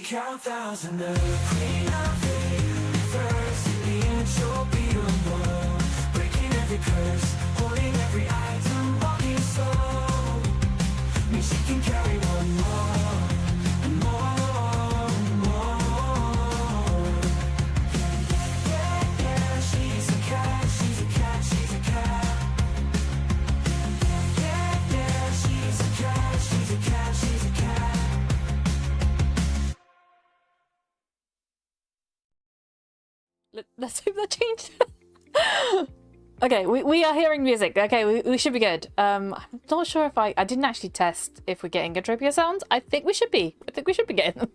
count thousand of clean up the universe. The angel beat 'em all, breaking every curse, holding every item, walking slow. Means she can carry one more, and more, and more. Yeah, yeah, she's a cat, she's a cat, she's a cat. Yeah, yeah, she's a cat, she's a cat, she's a cat. Let's hope that changed. Okay, we are hearing music. Okay, we should be good. I'm not sure if I didn't actually test if we're getting Entropia sounds. I think we should be. I think we should be getting them.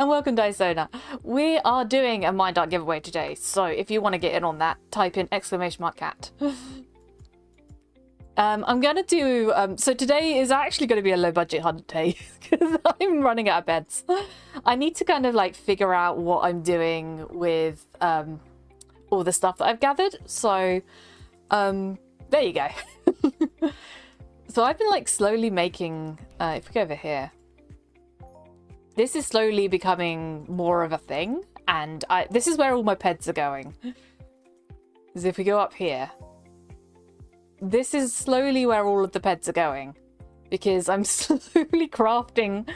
And welcome, Dysona. We are doing a Mind Art giveaway today. So if you want to get in on that, type in !cat. I'm going to do... so today is actually going to be a low budget hunt day because I'm running out of beds. I need to kind of like figure out what I'm doing with all the stuff that I've gathered. So there you go. So I've been like slowly making... if we go over here. This is slowly becoming more of a thing. And this is where all my peds are going. Because if we go up here... This is slowly where all of the peds are going, because I'm slowly crafting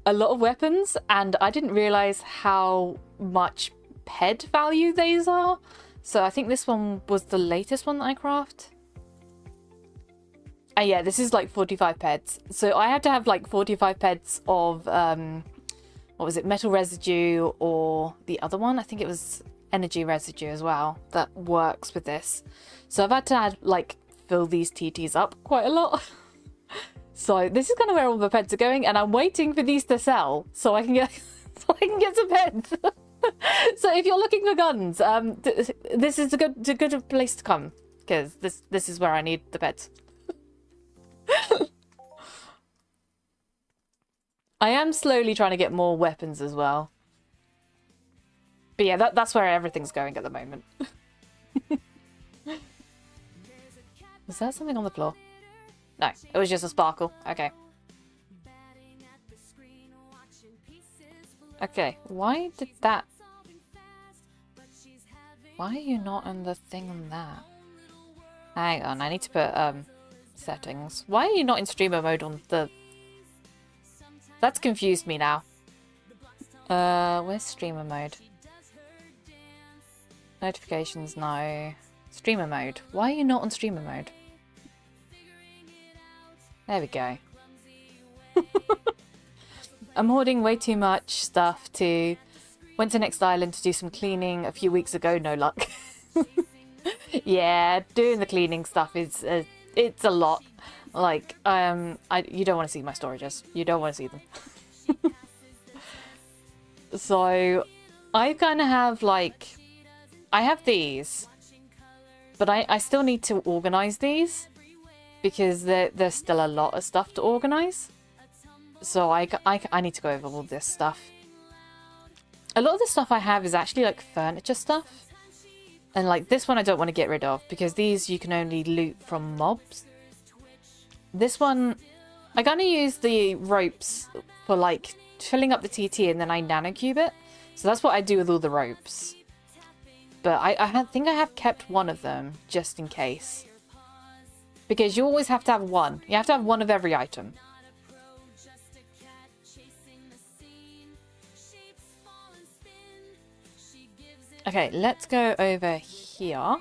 a lot of weapons, and I didn't realize how much ped value these are. So I think this one was the latest one that I craft. And yeah, this is like 45 peds. So I had to have like 45 peds of, what was it, metal residue, or the other one, I think it was energy residue as well, that works with this. So I've had to add like fill these TTs up quite a lot. So this is kind of where all the peds are going, and I'm waiting for these to sell so I can get some peds. So if you're looking for guns, this is a good place to come, because this is where I need the peds. I am slowly trying to get more weapons as well. But yeah, that's where everything's going at the moment. Was that something on the floor? No, it was just a sparkle. Okay. Okay, why did that... Why are you not on the thing on that? Hang on, I need to put settings. Why are you not in streamer mode on the... That's confused me now. Where's streamer mode? Notifications, no. Streamer mode. Why are you not on streamer mode? There we go. I'm hoarding way too much stuff to... Went to Next Island to do some cleaning a few weeks ago, no luck. Yeah, doing the cleaning stuff is... it's a lot. Like, you don't want to see my storages. You don't want to see them. So, I kind of have like... I have these. But I still need to organise these, because there's still a lot of stuff to organise. So I need to go over all this stuff. A lot of the stuff I have is actually like furniture stuff. And like this one I don't want to get rid of, because these you can only loot from mobs. This one, I'm going to use the ropes for like filling up the TT, and then I nanocube it. So that's what I do with all the ropes. But I think I have kept one of them, just in case. Because you always have to have one. You have to have one of every item. Okay, let's go over here.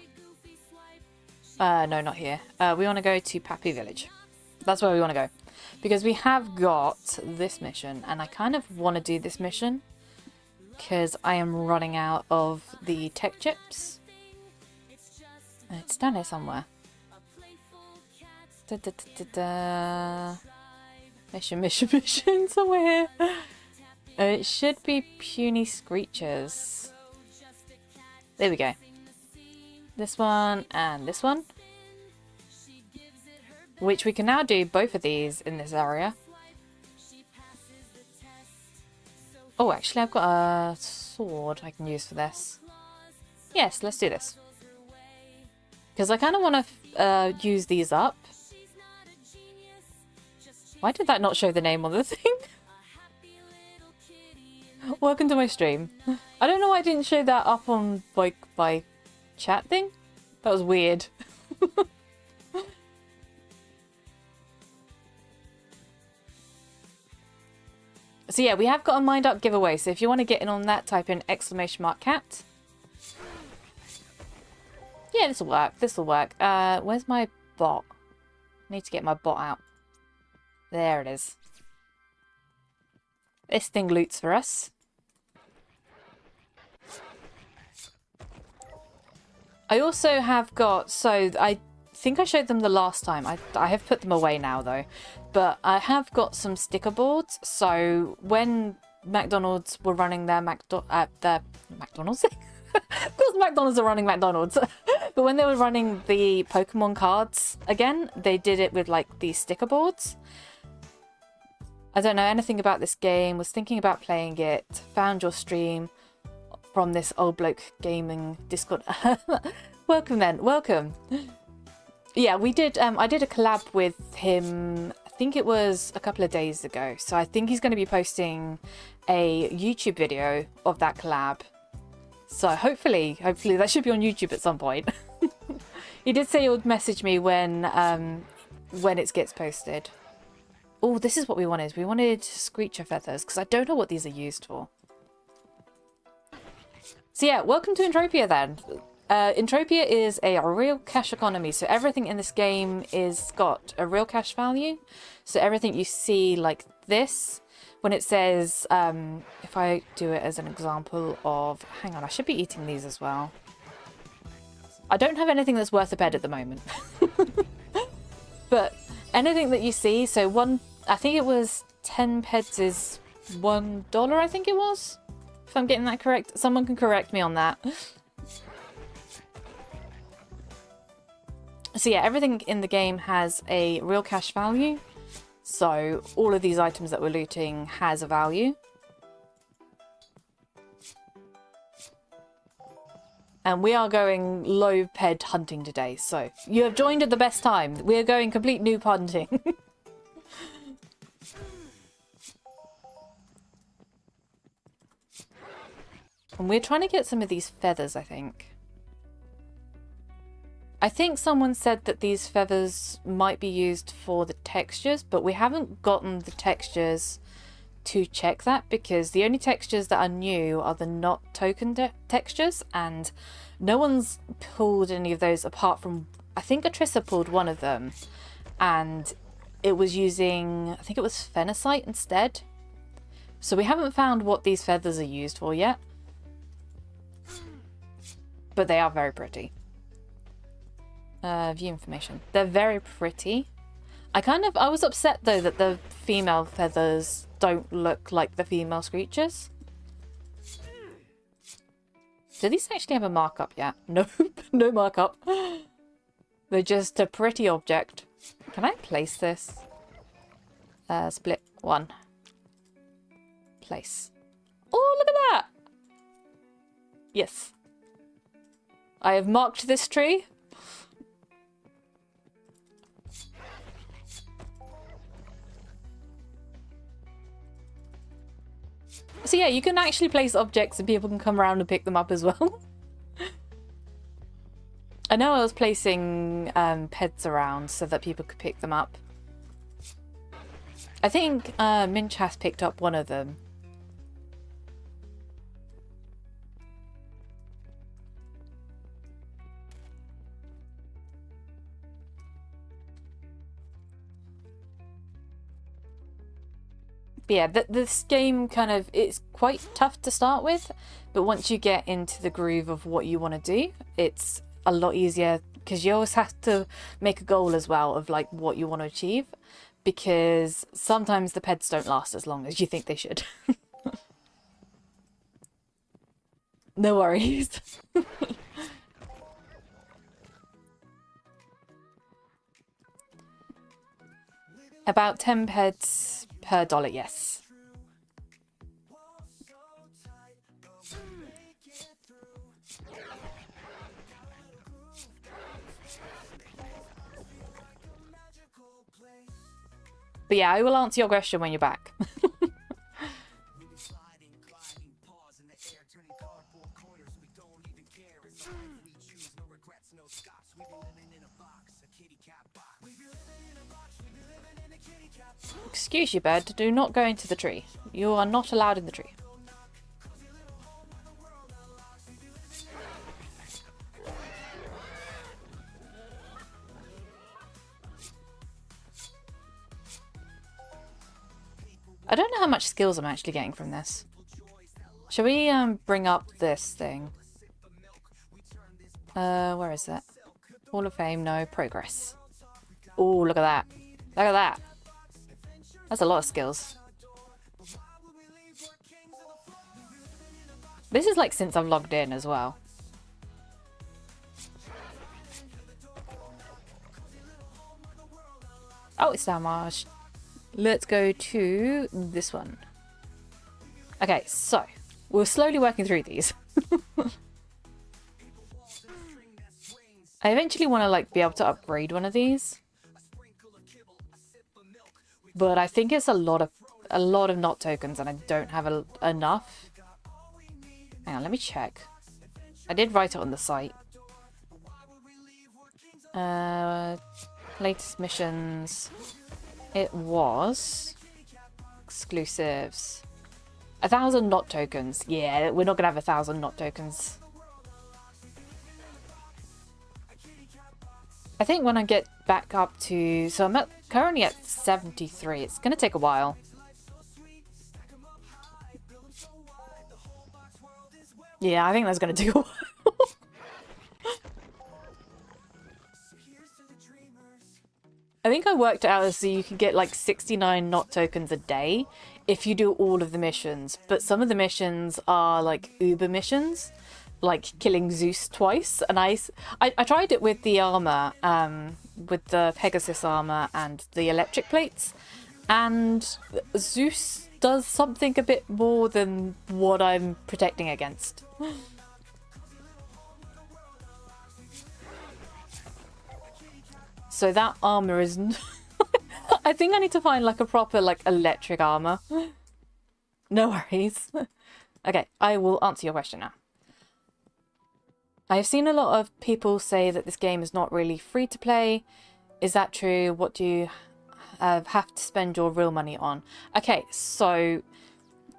No, not here. We want to go to Pappy Village. That's where we want to go. Because we have got this mission, and I kind of want to do this mission. Because I am running out of the tech chips. And it's down here somewhere. Da, da, da, da, da. Mission somewhere here. It should be Puny Screechers. There we go. This one and this one. Which we can now do both of these in this area. Oh, actually, I've got a sword I can use for this. Yes, let's do this. Because I kind of want to use these up. Why did that not show the name on the thing? Welcome to my stream. I don't know why I didn't show that up on like my chat thing. That was weird. So yeah, we have got a Mind Up giveaway. So if you want to get in on that, type in !cat. Yeah, this will work. This will work. Where's my bot? I need to get my bot out. There it is. This thing loots for us. I also have got, so I think I showed them the last time. I have put them away now though. But I have got some sticker boards. So when McDonald's were running their McDonald's? Of course McDonald's are running McDonald's. But when they were running the Pokemon cards again, they did it with like these sticker boards. I don't know anything about this game, was thinking about playing it, found your stream from this old bloke gaming Discord. Welcome then, welcome. Yeah, we did, I did a collab with him, I think it was a couple of days ago. So I think he's going to be posting a YouTube video of that collab. So hopefully that should be on YouTube at some point. He did say he would message me when it gets posted. Oh, this is what we wanted. We wanted Screecher feathers, because I don't know what these are used for. So yeah, welcome to Entropia then. Entropia is a real cash economy. So everything in this game is got a real cash value. So everything you see like this, when it says, if I do it as an example of, hang on, I should be eating these as well. I don't have anything that's worth a bed at the moment. But anything that you see, so I think it was 10 peds is $1, I think it was. If I'm getting that correct. Someone can correct me on that. So yeah, everything in the game has a real cash value. So all of these items that we're looting has a value. And we are going low ped hunting today. So you have joined at the best time. We are going complete noob hunting. And we're trying to get some of these feathers, I think. I think someone said that these feathers might be used for the textures, but we haven't gotten the textures to check that, because the only textures that are new are the not token textures, and no one's pulled any of those apart from, I think Atrissa pulled one of them, and it was using, I think it was Phenacite instead. So we haven't found what these feathers are used for yet, but they are very pretty. View information. They're very pretty. I was upset though that the female feathers don't look like the female Screechers. Do these actually have a markup yet? Nope, no markup. They're just a pretty object. Can I place this? Split one. Place. Oh, look at that! Yes. I have marked this tree. So yeah, you can actually place objects and people can come around and pick them up as well. I know I was placing peds around so that people could pick them up. I think Minchas picked up one of them. But yeah, this game kind of, it's quite tough to start with, but once you get into the groove of what you want to do, it's a lot easier, because you always have to make a goal as well of like what you want to achieve, because sometimes the peds don't last as long as you think they should. No worries. About 10 peds per dollar, yes. But yeah, I will answer your question when you're back. Excuse you, bird. Do not go into the tree. You are not allowed in the tree. I don't know how much skills I'm actually getting from this. Shall we bring up this thing? Where is it? Hall of Fame, no. Progress. Oh, look at that. Look at that. That's a lot of skills. This is like since I've logged in as well. Oh, it's Damage. Let's go to this one. Okay, so we're slowly working through these. I eventually want to like be able to upgrade one of these, but I think it's a lot of not tokens, and I don't have enough. Hang on, let me check. I did write it on the site. Latest missions. It was exclusives. 1,000 not tokens. Yeah, we're not gonna have 1,000 not tokens. I think when I get back up to... So I'm currently at 73. It's going to take a while. Yeah, I think that's going to take a while. I think I worked out so you can get like 69 not tokens a day if you do all of the missions. But some of the missions are like Uber missions, like killing Zeus twice, and I tried it with the armor, with the Pegasus armor and the electric plates, and Zeus does something a bit more than what I'm protecting against. So that armor is... I think I need to find like a proper like electric armor. No worries. Okay, I will answer your question now. I've seen a lot of people say that this game is not really free to play. Is that true? What do you have to spend your real money on? Okay, so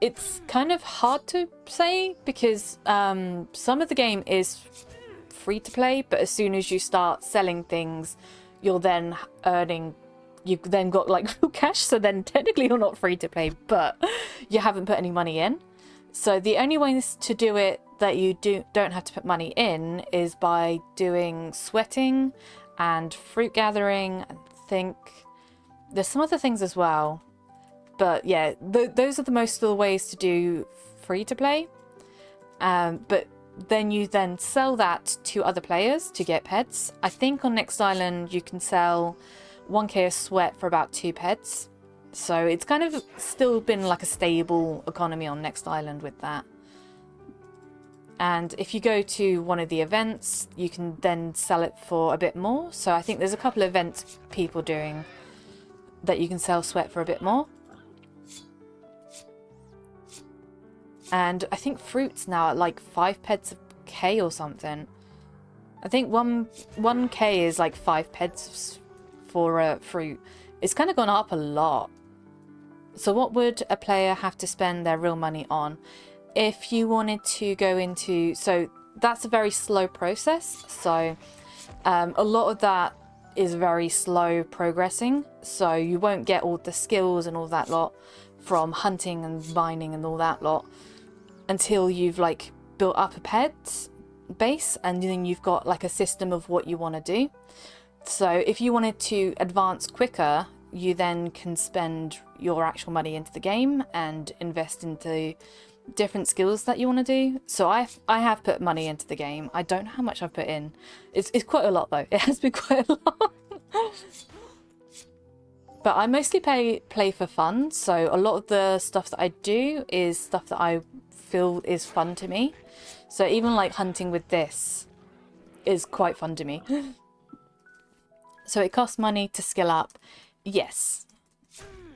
it's kind of hard to say because some of the game is free to play, but as soon as you start selling things, you're then earning... You've then got like real cash, so then technically you're not free to play, but you haven't put any money in. So the only ways to do it that you don't have to put money in is by doing sweating and fruit gathering. I think there's some other things as well, but yeah, those are the most of the ways to do free to play. But then you then sell that to other players to get pets. I think on Next Island you can sell 1k of sweat for about 2 pets. So it's kind of still been like a stable economy on Next Island with that. And if you go to one of the events, you can then sell it for a bit more. So I think there's a couple of events people doing that you can sell sweat for a bit more. And I think fruit's now at like 5 pets a K or something. I think 1k is like 5 pets for fruit. It's kind of gone up a lot. So what would a player have to spend their real money on if you wanted to go into... So that's a very slow process. So a lot of that is very slow progressing. So you won't get all the skills and all that lot from hunting and mining and all that lot until you've like built up a pet base, and then you've got like a system of what you want to do. So if you wanted to advance quicker, you then can spend your actual money into the game and invest into different skills that you want to do. So I have put money into the game. I don't know how much I've put in. It's quite a lot though. It has been quite a lot. But I mostly play for fun. So a lot of the stuff that I do is stuff that I feel is fun to me. So even like hunting with this is quite fun to me. So it costs money to skill up. Yes.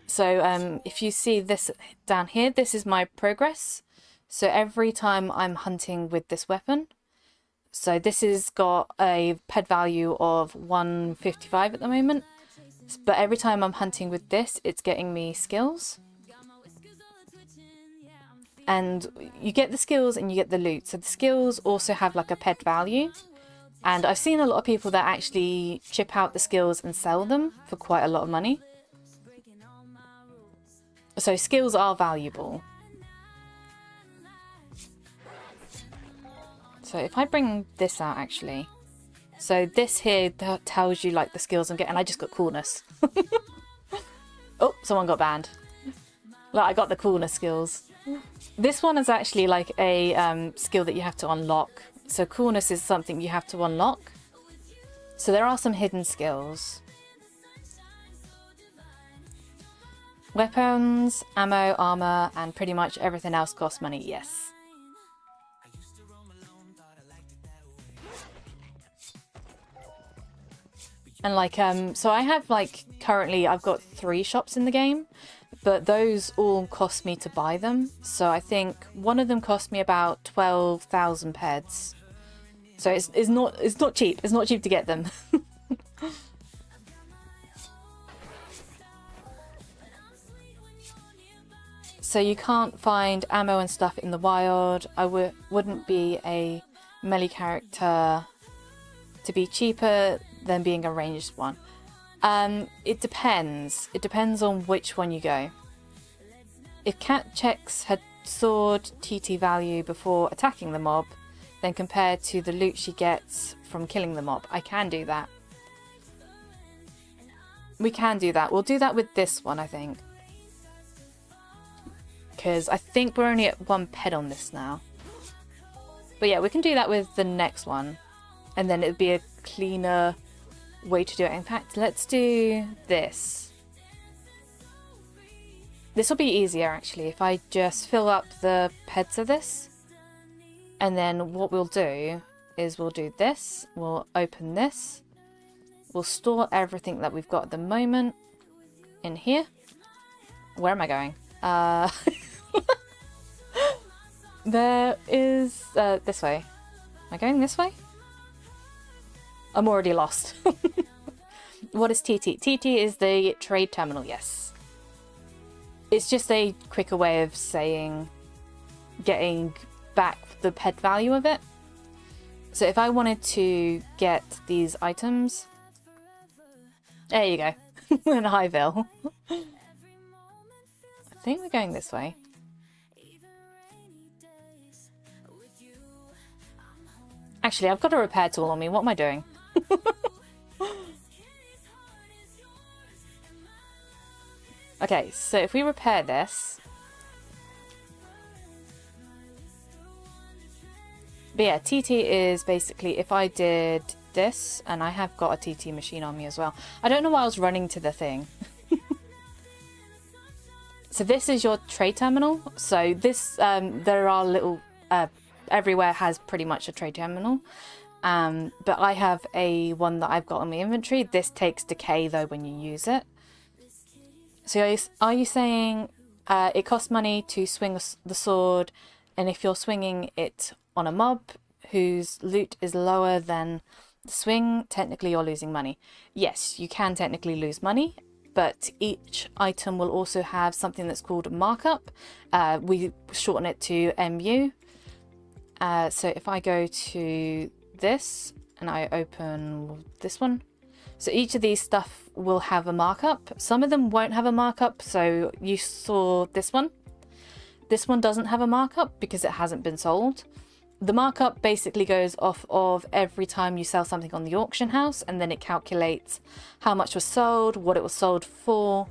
So if you see this down here, this is my progress. So every time I'm hunting with this weapon, So this has got a pet value of 155 at the moment. But every time I'm hunting with this, it's getting me skills. And you get the skills and you get the loot. So the skills also have like a pet value. And I've seen a lot of people that actually chip out the skills and sell them for quite a lot of money. So skills are valuable. So if I bring this out actually. So this here tells you like the skills I'm getting. I just got coolness. Oh, someone got banned. Like I got the coolness skills. This one is actually like a skill that you have to unlock. So coolness is something you have to unlock. So there are some hidden skills. Weapons, ammo, armor, and pretty much everything else costs money, yes. And like, so I have like, currently I've got 3 shops in the game, but those all cost me to buy them. So I think one of them cost me about 12,000 peds. So it's not cheap. It's not cheap to get them. So you can't find ammo and stuff in the wild. I wouldn't be a melee character to be cheaper than being a ranged one. It depends. It depends on which one you go. If Cat checks her sword TT value before attacking the mob, then compared to the loot she gets from killing the mob, I can do that. We can do that. We'll do that with this one, I think. Because I think we're only at 1 ped on this now. But yeah, we can do that with the next one. And then it'd be a cleaner way to do it. In fact, let's do this. This will be easier actually if I just fill up the peds of this. And then what we'll do is we'll do this. We'll open this. We'll store everything that we've got at the moment in here. Where am I going? There is this way. Am I going this way? I'm already lost. What is TT? TT is the trade terminal, yes. It's just a quicker way of saying getting back the pet value of it. So if I wanted to get these items, there you go. In Highville. I think we're going this way. Actually, I've got a repair tool on me. What am I doing? Okay, so if we repair this. But yeah, TT is basically if I did this, and I have got a TT machine on me as well. I don't know why I was running to the thing. So this is your trade terminal. So this, there are little, everywhere has pretty much a trade terminal. But I have a one that I've got in my inventory. This takes decay though when you use it. So are you saying it costs money to swing the sword, and if you're swinging it on a mob whose loot is lower than the swing, technically you're losing money? Yes, you can technically lose money, but each item will also have something that's called markup. We shorten it to MU. So if I go to this and I open this one, so each of these stuff will have a markup. Some of them won't have a markup. So you saw this one. This one doesn't have a markup because it hasn't been sold. The markup basically goes off of every time you sell something on the auction house, and then it calculates how much was sold, what it was sold for,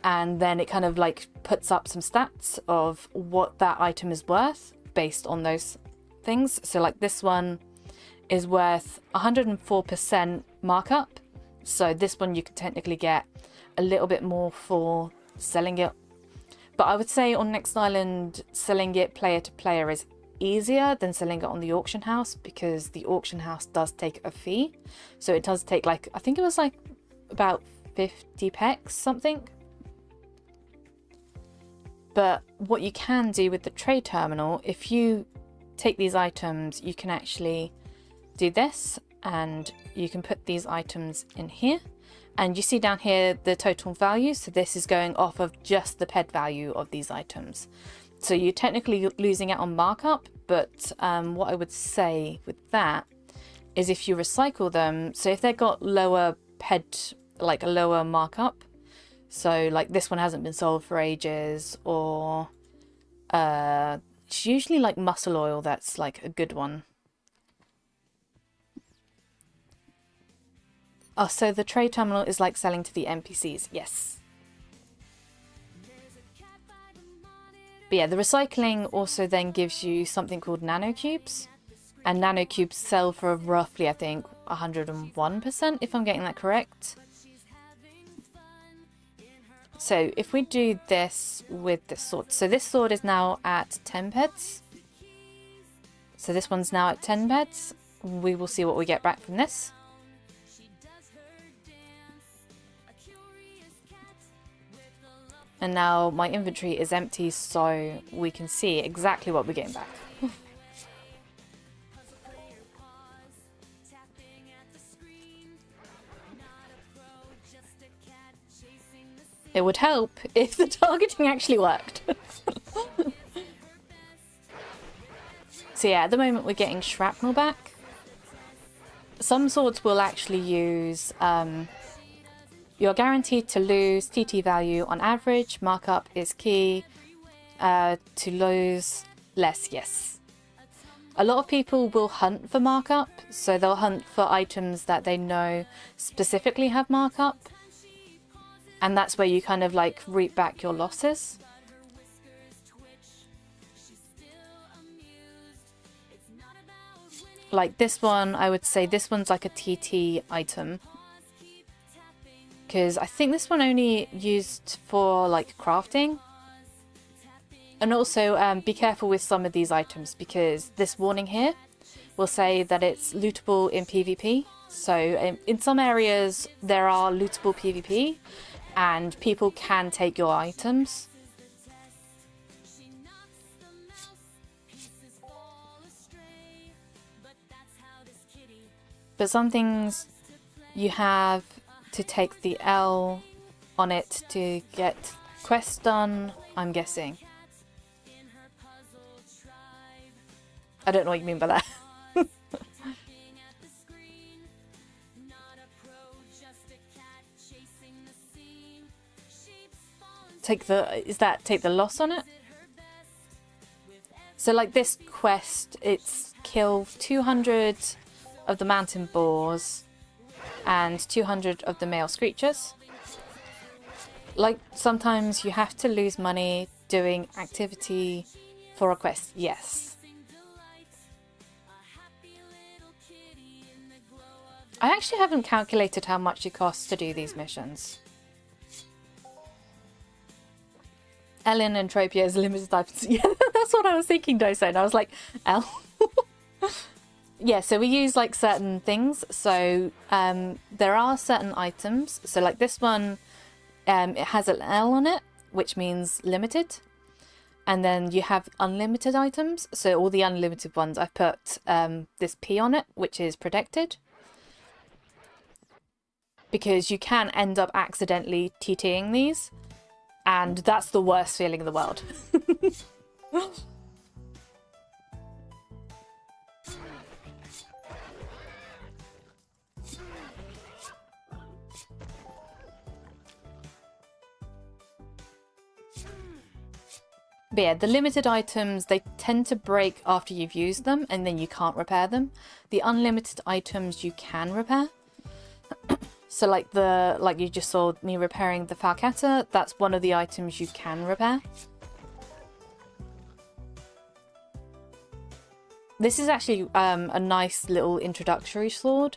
and then it kind of like puts up some stats of what that item is worth based on those things. So like this one is worth 104% markup. So this one you can technically get a little bit more for selling it. But I would say on Next Island, selling it player to player is easier than selling it on the auction house, because the auction house does take a fee. So it does take like, I think it was like about 50 pecs something. But what you can do with the trade terminal, if you take these items, you can actually do this, and you can put these items in here. And you see down here the total value. So this is going off of just the PED value of these items. So you're technically losing out on markup, but what I would say with that is if you recycle them, so if they've got lower PED, like a lower markup, so like this one hasn't been sold for ages, or it's usually like muscle oil that's like a good one. Oh, so the trade terminal is like selling to the NPCs, yes. But yeah, the recycling also then gives you something called nanocubes. And nanocubes sell for roughly, I think, 101%, if I'm getting that correct. So if we do this with this sword. So this sword is now at 10 peds. So this one's now at 10 peds. We will see what we get back from this. And now my inventory is empty, so we can see exactly what we're getting back. It would help if the targeting actually worked. So yeah, at the moment we're getting shrapnel back. Some swords will actually use... you're guaranteed to lose TT value on average. Markup is key. To lose less, yes. A lot of people will hunt for markup. So they'll hunt for items that they know specifically have markup. And that's where you kind of like reap back your losses. Like this one, I would say this one's like a TT item. Because I think this one only used for like crafting. And also be careful with some of these items, because this warning here will say that it's lootable in PvP. So in some areas there are lootable PvP and people can take your items. But some things you have to take the L on it to get quests done, I'm guessing. I don't know what you mean by that. Take the loss on it? So like this quest, it's kill 200 of the mountain boars and 200 of the male screechers. Like sometimes you have to lose money doing activity for a quest, yes. I actually haven't calculated how much it costs to do these missions. Ellen and Tropia's limited items. Yeah, that's what I was thinking, Doso. And I was like, L. Yeah, so we use like certain things. So there are certain items. So like this one, it has an L on it, which means limited. And then you have unlimited items. So all the unlimited ones, I put this P on it, which is protected. Because you can end up accidentally TTing these. And that's the worst feeling in the world. But yeah, the limited items, they tend to break after you've used them and then you can't repair them. The unlimited items you can repair. So like you just saw me repairing the Falcata, that's one of the items you can repair. This is actually a nice little introductory sword.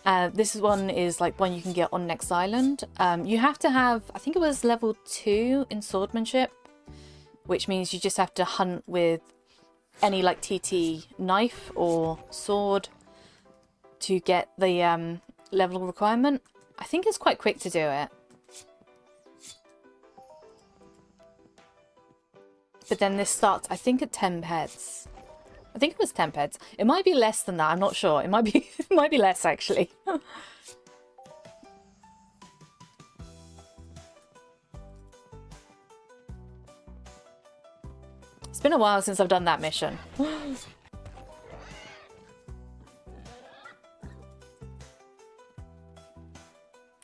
This one is like one you can get on next island. You have to have, I think it was level 2 in swordsmanship, which means you just have to hunt with any like TT knife or sword to get the level requirement. I think it's quite quick to do it. But then this starts, I think, at 10 pets. I think it was 10 peds. It might be less than that. I'm not sure. It might be it might be less actually. It's been a while since I've done that mission.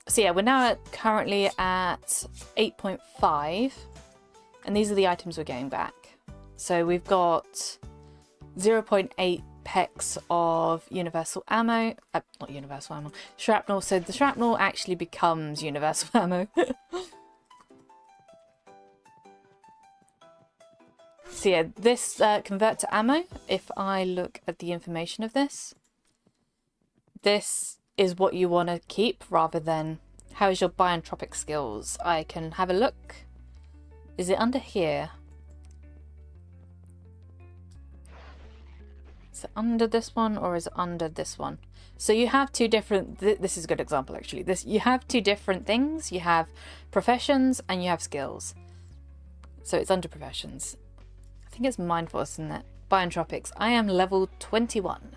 So yeah, we're now currently at 8.5, and these are the items we're getting back. So we've got 0.8 pecks of universal ammo, not universal ammo, shrapnel. So the shrapnel actually becomes universal ammo. So yeah, this convert to ammo. If I look at the information of this, this is what you want to keep rather than how is your biotropic skills. I can have a look. Is it under here? Is it under this one or is it under this one? So you have two different, this is a good example actually. You have two different things. You have professions and you have skills. So it's under professions. I think it's mindfulness, isn't it? Biotropics. I am level 21.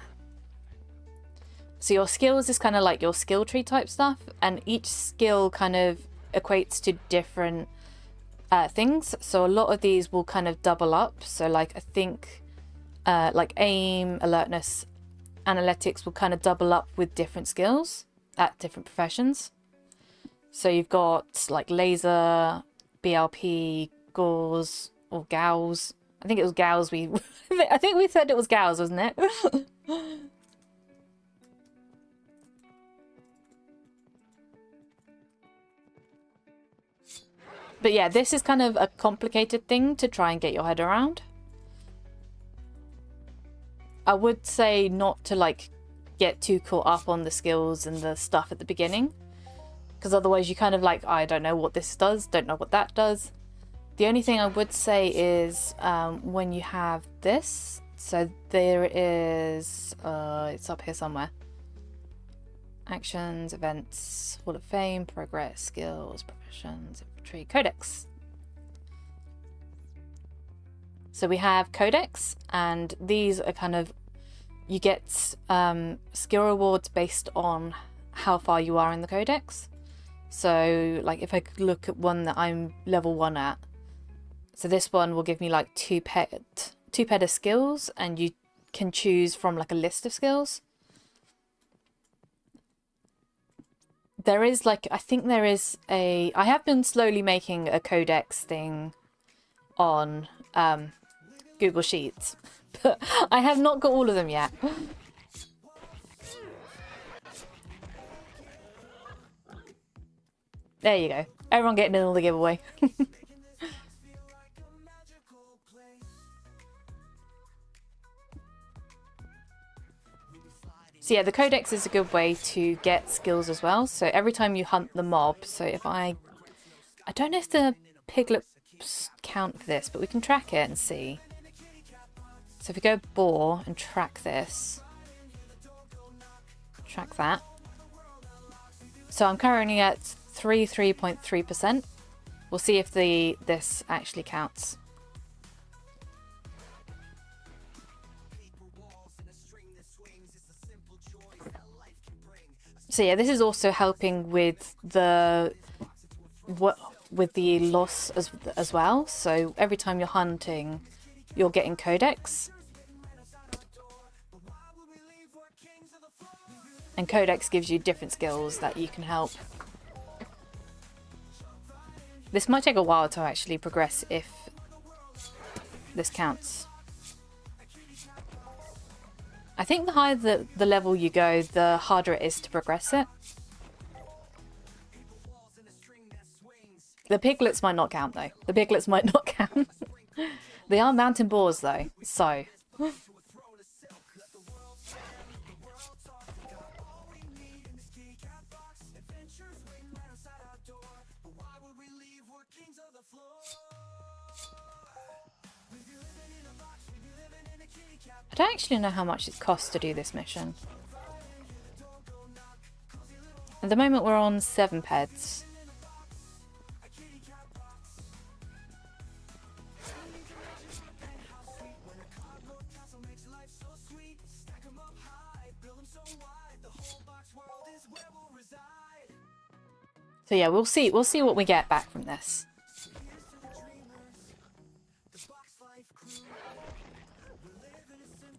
So your skills is kind of like your skill tree type stuff, and each skill kind of equates to different things. So a lot of these will kind of double up. So like I think like aim, alertness, analytics will kind of double up with different skills at different professions. So you've got like laser, BLP, gauze or gauze. I think it was gauze. I think we said it was gauze, wasn't it? But yeah, this is kind of a complicated thing to try and get your head around. I would say not to like get too caught up on the skills and the stuff at the beginning, because otherwise you kind of like, I don't know what this does, don't know what that does. The only thing I would say is when you have this, so there is, it's up here somewhere. Actions, events, Hall of Fame, progress, skills, professions, infantry, codex. So we have codex, and these are kind of, you get skill rewards based on how far you are in the codex. So like if I could look at one that I'm level 1 at, so this one will give me like two ped of skills, and you can choose from like a list of skills. There is like, I think there is a, I have been slowly making a codex thing on Google Sheets, but I have not got all of them yet. There you go. Everyone getting in all the giveaway. So yeah, the codex is a good way to get skills as well. So every time you hunt the mob, so if I don't know if the piglets count for this, but we can track it and see. So if we go boar and track this, track that. So I'm currently at 3.3%. We'll see if this actually counts. So yeah, this is also helping with the loss as well. So every time you're hunting, you're getting codex. And codex gives you different skills that you can help. This might take a while to actually progress if this counts. I think the higher the level you go, the harder it is to progress it. The piglets might not count though. The piglets might not count. They are mountain boars though, so. I don't actually know how much it costs to do this mission. At the moment we're on 7 peds. So yeah, we'll see what we get back from this.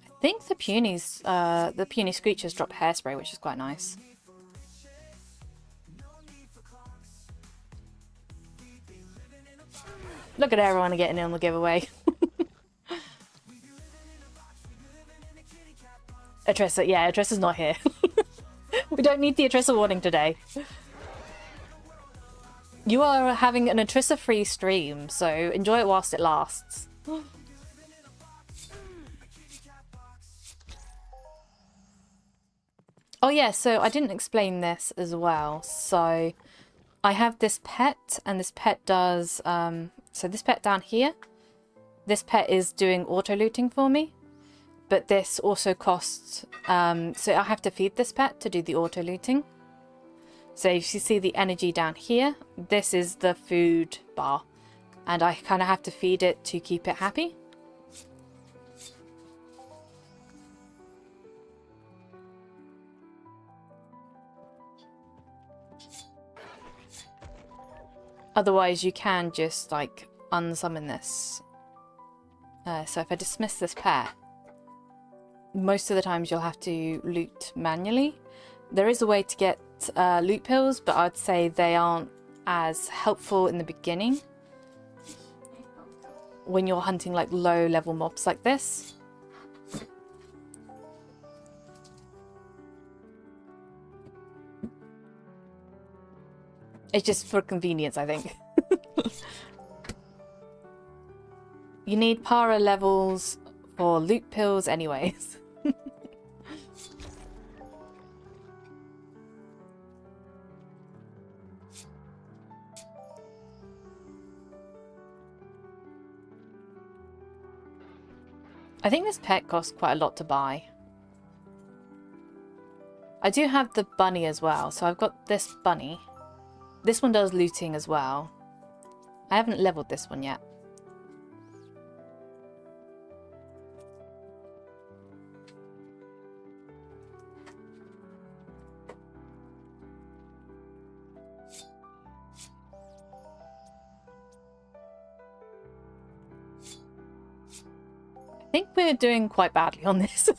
I think the puny screechers drop hairspray, which is quite nice. Look at everyone getting in on the giveaway. Atressa, yeah, Atressa's not here. We don't need the Atressa warning today. You are having an Atressa-free stream, so enjoy it whilst it lasts. Oh yeah, so I didn't explain this as well. So I have this pet, and this pet does... so this pet down here, this pet is doing auto-looting for me. But this also costs... so I have to feed this pet to do the auto-looting. So if you see the energy down here, this is the food bar. And I kind of have to feed it to keep it happy. Otherwise you can just like unsummon this. So if I dismiss this pet, most of the times you'll have to loot manually. There is a way to get loot pills, but I'd say they aren't as helpful in the beginning when you're hunting like low level mobs like this. It's just for convenience, I think. You need para levels for loot pills anyways. I think this pet costs quite a lot to buy. I do have the bunny as well, so I've got this bunny. This one does looting as well. I haven't leveled this one yet. I think we're doing quite badly on this.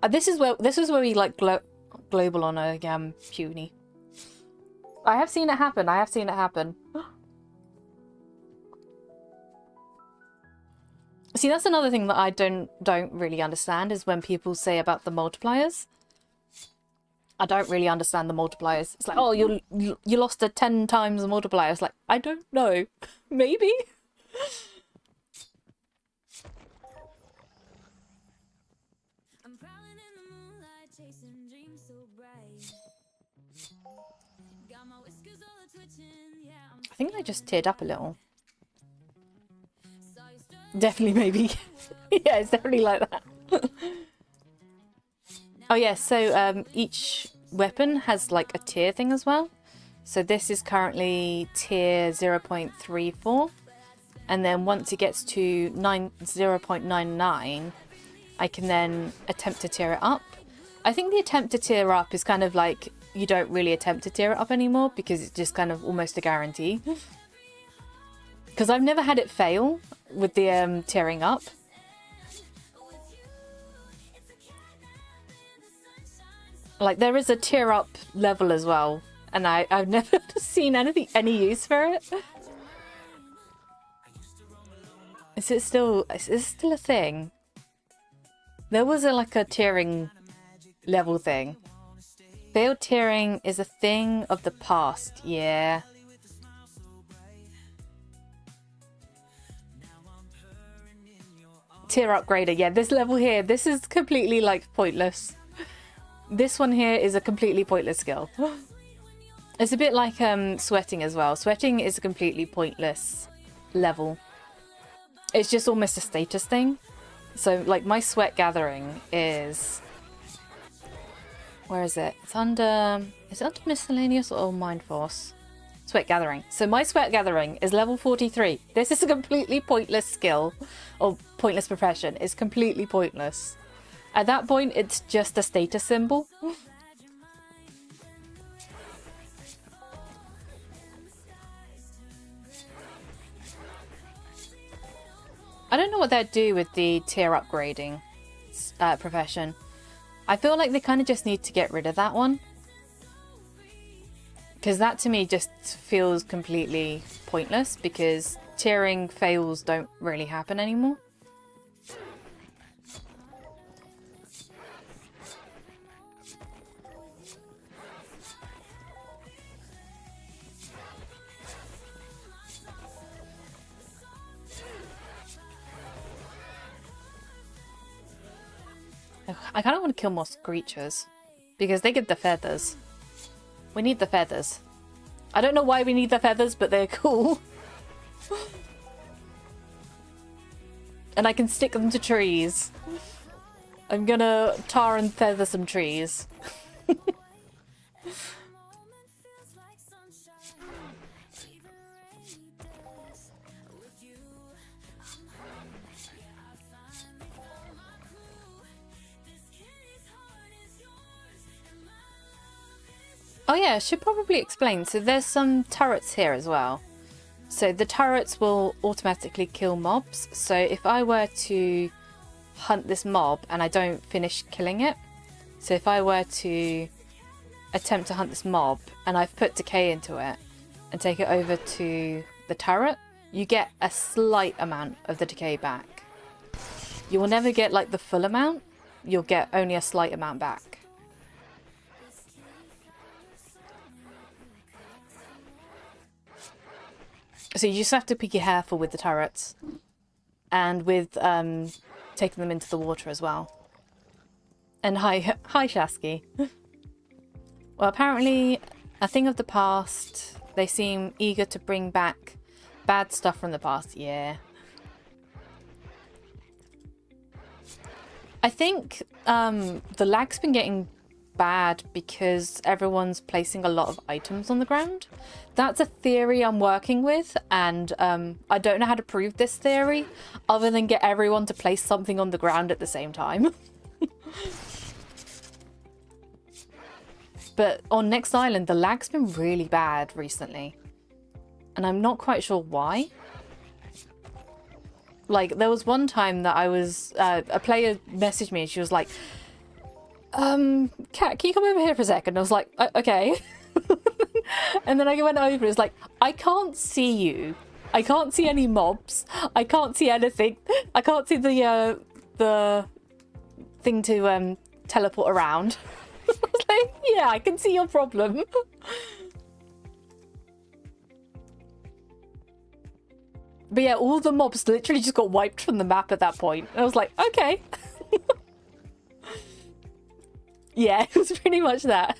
This is where we like global on a puny. I have seen it happen. I have seen it happen. See, that's another thing that I don't really understand is when people say about the multipliers. I don't really understand the multipliers. It's like, oh, you lost a 10 times multiplier. It's like, I don't know. Maybe. I think I just teared up a little. Definitely, maybe. Yeah, it's definitely like that. Oh yeah, so each weapon has like a tier thing as well. So this is currently tier 0.34. And then once it gets to 0.99, I can then attempt to tier it up. I think the attempt to tier up is kind of like, you don't really attempt to tier it up anymore because it's just kind of almost a guarantee. Because I've never had it fail with the tiering up. Like, there is a tier up level as well, and I've never seen any use for it. Is it still a thing? There was like a tiering level thing. Failed tiering is a thing of the past, yeah. Tier upgrader, yeah, this level here, this is completely like pointless. This one here is a completely pointless skill. It's a bit like sweating as well. Sweating is a completely pointless level. It's just almost a status thing. So like my sweat gathering is... Where is it? It's under... Is it under miscellaneous or mind force? Sweat gathering. So my sweat gathering is level 43. This is a completely pointless skill, or pointless profession. It's completely pointless. At that point, it's just a status symbol. I don't know what they'd do with the tier upgrading profession. I feel like they kind of just need to get rid of that one. Because that to me just feels completely pointless, because tiering fails don't really happen anymore. I kind of want to kill more screechers because they get the feathers. We need the feathers. I don't know why we need the feathers, but they're cool. And I can stick them to trees. I'm gonna tar and feather some trees. Oh yeah, I should probably explain. So there's some turrets here as well. So the turrets will automatically kill mobs. So if I were to hunt this mob and I don't finish killing it, so if I were to attempt to hunt this mob and I've put decay into it and take it over to the turret, you get a slight amount of the decay back. You will never get like the full amount, you'll get only a slight amount back. So you just have to be careful with the turrets and with taking them into the water as well. And hi Shasky. Well, apparently a thing of the past. They seem eager to bring back bad stuff from the past. Yeah. I think the lag's been getting bad because everyone's placing a lot of items on the ground. That's a theory I'm working with, and I don't know how to prove this theory other than get everyone to place something on the ground at the same time. But on Next Island, the lag's been really bad recently, and I'm not quite sure why. Like, there was one time that I was a player messaged me and she was like, Kat, can you come over here for a second? I was like, okay. And then I went over, it's like, I can't see you. I can't see any mobs. I can't see anything. I can't see the thing to teleport around. I was like, yeah, I can see your problem. But yeah, all the mobs literally just got wiped from the map at that point. I was like, okay. Yeah, it was pretty much that.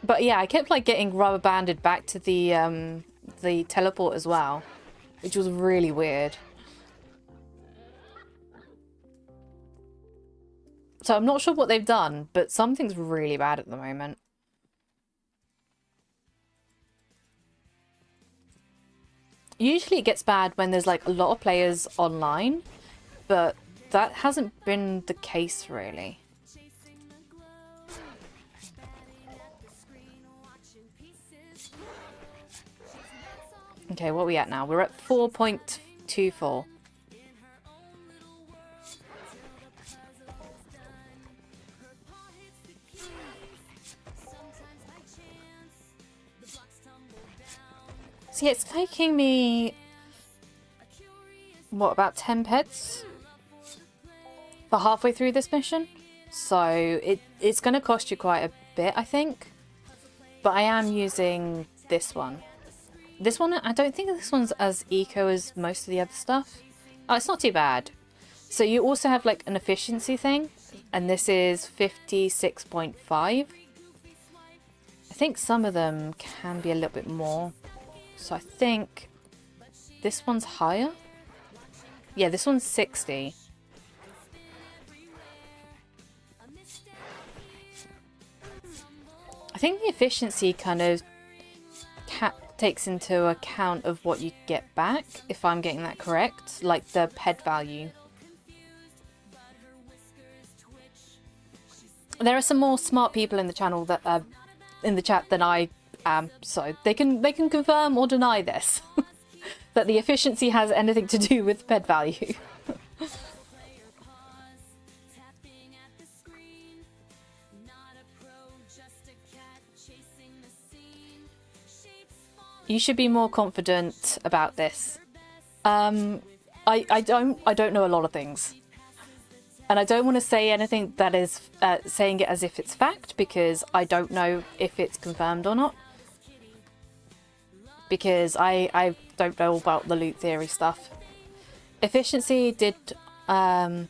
But yeah, I kept like getting rubber banded back to the teleport as well, which was really weird. So I'm not sure what they've done, but something's really bad at the moment. Usually it gets bad when there's like a lot of players online, but that hasn't been the case really. Okay, what are we at now? We're at 4.24. See, it's taking me, what, about 10 pets for halfway through this mission? So it's going to cost you quite a bit, I think. But I am using this one. This one, I don't think this one's as eco as most of the other stuff. Oh, it's not too bad. So you also have like an efficiency thing, and this is 56.5. I think some of them can be a little bit more. So I think this one's higher. Yeah, this one's 60. I think the efficiency kind of takes into account of what you get back, if I'm getting that correct, like the ped value. There are some more smart people in the channel that in the chat than I am, so they can confirm or deny this that the efficiency has anything to do with ped value. You should be more confident about this. I don't know a lot of things. And I don't want to say anything that is saying it as if it's fact, because I don't know if it's confirmed or not. Because I don't know about the loot theory stuff. Efficiency did on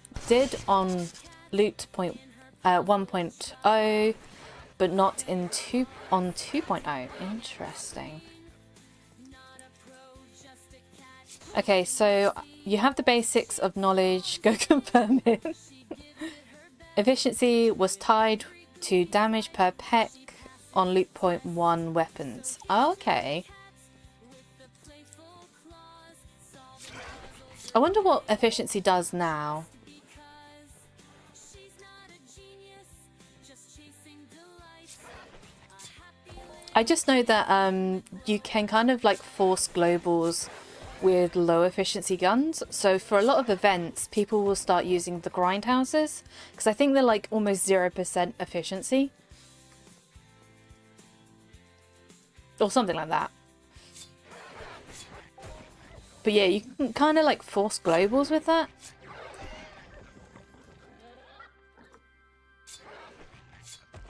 loot 1.0, but not in 2.0. Interesting. Okay, so you have the basics of knowledge. Go confirm it. Efficiency was tied to damage per peck on loot point 1 weapons. Okay. I wonder what efficiency does now. I just know that you can kind of like force globals with low efficiency guns. So for a lot of events, people will start using the grindhouses because I think they're like almost 0% efficiency. Or something like that. But yeah, you can kind of like force globals with that.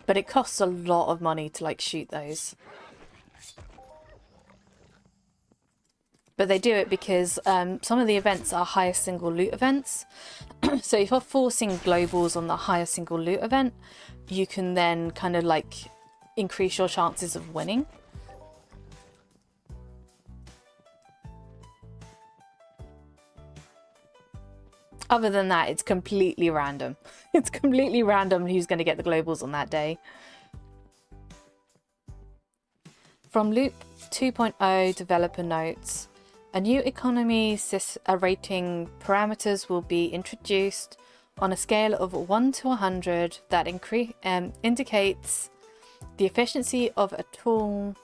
But it costs a lot of money to like shoot those. But they do it because some of the events are higher single loot events. So if you're forcing globals on the higher single loot event, you can then kind of like increase your chances of winning. Other than that, it's completely random. It's completely random who's going to get the globals on that day. From Loop 2.0 developer notes, a new economy rating parameters will be introduced on a scale of 1 to 100 that indicates the efficiency of a tool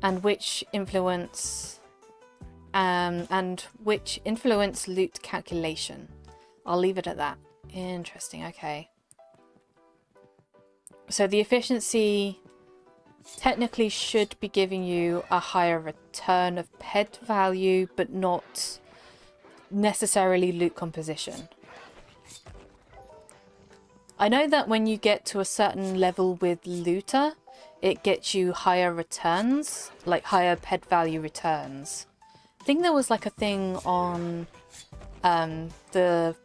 and which influence loot calculation. I'll leave it at that. Interesting, okay. So the efficiency technically should be giving you a higher return of ped value, but not necessarily loot composition. I know that when you get to a certain level with looter, it gets you higher returns, like higher ped value returns. I think there was like a thing on the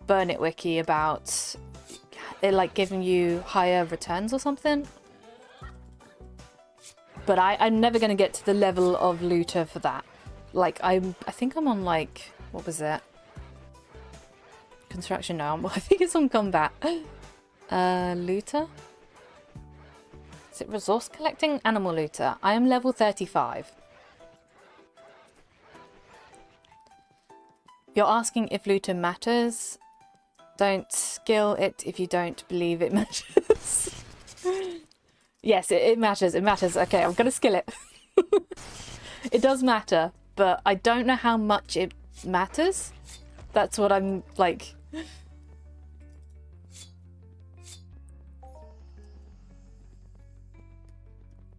Burn It wiki about it like giving you higher returns or something. But I'm never going to get to the level of looter for that. Like I think I'm on like, what was it? Construction now. I think it's on combat. Looter? Is it resource collecting? Animal looter. I am level 35. You're asking if looter matters. Don't skill it if you don't believe it matters. Yes, it matters. It matters. Okay, I'm going to skill it. It does matter, but I don't know how much it matters. That's what I'm like.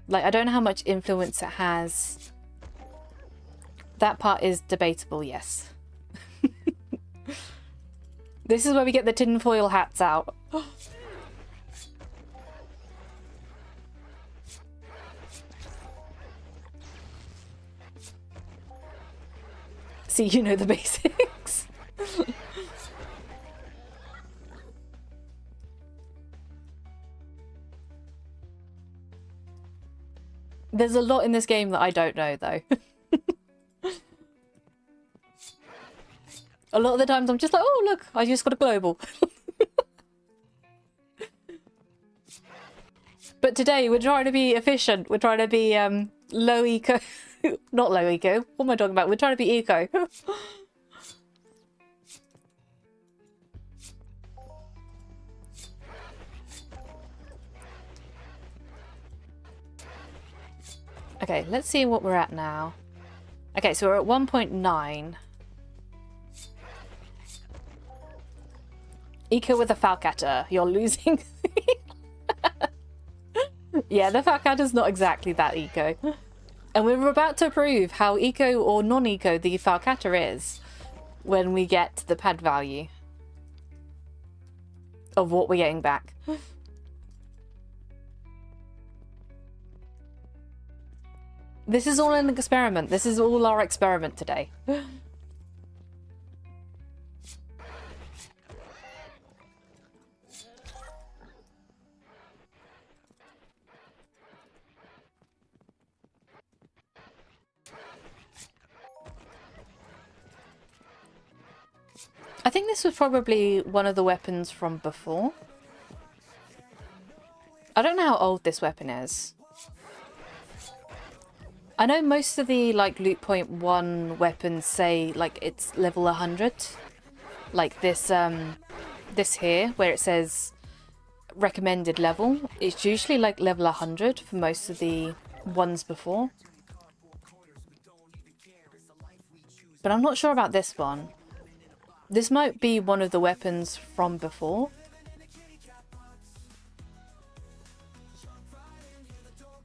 Like, I don't know how much influence it has. That part is debatable, yes. This is where we get the tinfoil hats out. See, you know the basics. There's a lot in this game that I don't know, though. A lot of the times I'm just like, oh, look, I just got a global. But today we're trying to be efficient. We're trying to be low eco. Not low eco. What am I talking about? We're trying to be eco. Okay, let's see what we're at now. Okay, so we're at 1.9. Eco with a Falcatter. You're losing. Yeah, the Falcatter's not exactly that eco. And we're about to prove how eco or non-eco the Falcatter is when we get the pad value of what we're getting back. This is all an experiment. This is all our experiment today. I think this was probably one of the weapons from before. I don't know how old this weapon is. I know most of the like loot point 1 weapons say like it's level 100. Like this this here where it says recommended level. It's usually like level 100 for most of the ones before. But I'm not sure about this one. This might be one of the weapons from before.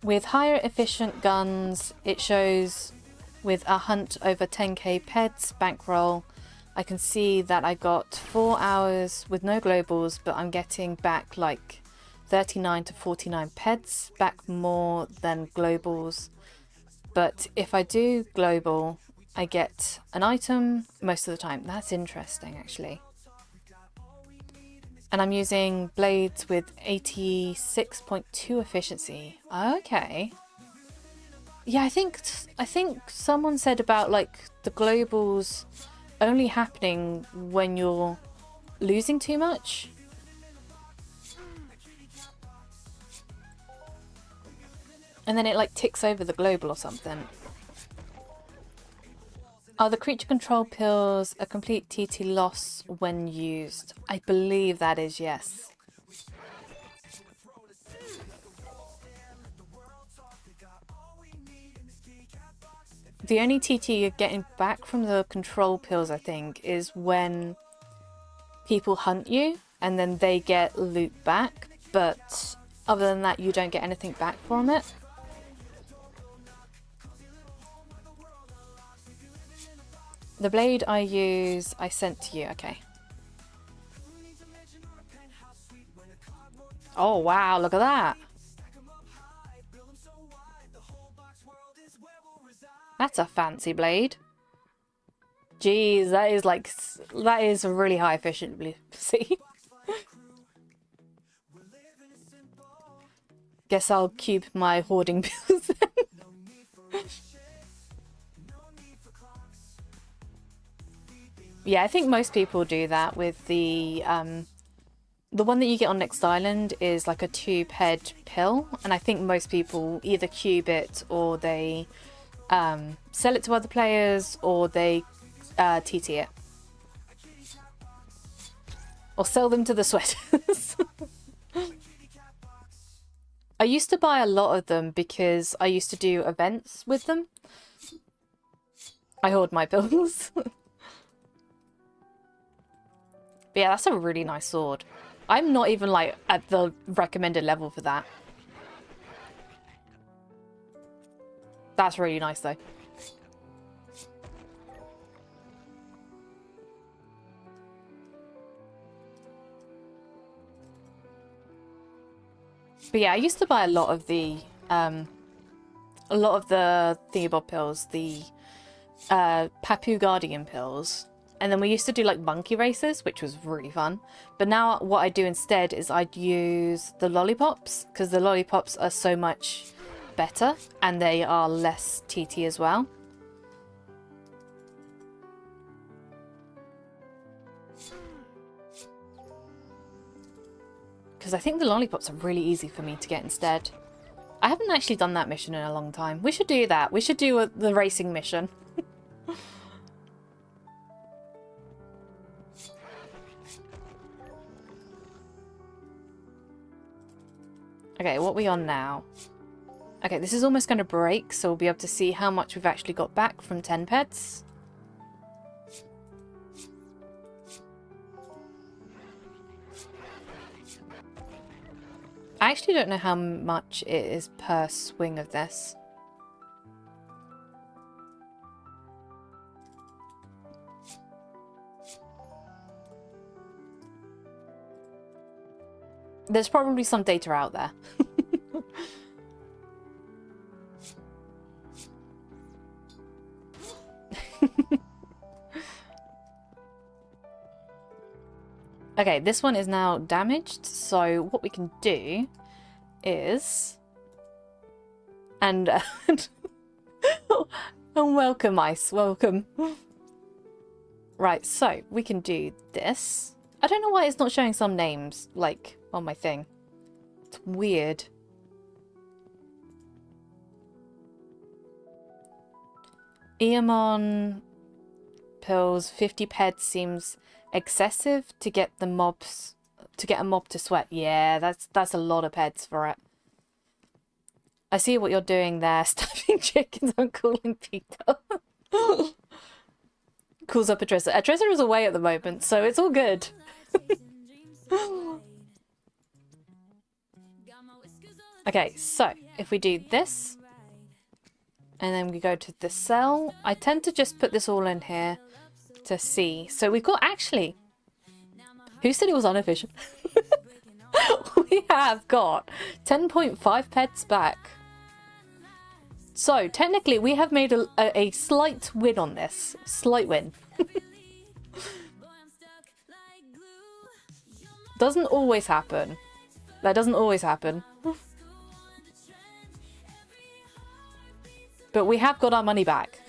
With higher efficient guns, it shows with a hunt over 10k peds bankroll. I can see that I got 4 hours with no globals, but I'm getting back like 39 to 49 peds, back more than globals. But if I do global, I get an item most of the time. That's interesting, actually. And I'm using blades with 86.2 efficiency. Okay. Yeah, I think someone said about like the globals only happening when you're losing too much. And then it like ticks over the global or something. Are the creature control pills a complete TT loss when used? I believe that is yes. The only TT you're getting back from the control pills, I think, is when people hunt you and then they get loot back. But other than that, you don't get anything back from it. The blade I use, I sent to you. Okay. Oh, wow. Look at that. That's a fancy blade. Jeez, that is like, that is really high efficiency. Guess I'll keep my hoarding pills then. Yeah, I think most people do that with the one that you get on Next Island is like a 2-ped pill, and I think most people either cube it or they sell it to other players or they TT it. Or sell them to the sweaters. I used to buy a lot of them because I used to do events with them. I hoard my pills. But yeah, that's a really nice sword. I'm not even like at the recommended level for that. That's really nice though. But yeah, I used to buy a lot of the Thingibob pills, the Papu Guardian pills. And then we used to do like monkey races, which was really fun. But now what I do instead is I'd use the lollipops, because the lollipops are so much better and they are less TT as well. because I think the lollipops are really easy for me to get instead. I haven't actually done that mission in a long time. We should do that. We should do the racing mission. Okay, what are we on now? Okay, this is almost going to break, so we'll be able to see how much we've actually got back from 10 pets. I actually don't know how much it is per swing of this. There's probably some data out there. Okay, this one is now damaged, so what we can do is... And welcome, Ice, welcome. Right, so we can do this. I don't know why it's not showing some names, like, on my thing. It's weird. Eamon pills, 50 peds seems excessive to get the mobs, to get a mob to sweat. Yeah, that's a lot of peds for it. I see what you're doing there, stuffing chickens and calling Peter. Calls up Atressa. Atressa is away at the moment, so it's all good. Okay, so if we do this, and then we go to the cell, I tend to just put this all in here to see. So we've got actually, who said it was unofficial? We have got 10.5 pets back. So technically we have made a slight win on this. Slight win. Doesn't always happen. That doesn't always happen. But we have got our money back.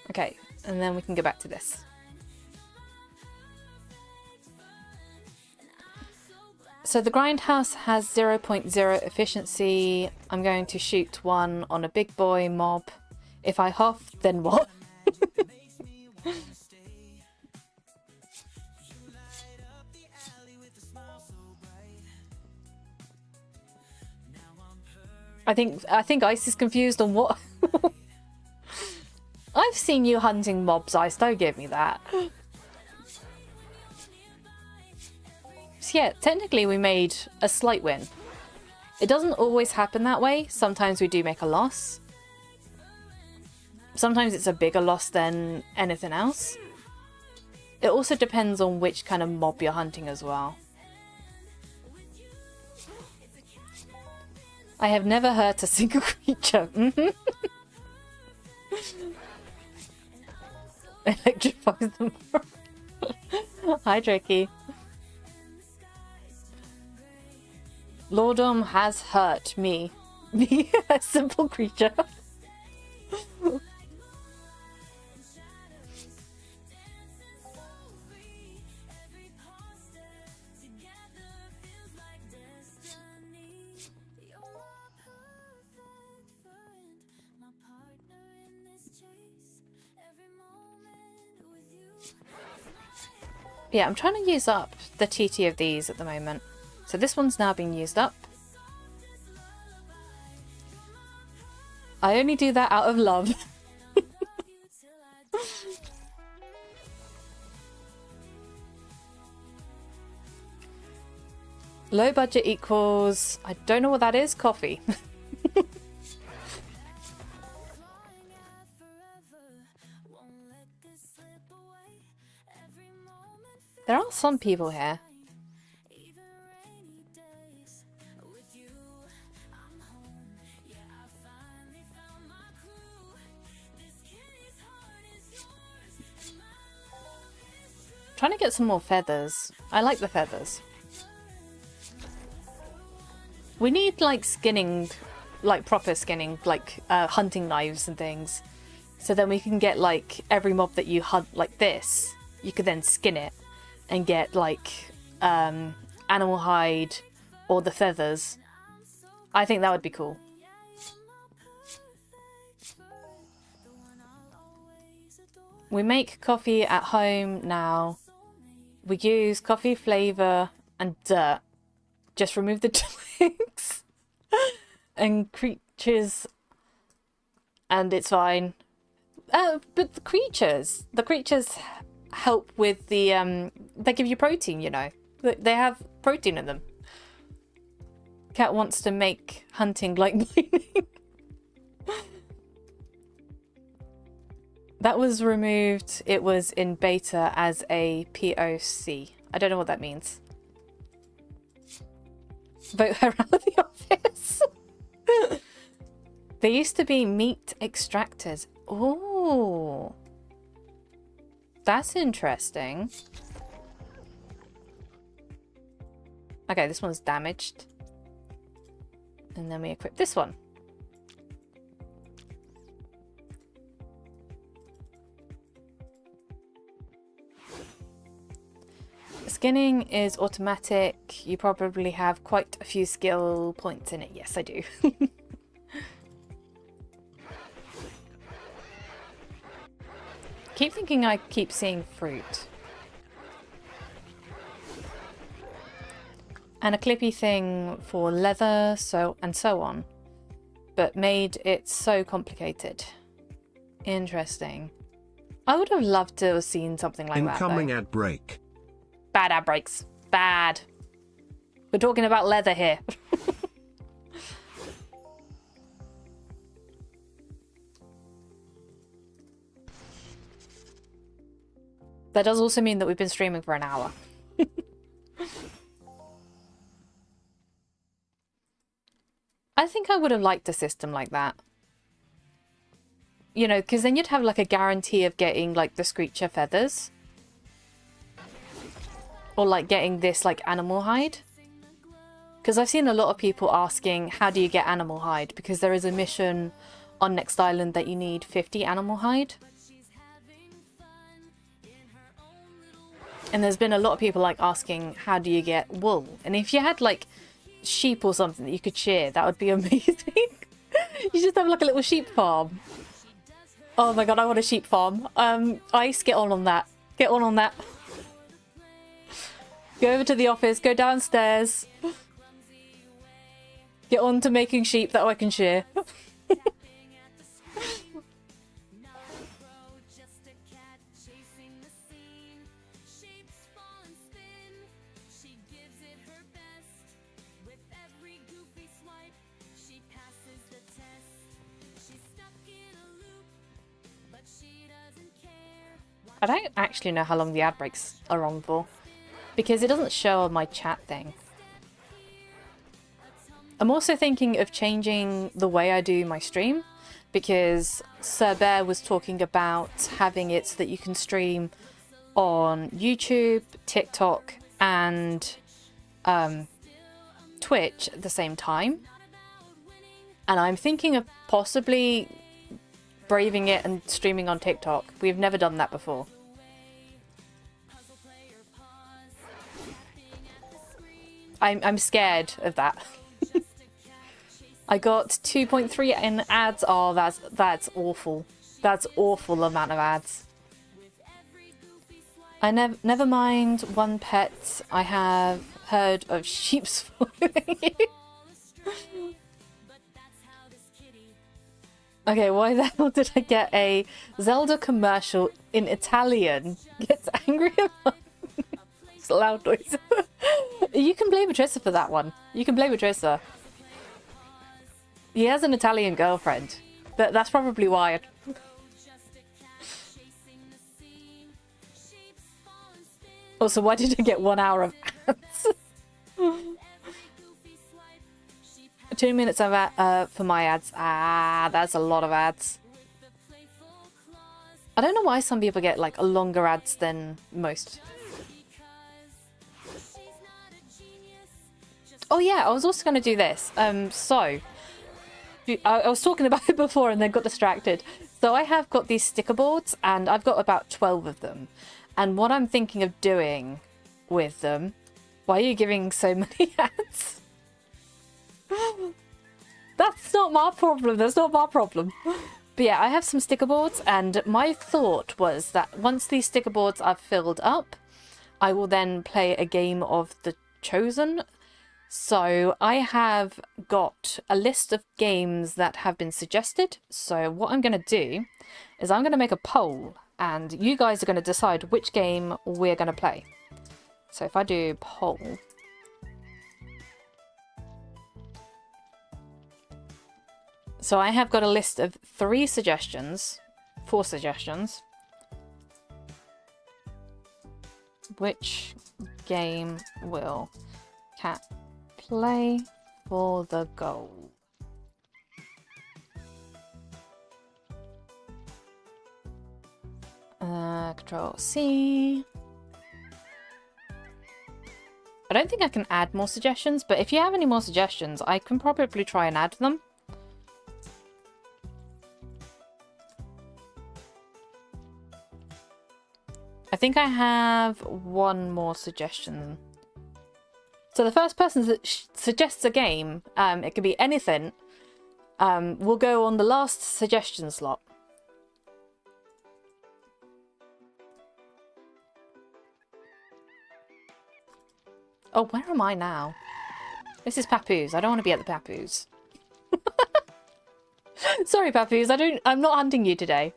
Okay, and then we can go back to this. So the grindhouse has 0.0 efficiency. I'm going to shoot one on a big boy mob. If I huff, then what? I think Ice is confused on what. I've seen you hunting mobs, Ice. Don't give me that. So yeah, technically we made a slight win. It doesn't always happen that way. Sometimes we do make a loss. Sometimes it's a bigger loss than anything else. It also depends on which kind of mob you're hunting as well. I have never hurt a single creature. Electrifies them. Hi, Tricky. Lordom has hurt me. Me, a simple creature. Yeah, I'm trying to use up the TT of these at the moment. So this one's now being used up. I only do that out of love. Low budget equals... I don't know what that is. Coffee. There are some people here. Trying to get some more feathers. I like the feathers. We need like skinning, like proper skinning, like hunting knives and things. So then we can get like every mob that you hunt like this. you could then skin it and get like animal hide or the feathers. I think that would be cool. We make coffee at home now. We use coffee flavor and dirt. Just remove the twigs and creatures and it's fine. But the creatures help with the they give you protein, you know. They have protein in them. Cat wants to make hunting like mining. That was removed. It was in beta as a POC. I don't know what that means. Vote her out of the office. There used to be meat extractors. Oh, that's interesting. Okay, this one's damaged. And then we equip this one. Skinning is automatic. You probably have quite a few skill points in it. Yes, I do. Keep thinking I keep seeing fruit. And a clippy thing for leather, and so on. But made it so complicated. Interesting. I would have loved to have seen something like that. Incoming ad break. Bad ad breaks. Bad. We're talking about leather here. That does also mean that we've been streaming for an hour. I think I would have liked a system like that. You know, because then you'd have like a guarantee of getting like the Screecher feathers. Or like getting this like animal hide. Because I've seen a lot of people asking, how do you get animal hide? Because there is a mission on Next Island that you need 50 animal hide. And there's been a lot of people like asking, how do you get wool? And if you had like sheep or something that you could shear, that would be amazing. You just have like a little sheep farm. Oh my god, I want a sheep farm. Ice, get on that. Get on that. Go over to the office, go downstairs. Get on to making sheep that I can shear. I don't actually know how long the ad breaks are on for, because it doesn't show on my chat thing. I'm also thinking of changing the way I do my stream, because Sir Bear was talking about having it so that you can stream on YouTube, TikTok, and Twitch at the same time. And I'm thinking of possibly braving it and streaming on TikTok. We've never done that before. I'm scared of that. I got 2.3 in ads. Oh, that's awful. That's awful amount of ads. I never mind one pet. I have heard of sheep's following you. Okay, why the hell did I get a Zelda commercial in Italian? Gets angry about it's loud noise. You can blame Matrissa for that one. You can blame Matrissa. He has an Italian girlfriend. That's probably why. Also, why did I get 1 hour of ads? 2 minutes of for my ads. Ah, that's a lot of ads. I don't know why some people get like longer ads than most. Oh yeah, I was also going to do this. So I was talking about it before and then got distracted. So I have got these sticker boards and I've got about 12 of them. And what I'm thinking of doing with them... Why are you giving so many ads? That's not my problem. That's not my problem. But yeah, I have some sticker boards, and my thought was that once these sticker boards are filled up, I will then play a game of The Chosen. So I have got a list of games that have been suggested. So what I'm going to do is I'm going to make a poll, and you guys are going to decide which game we're going to play. So if I do poll... So I have got a list of 4 suggestions. Which game will Cat play for the goal? Control C. I don't think I can add more suggestions, but if you have any more suggestions, I can probably try and add them. I think I have one more suggestion. So the first person that suggests a game, it could be anything, will go on the last suggestion slot. Oh, where am I now? This is Papoose. I don't want to be at the Papoose. Sorry, Papoose. I'm not hunting you today.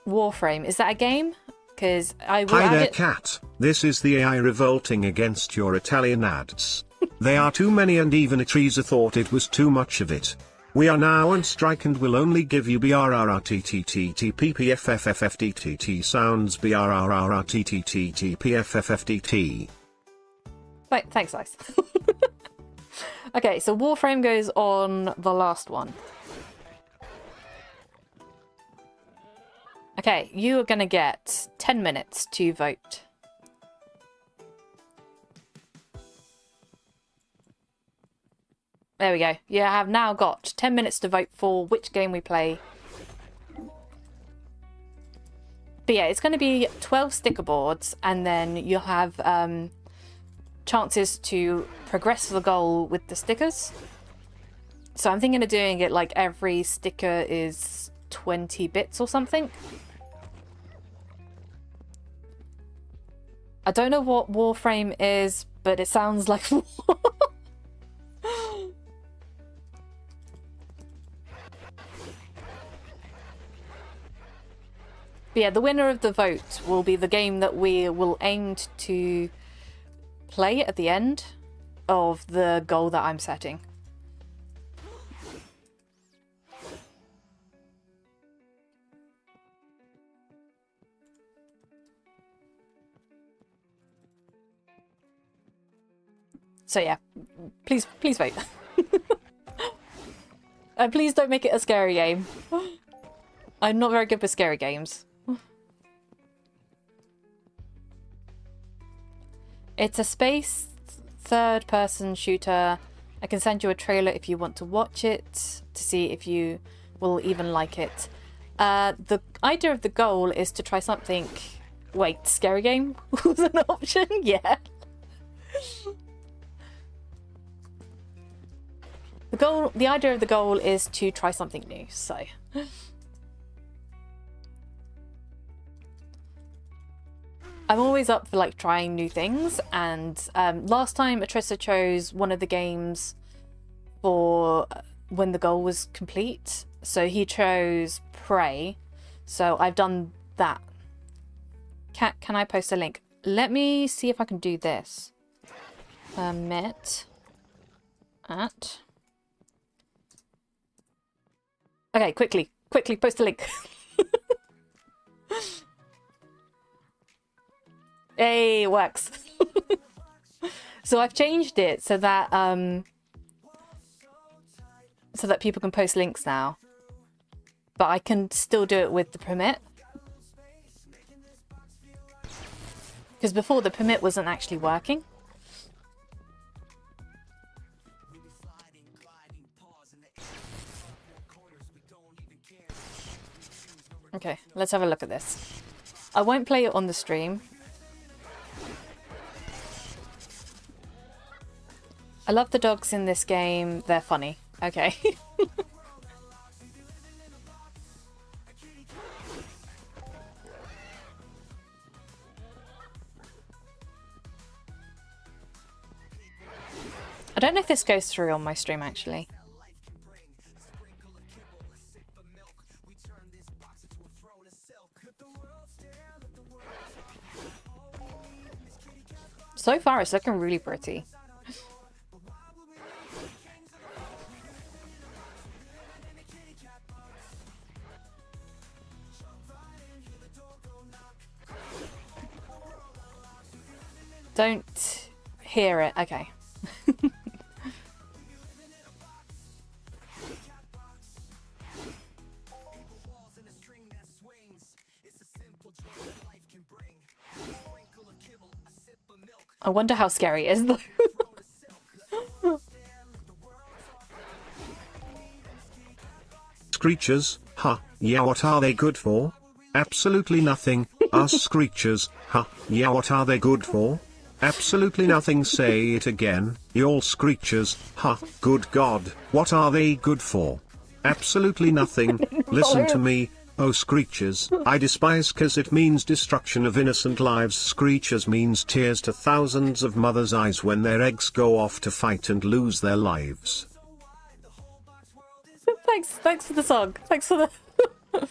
Warframe, is that a game? Because I will Hi add there, it. Cat. This is the AI revolting against your Italian ads. They are too many, and even Teresa thought it was too much of it. We are now on strike and will only give you BRRRTTTPPFFFFDTT sounds BRRRRTTTPFFFDT. Right, thanks, guys. Okay, so Warframe goes on the last one. Okay, you are going to get 10 minutes to vote. There we go. You have now got 10 minutes to vote for which game we play. But yeah, it's going to be 12 sticker boards, and then you'll have chances to progress the goal with the stickers. So I'm thinking of doing it like every sticker is 20 bits or something. I don't know what Warframe is, but it sounds like... But yeah, the winner of the vote will be the game that we will aim to play at the end of the goal that I'm setting. So yeah, please vote. And please don't make it a scary game. I'm not very good with scary games. It's a space third-person shooter. I can send you a trailer if you want to watch it to see if you will even like it. The idea of the goal is to try something... Wait, scary game was an option? Yeah. The idea of the goal is to try something new, so... I'm always up for like trying new things, and last time Atrissa chose one of the games for when the goal was complete, so he chose Prey, so I've done that. Cat, can I post a link? Let me see if I can do this. Met at... Okay, quickly, post a link. Hey, it works. So I've changed it so that people can post links now, but I can still do it with the permit, because before the permit wasn't actually working. Okay, let's have a look at this. I won't play it on the stream. I love the dogs in this game. They're funny. Okay. I don't know if this goes through on my stream, actually. So far, it's looking really pretty. Don't hear it. Okay. I wonder how scary it is, though. Screechers, huh, yeah, what are they good for? Absolutely nothing. Us screechers, huh, yeah, what are they good for? Absolutely nothing. Say it again, y'all screechers, huh, good God, what are they good for? Absolutely nothing. Listen to me, oh screechers, I despise cause it means destruction of innocent lives. Screechers means tears to thousands of mothers' eyes when their eggs go off to fight and lose their lives. Thanks for the song. Thanks for the...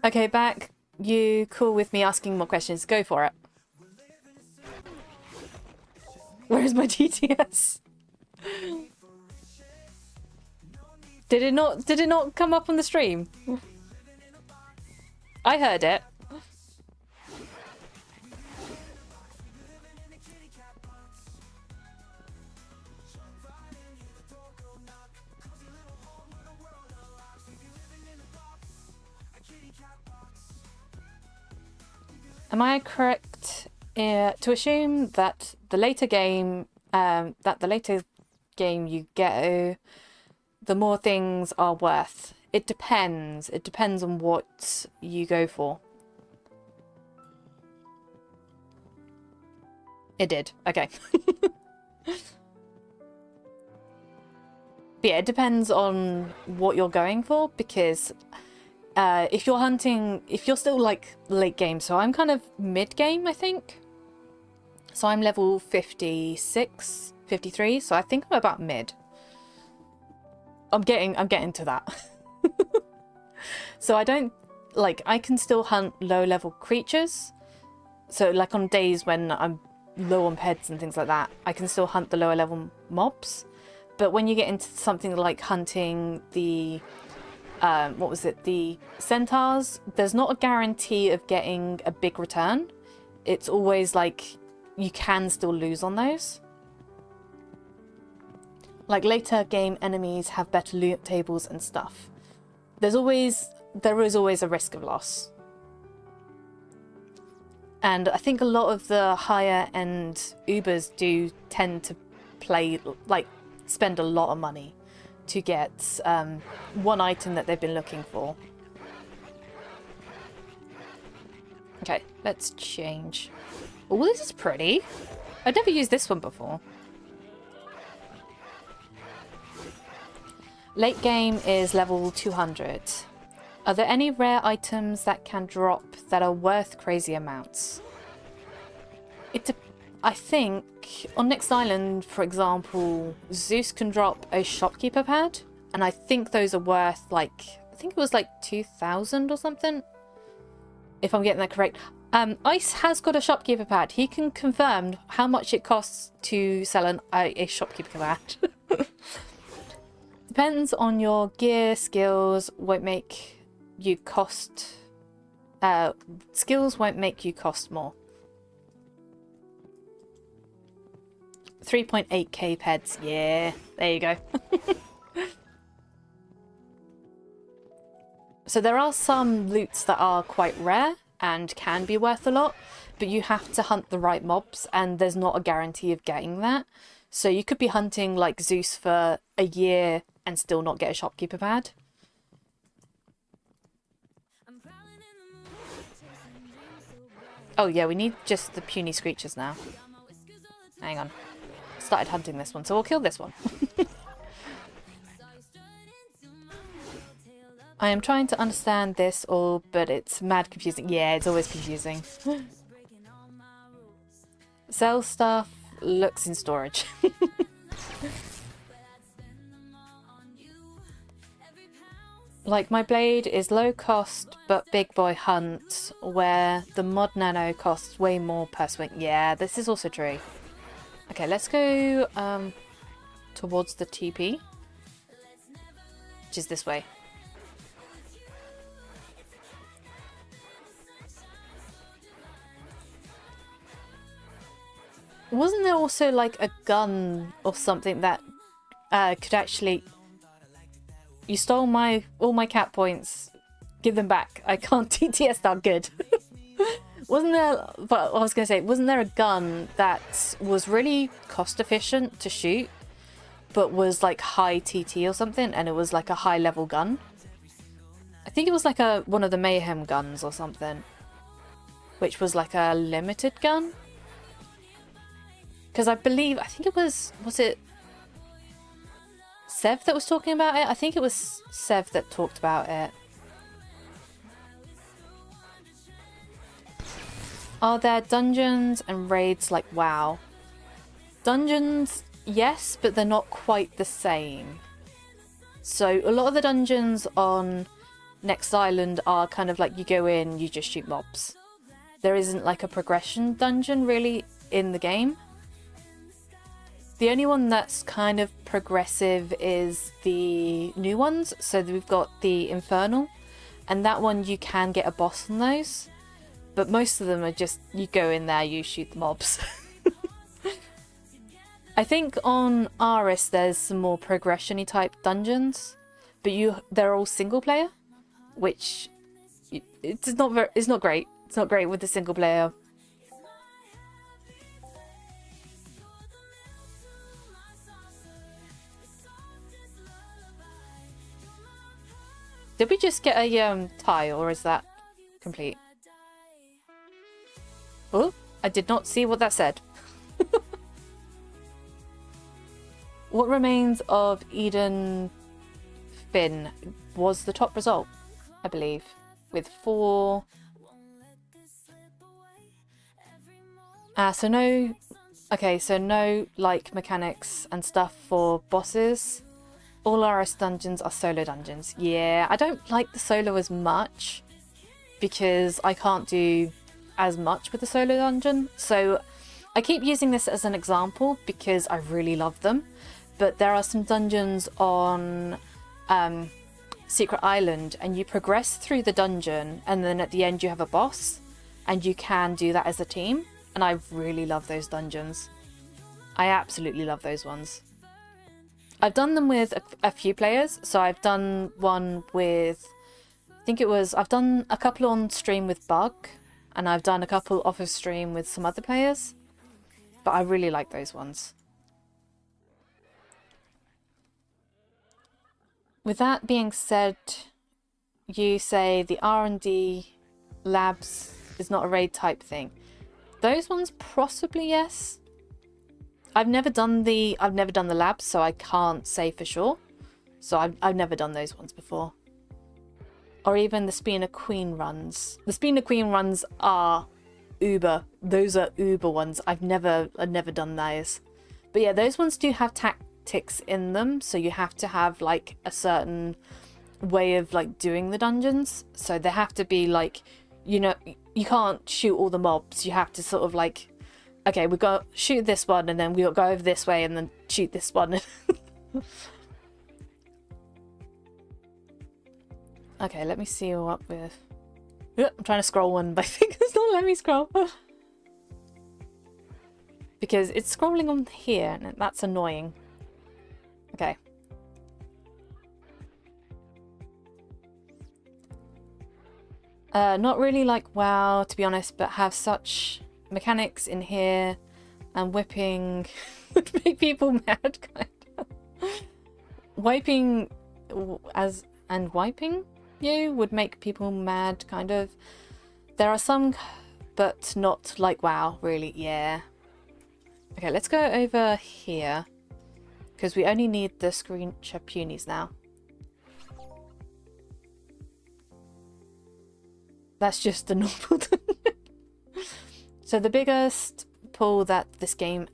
Okay, back. You cool with me asking more questions? Go for it. Where is my GTS? Did it not come up on the stream? I heard it. Am I correct to assume that the later game, you get, the more things are worth? It depends. It depends on what you go for. It did. Okay. But yeah, it depends on what you're going for, because if you're hunting, if you're still like late game, so I'm kind of mid game, I think. So I'm level 56, 53, so I think I'm about mid. I'm getting to that. So I don't, like, I can still hunt low level creatures. So like on days when I'm low on peds and things like that, I can still hunt the lower level mobs. But when you get into something like hunting the what was it, the centaurs, there's not a guarantee of getting a big return. It's always like you can still lose on those. Like later game enemies have better loot tables and stuff. There is always a risk of loss. And I think a lot of the higher end Ubers do tend to play, like, spend a lot of money to get one item that they've been looking for. Okay, let's change. Oh, this is pretty. I've never used this one before. Late game is level 200. Are there any rare items that can drop that are worth crazy amounts? I think on Next Island, for example, Zeus can drop a shopkeeper pad, and I think those are worth, like, I think it was like 2,000 or something, if I'm getting that correct. Ice has got a shopkeeper pad. He can confirm how much it costs to sell a shopkeeper pad. Depends on your gear. Skills won't make you cost. Skills won't make you cost more. 3.8k peds. Yeah, there you go. So there are some loots that are quite rare and can be worth a lot, but you have to hunt the right mobs, and there's not a guarantee of getting that. So you could be hunting like Zeus for a year and still not get a shopkeeper pad. Oh yeah, we need just the puny screechers now. Hang on. Started hunting this one, so we'll kill this one. I am trying to understand this all, but it's mad confusing. Yeah, it's always confusing. Sell stuff, looks in storage. Like, my blade is low cost but big boy hunt, where the mod nano costs way more per swing. Yeah, this is also true. Okay, let's go towards the TP, which is this way. Wasn't there also like a gun or something that could actually... You stole all my cat points. Give them back. I can't TTS that good. Wasn't there... But I was going to say, wasn't there a gun that was really cost efficient to shoot, but was like high TT or something, and it was like a high level gun? I think it was like one of the Mayhem guns or something, which was like a limited gun. Because I think it was it Sev that was talking about it? I think it was Sev that talked about it. Are there dungeons and raids like WoW? Dungeons, yes, but they're not quite the same. So a lot of the dungeons on Next Island are kind of like you go in, you just shoot mobs. There isn't like a progression dungeon really in the game. The only one that's kind of progressive is the new ones. So we've got the Infernal, and that one you can get a boss on those. But most of them are just, you go in there, you shoot the mobs. I think on Aris there's some more progression-y type dungeons, but they're all single player, which it's not great. It's not great with the single player. Did we just get a tie, or is that complete? Oh, I did not see what that said. What remains of Eden Finn was the top result, I believe, with 4. So no. Okay, so no like mechanics and stuff for bosses. All RS dungeons are solo dungeons. Yeah, I don't like the solo as much because I can't do as much with the solo dungeon. So I keep using this as an example because I really love them. But there are some dungeons on Secret Island and you progress through the dungeon and then at the end you have a boss and you can do that as a team. And I really love those dungeons. I absolutely love those ones. I've done them with a few players. So I've done one with, I've done a couple on stream with Bug, and I've done a couple off of stream with some other players. But I really like those ones. With that being said, you say the R&D labs is not a raid type thing. Those ones possibly yes. I've never done the labs, so I can't say for sure. So I've never done those ones before. Or even the Spina Queen runs. The Spina Queen runs are uber. Those are uber ones. I've never done those. But yeah, those ones do have tactics in them, so you have to have like a certain way of like doing the dungeons. So they have to be like, you know, you can't shoot all the mobs. You have to sort of like, okay, we got shoot this one, and then we got go over this way, and then shoot this one. Okay, let me see what with. I'm trying to scroll one, but I think it's not letting me scroll because it's scrolling on here, and that's annoying. Okay. Not really like WoW, to be honest, but have such mechanics in here, and whipping would make people mad, kind of. Wiping you would make people mad, kind of. There are some but not like WoW, really. Yeah. Okay, let's go over here because we only need the Screecher Punies now. That's just the normal. So the biggest pull that this game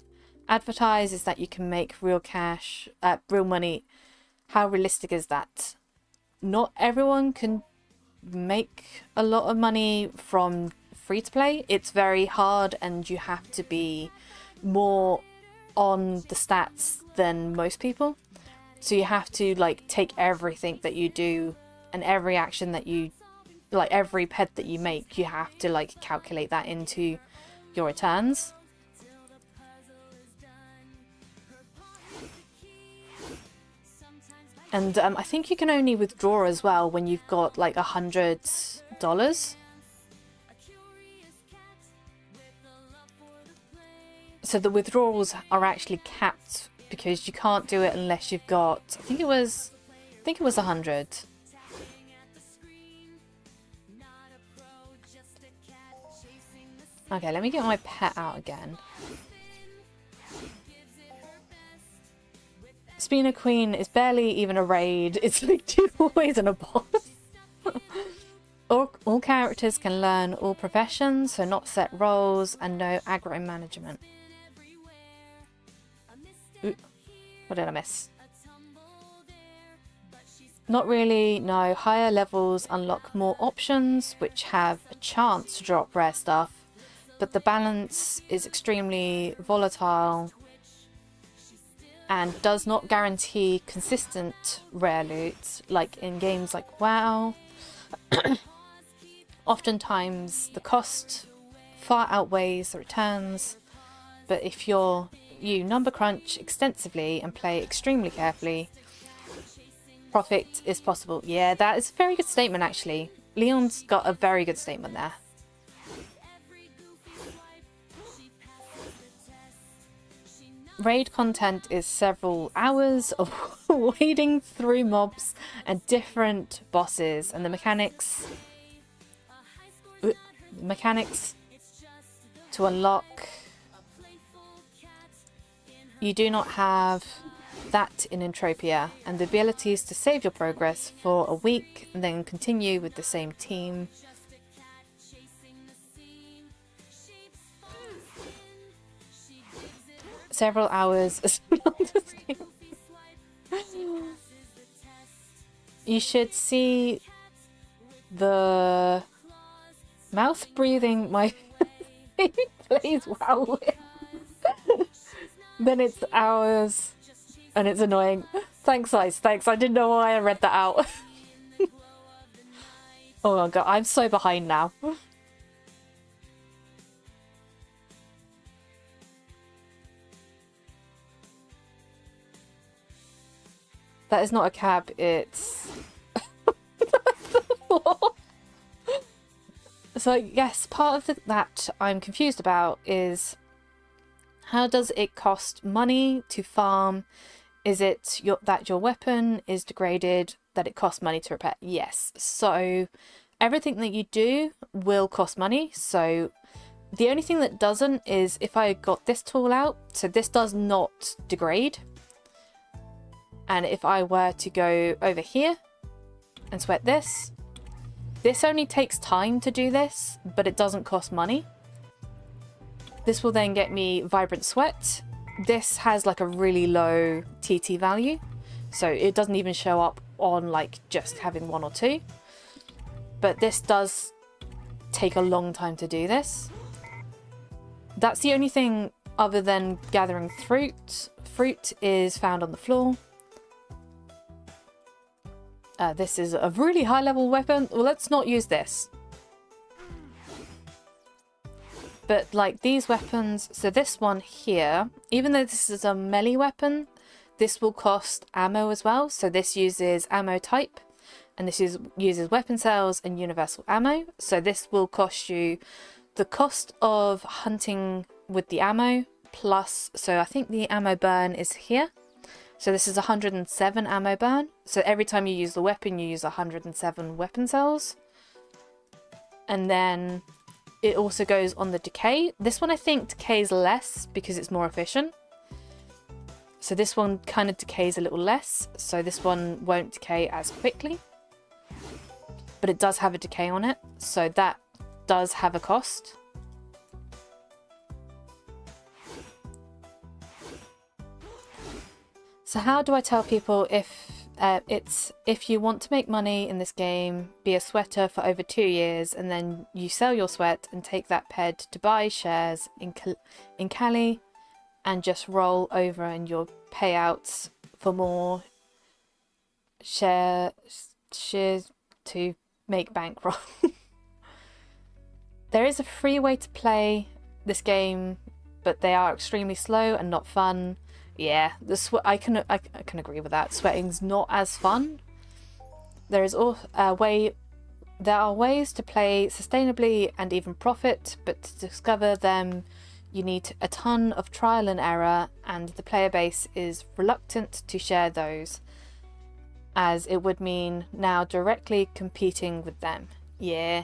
advertises is that you can make real cash, real money. How realistic is that? Not everyone can make a lot of money from free to play. It's very hard and you have to be more on the stats than most people. So you have to like take everything that you do and every action that you like, every pet that you make, you have to like calculate that into your returns. And I think you can only withdraw as well when you've got like $100. So the withdrawals are actually capped because you can't do it unless you've got, I think it was 100. Okay, let me get my pet out again. Spina Queen is barely even a raid. It's like 2 boys and a boss. All characters can learn all professions, so not set roles and no aggro management. Ooh, what did I miss? Not really, no. Higher levels unlock more options, which have a chance to drop rare stuff, but the balance is extremely volatile and does not guarantee consistent rare loot like in games like WoW. Oftentimes the cost far outweighs the returns, but if you number crunch extensively and play extremely carefully, profit is possible. Yeah, that is a very good statement actually. Leon's got a very good statement there. Raid content is several hours of wading through mobs and different bosses, and the mechanics to unlock, you do not have that in Entropia, and the abilities to save your progress for a week and then continue with the same team. Several hours as long as you should see the mouth breathing my plays WoW with. Then it's hours and it's annoying. Thanks, Ice. Thanks. I didn't know why I read that out. Oh my god, I'm so behind now. That is not a cab, it's... So yes, part of that I'm confused about is how does it cost money to farm? Is it that your weapon is degraded, that it costs money to repair? Yes. So everything that you do will cost money. So the only thing that doesn't is if I got this tool out, so this does not degrade. And if I were to go over here and sweat this only takes time to do this, but it doesn't cost money. This will then get me Vibrant Sweat. This has like a really low TT value, so it doesn't even show up on like just having 1 or 2. But this does take a long time to do this. That's the only thing other than gathering fruit. Fruit is found on the floor. This is a really high level weapon. Well, let's not use this. But like these weapons, so this one here, even though this is a melee weapon, this will cost ammo as well. So this uses ammo type, and this uses weapon cells and universal ammo. So this will cost you the cost of hunting with the ammo plus, so I think the ammo burn is here. So this is 107 ammo burn. So every time you use the weapon, you use 107 weapon cells. And then it also goes on the decay. This one I think decays less because it's more efficient. So this one kind of decays a little less, so this one won't decay as quickly. But it does have a decay on it, so that does have a cost. So how do I tell people if you want to make money in this game, be a sweater for over 2 years, and then you sell your sweat and take that ped to buy shares in Kali, and just roll over and your payouts for more shares to make bankroll. There is a free way to play this game, but they are extremely slow and not fun. Yeah, I can agree with that. Sweating's not as fun. There are ways to play sustainably and even profit, but to discover them you need a ton of trial and error, and the player base is reluctant to share those, as it would mean now directly competing with them. Yeah.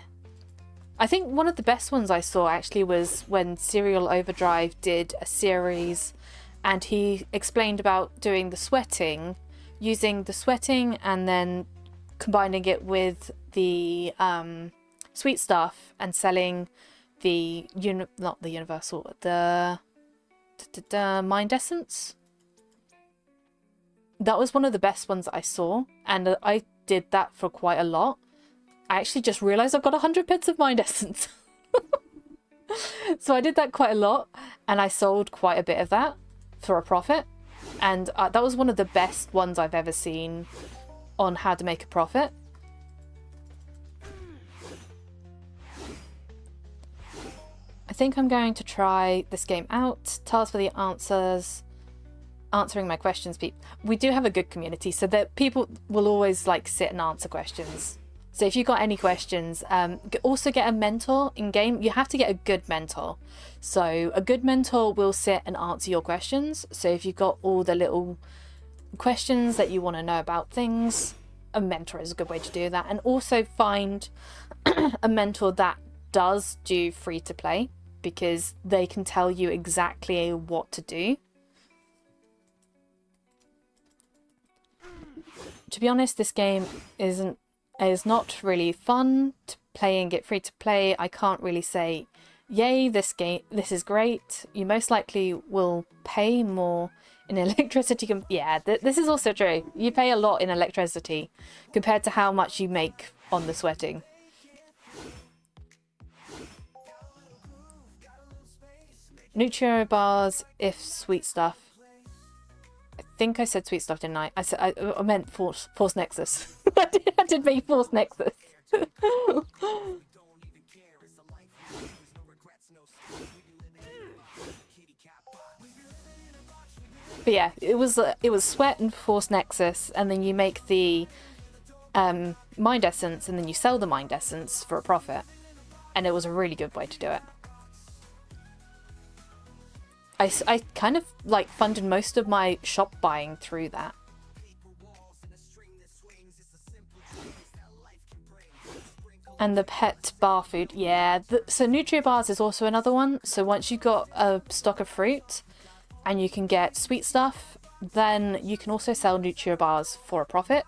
I think one of the best ones I saw actually was when Serial Overdrive did a series, and he explained about doing the sweating, using the sweating and then combining it with the sweet stuff and selling the Mind Essence. That was one of the best ones that I saw, and I did that for quite a lot. I actually just realized I've got 100 bits of Mind Essence. So I did that quite a lot, and I sold quite a bit of that for a profit, and that was one of the best ones I've ever seen on how to make a profit. I think I'm going to try this game out. Task for the answering my questions. We do have a good community, so that people will always like sit and answer questions. So if you've got any questions, also get a mentor in game. You have to get a good mentor. So a good mentor will sit and answer your questions. So if you've got all the little questions that you want to know about things, a mentor is a good way to do that. And also find a mentor that does do free to play, because they can tell you exactly what to do. To be honest, this game is not really fun. Playing it free to play, I can't really say, yay, this is great. You most likely will pay more in electricity. Yeah, this is also true. You pay a lot in electricity compared to how much you make on the sweating. Nutrio bars, if sweet stuff. I think I said sweet stuff, didn't I? I meant Force Nexus. I did mean Force Nexus. But yeah, it was sweat and Force Nexus, and then you make the Mind Essence, and then you sell the Mind Essence for a profit, and it was a really good way to do it. I kind of like funded most of my shop buying through that. And the pet bar food, yeah. So Nutria bars is also another one. So once you've got a stock of fruit and you can get sweet stuff, then you can also sell Nutria bars for a profit.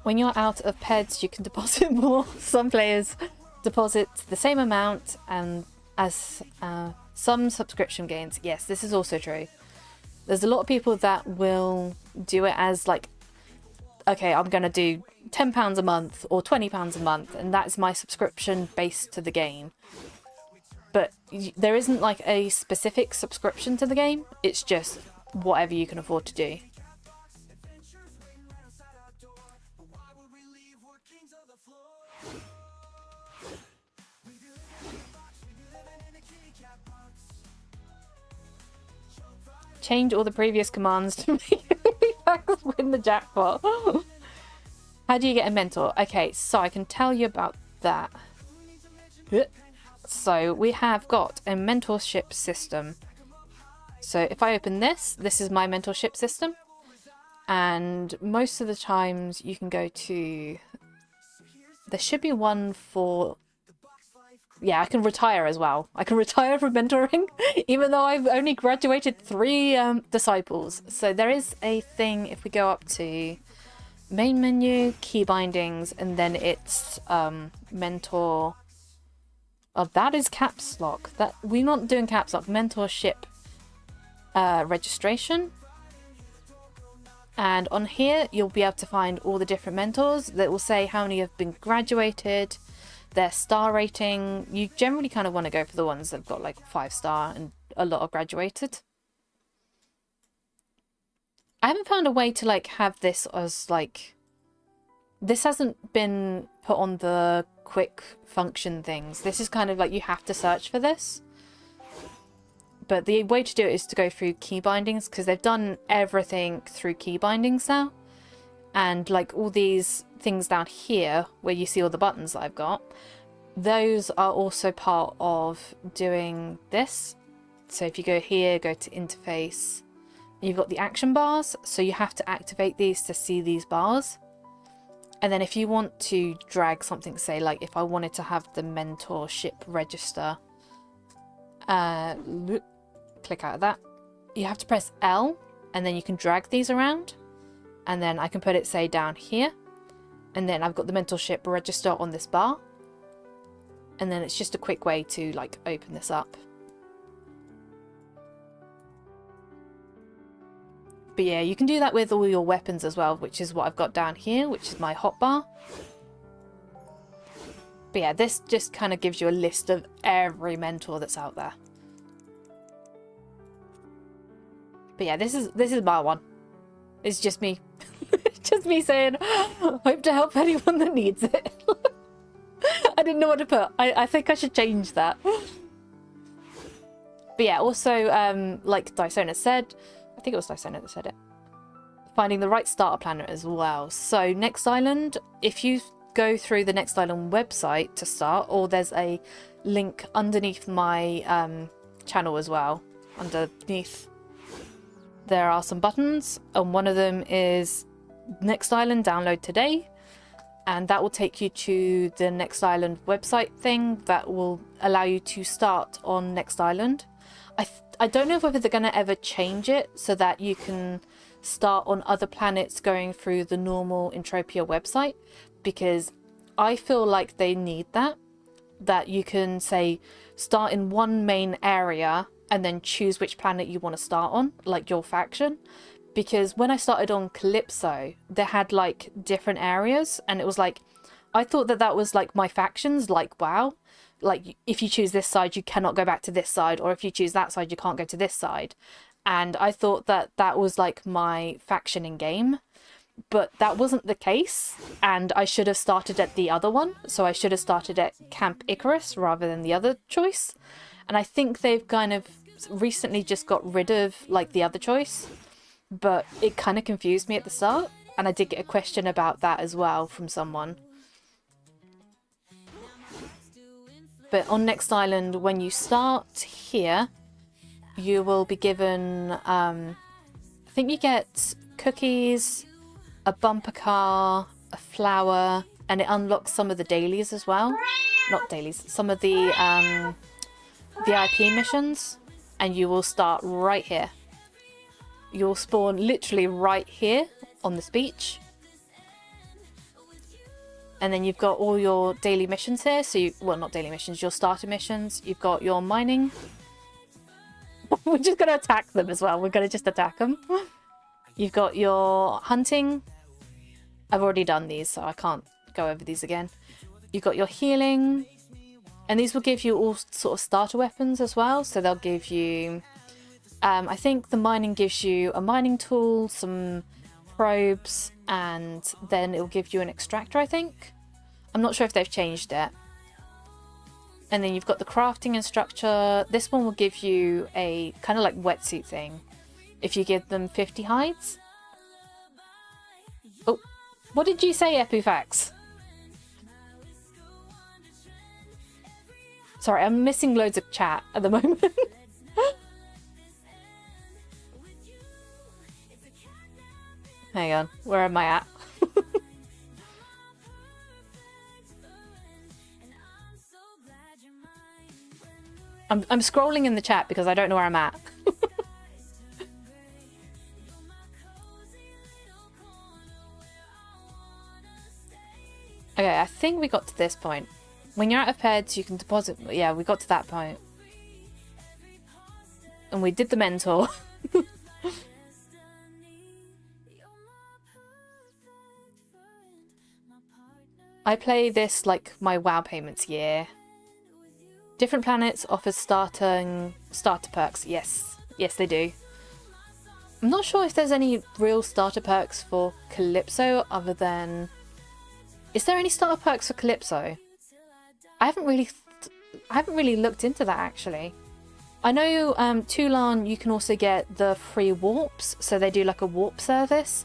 When you're out of peds, you can deposit more. Some players deposit the same amount and as some subscription gains. Yes, this is also true. There's a lot of people that will do it as like, okay, I'm going to do £10 a month or £20 a month, and that's my subscription based to the game. But there isn't like a specific subscription to the game. It's just whatever you can afford to do. Change all the previous commands to make Max win the jackpot. How do you get a mentor? Okay, so I can tell you about that. So we have got a mentorship system. So if I open this is my mentorship system. And most of the times you can go to... There should be one for... Yeah, I can retire as well. I can retire from mentoring, even though I've only graduated 3 disciples. So there is a thing, if we go up to main menu, key bindings, and then it's mentor... Oh, that is caps lock. That we're not doing caps lock. Mentorship registration. And on here, you'll be able to find all the different mentors that will say how many have been graduated, their star rating. You generally kind of want to go for the ones that have got like 5-star and a lot of graduated. I haven't found a way to like have this as like... This hasn't been put on the quick function things. This is kind of like you have to search for this. But the way to do it is to go through key bindings, because they've done everything through key bindings now. And like all these things down here where you see all the buttons that I've got, those are also part of doing this. So if you go here, go to interface, you've got the action bars. So you have to activate these to see these bars. And then if you want to drag something, say like if I wanted to have the mentorship register, click out of that, you have to press L and then you can drag these around, and then I can put it say down here, and then I've got the mentorship register on this bar, and then it's just a quick way to like open this up. But yeah, you can do that with all your weapons as well, which is what I've got down here, which is my hotbar. But yeah, this just kind of gives you a list of every mentor that's out there. But yeah, this is my one. It's just me. Just me saying, hope to help anyone that needs it. I didn't know what to put. I think I should change that. But yeah, also, like Dysona said, I think it was Dysona that said it, finding the right starter planet as well. So Next Island, if you go through the Next Island website to start, or there's a link underneath my channel as well, underneath there are some buttons, and one of them is Next Island download today, and that will take you to the Next Island website thing that will allow you to start on Next Island. I don't know whether they're going to ever change it so that you can start on other planets going through the normal Entropia website, because I feel like they need that you can say start in one main area and then choose which planet you want to start on, like your faction. Because when I started on Calypso, they had like different areas, and it was like, I thought that was like my factions, like WoW. Like if you choose this side, you cannot go back to this side, or if you choose that side, you can't go to this side. And I thought that was like my faction in game, but that wasn't the case, and I should have started at the other one. So I should have started at Camp Icarus rather than the other choice. And I think they've kind of recently just got rid of like the other choice, but it kind of confused me at the start, and I did get a question about that as well from someone. But on Next Island, when you start here, you will be given, I think you get cookies, a bumper car, a flower, and it unlocks some of the dailies as well. Not dailies, some of the VIP missions, and you will start right here. You'll spawn literally right here on this beach. And then you've got all your daily missions here. So well, not daily missions, your starter missions. You've got your mining. We're just going to attack them as well. We're going to just attack them. You've got your hunting. I've already done these, so I can't go over these again. You've got your healing. And these will give you all sort of starter weapons as well. So they'll give you... I think the mining gives you a mining tool, some probes, and then it will give you an extractor, I think. I'm not sure if they've changed it. And then you've got the crafting instructor. This one will give you a kind of like wetsuit thing if you give them 50 hides. Oh, what did you say, Epifax? Sorry, I'm missing loads of chat at the moment. Hang on, where am I at? I'm scrolling in the chat because I don't know where I'm at. Okay, I think we got to this point. When you're out of peds, you can deposit... Yeah, we got to that point. And we did the mentor. I play this like my WoW payments year. Different planets offer starter perks. Yes. Yes, they do. I'm not sure if there's any real starter perks for Calypso other than... Is there any starter perks for Calypso? I haven't really looked into that actually. I know Toulon you can also get the free warps, so they do like a warp service.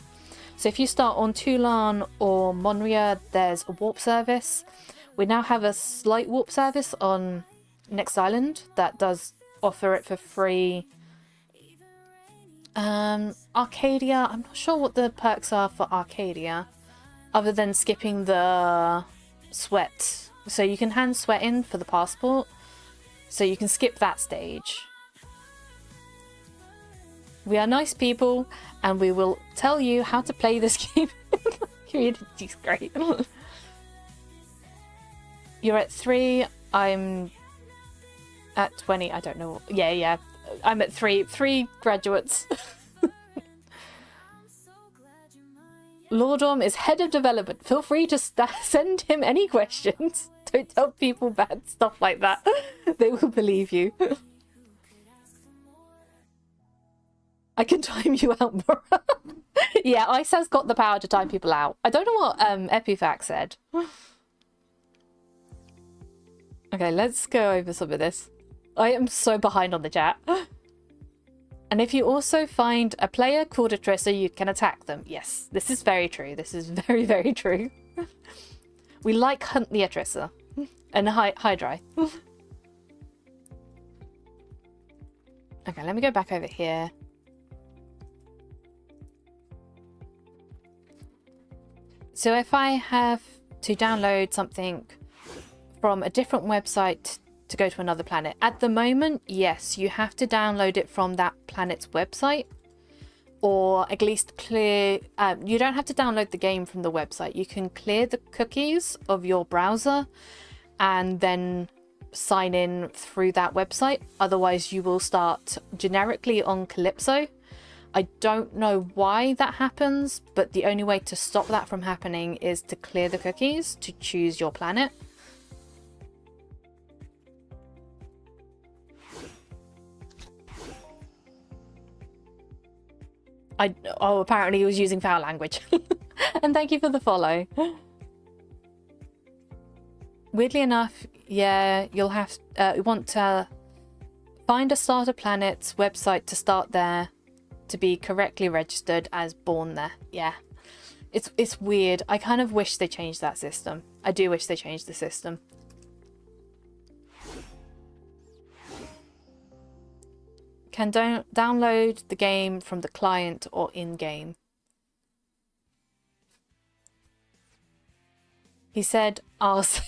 So if you start on Toulon or Monria, there's a warp service. We now have a slight warp service on Next Island that does offer it for free. Arcadia, I'm not sure what the perks are for Arcadia, other than skipping the sweat. So you can hand sweat in for the passport, so you can skip that stage. We are nice people, and we will tell you how to play this game. Community's great. You're at 3, I'm at 20, I don't know. Yeah, I'm at 3. 3 graduates. Lordorm is head of development. Feel free to send him any questions. Don't tell people bad stuff like that. They will believe you. I can time you out, Mora. Yeah, Ice has got the power to time people out. I don't know what Epifax said. Okay, let's go over some of this. I am so behind on the chat. And if you also find a player called Atrissa, you can attack them. Yes, this is very true. This is very, very true. We like hunt the Atrissa. And Hydrai. Okay, let me go back over here. So if I have to download something from a different website to go to another planet, at the moment, yes, you have to download it from that planet's website, or at least clear... you don't have to download the game from the website. You can clear the cookies of your browser and then sign in through that website. Otherwise, you will start generically on Calypso. I don't know why that happens, but the only way to stop that from happening is to clear the cookies to choose your planet. Apparently he was using foul language. And thank you for the follow. Weirdly enough, yeah, you'll have you want to find a starter planet's website to start there to be correctly registered as born there. Yeah, it's weird. I kind of wish they changed that system. I do wish they changed the system. Can download the game from the client or in-game. He said, "Ask."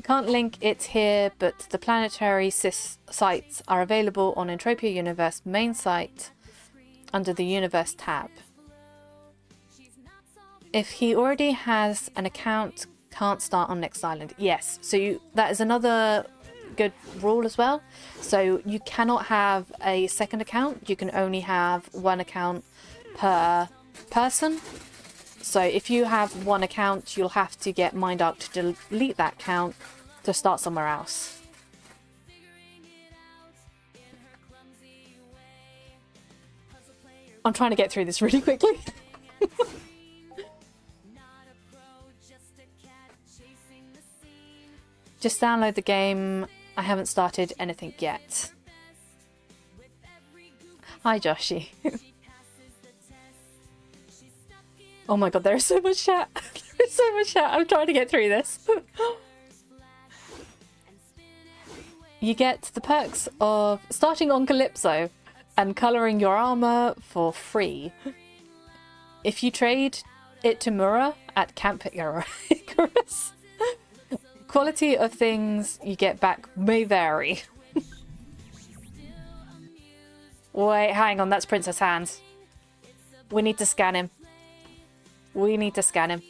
Can't link it here, but the planetary sites are available on Entropia Universe main site under the Universe tab. If he already has an account, can't start on Next Island. Yes, so that is another good rule as well. So you cannot have a second account. You can only have one account per person. So if you have one account, you'll have to get Mindark to delete that account to start somewhere else. I'm trying to get through this really quickly. Just download the game. I haven't started anything yet. Hi, Joshi. Oh my god, there is so much chat. There is so much chat. I'm trying to get through this. You get the perks of starting on Calypso and coloring your armor for free. If you trade it to Mura at Camp Icarus, quality of things you get back may vary. Wait, hang on, that's Princess Hans. We need to scan him. We need to scan him.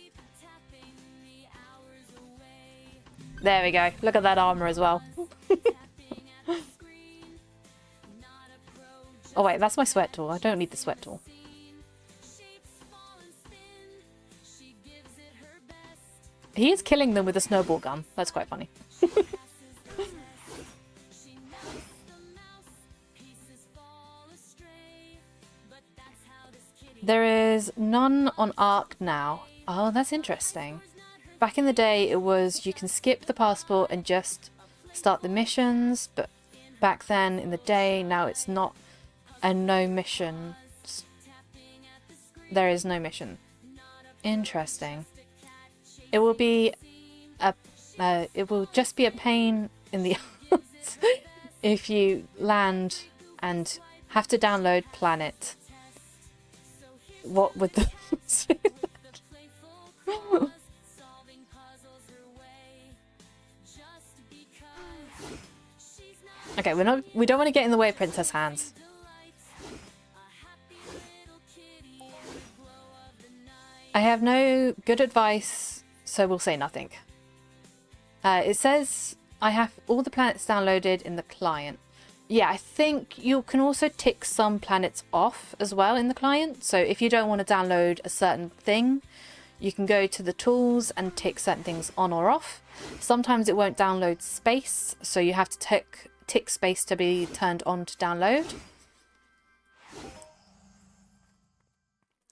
There we go. Look at that armor as well. Oh wait, that's my sweat tool. I don't need the sweat tool. He is killing them with a snowball gun. That's quite funny. There is none on Ark now. Oh, that's interesting. Back in the day, it was you can skip the passport and just start the missions, but back then in the day, now it's not a no mission. There is no mission. Interesting. It will be it will just be a pain in the ass if you land and have to download Planet. What would the Okay, we don't want to get in the way of Princess Hans. I have no good advice, so we'll say nothing. It says I have all the planets downloaded in the client. Yeah, I think you can also tick some planets off as well in the client. So if you don't want to download a certain thing, you can go to the tools and tick certain things on or off. Sometimes it won't download space, so you have to tick space to be turned on to download.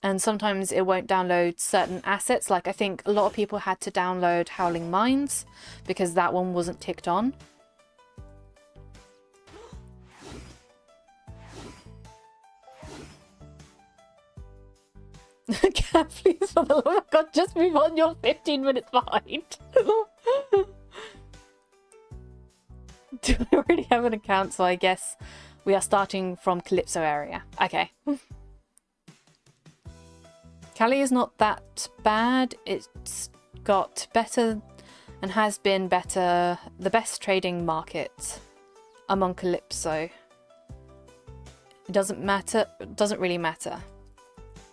And sometimes it won't download certain assets. Like I think a lot of people had to download Howling Mines because that one wasn't ticked on. Cat, please, for the love of God, just move on. You're 15 minutes behind. Do I already have an account? So I guess we are starting from Calypso area. Okay. Cali is not that bad. It's got better and has been better. The best trading market among Calypso. It doesn't matter. It doesn't really matter.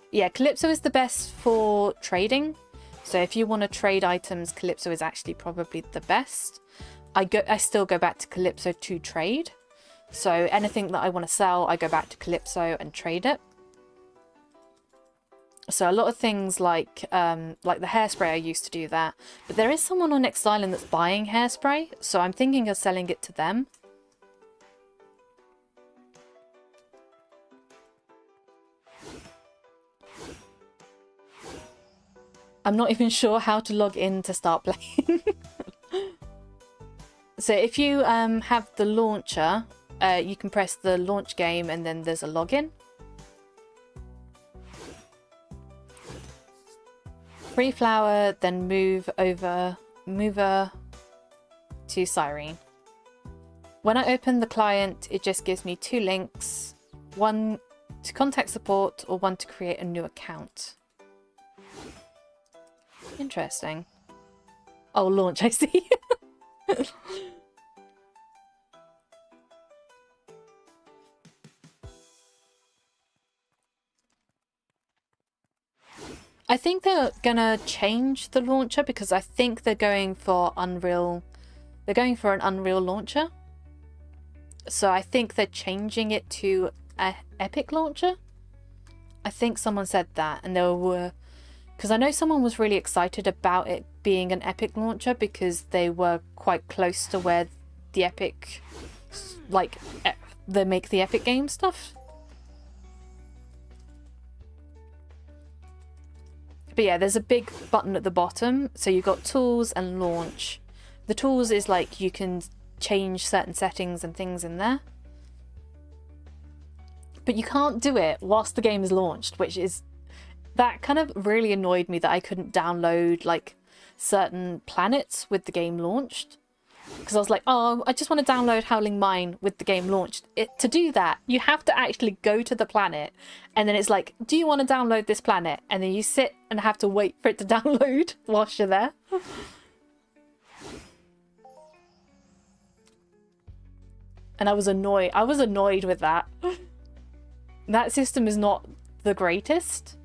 Yeah, Calypso is the best for trading. So if you want to trade items, Calypso is actually probably the best. I still go back to Calypso to trade. So anything that I want to sell, I go back to Calypso and trade it. So a lot of things like the hairspray, I used to do that. But there is someone on Next Island that's buying hairspray. So I'm thinking of selling it to them. I'm not even sure how to log in to start playing. So if you have the launcher, you can press the launch game and then there's a login. Free flower, then move over to Cyrene. When I open the client, it just gives me 2 links. One to contact support or one to create a new account. Interesting. Oh, launch, I see. I think they're gonna change the launcher because I think they're going for Unreal. They're going for an Unreal launcher. So I think they're changing it to an Epic launcher. I think someone said that, and they were... Because I know someone was really excited about it being an Epic launcher because they were quite close to where the Epic, like, they make the Epic game stuff. But yeah, there's a big button at the bottom. So you've got tools and launch. The tools is like you can change certain settings and things in there. But you can't do it whilst the game is launched, which is... That kind of really annoyed me that I couldn't download like certain planets with the game launched. Because I was like, oh, I just want to download Howling Mine with the game launched. To do that, you have to actually go to the planet. And then it's like, do you want to download this planet? And then you sit and have to wait for it to download whilst you're there. And I was annoyed. I was annoyed with that. That system is not the greatest.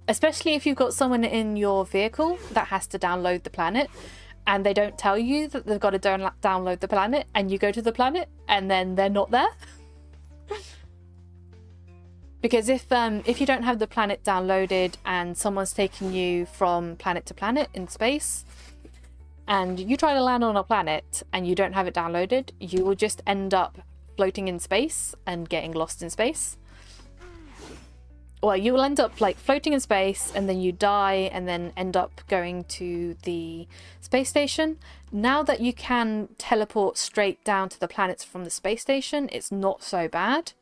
Especially if you've got someone in your vehicle that has to download the planet and they don't tell you that they've got to download the planet, and you go to the planet and then they're not there. Because if you don't have the planet downloaded and someone's taking you from planet to planet in space, and you try to land on a planet and you don't have it downloaded, you will just end up floating in space and getting lost in space. Well, you will end up like floating in space and then you die and then end up going to the space station. Now that you can teleport straight down to the planets from the space station, it's not so bad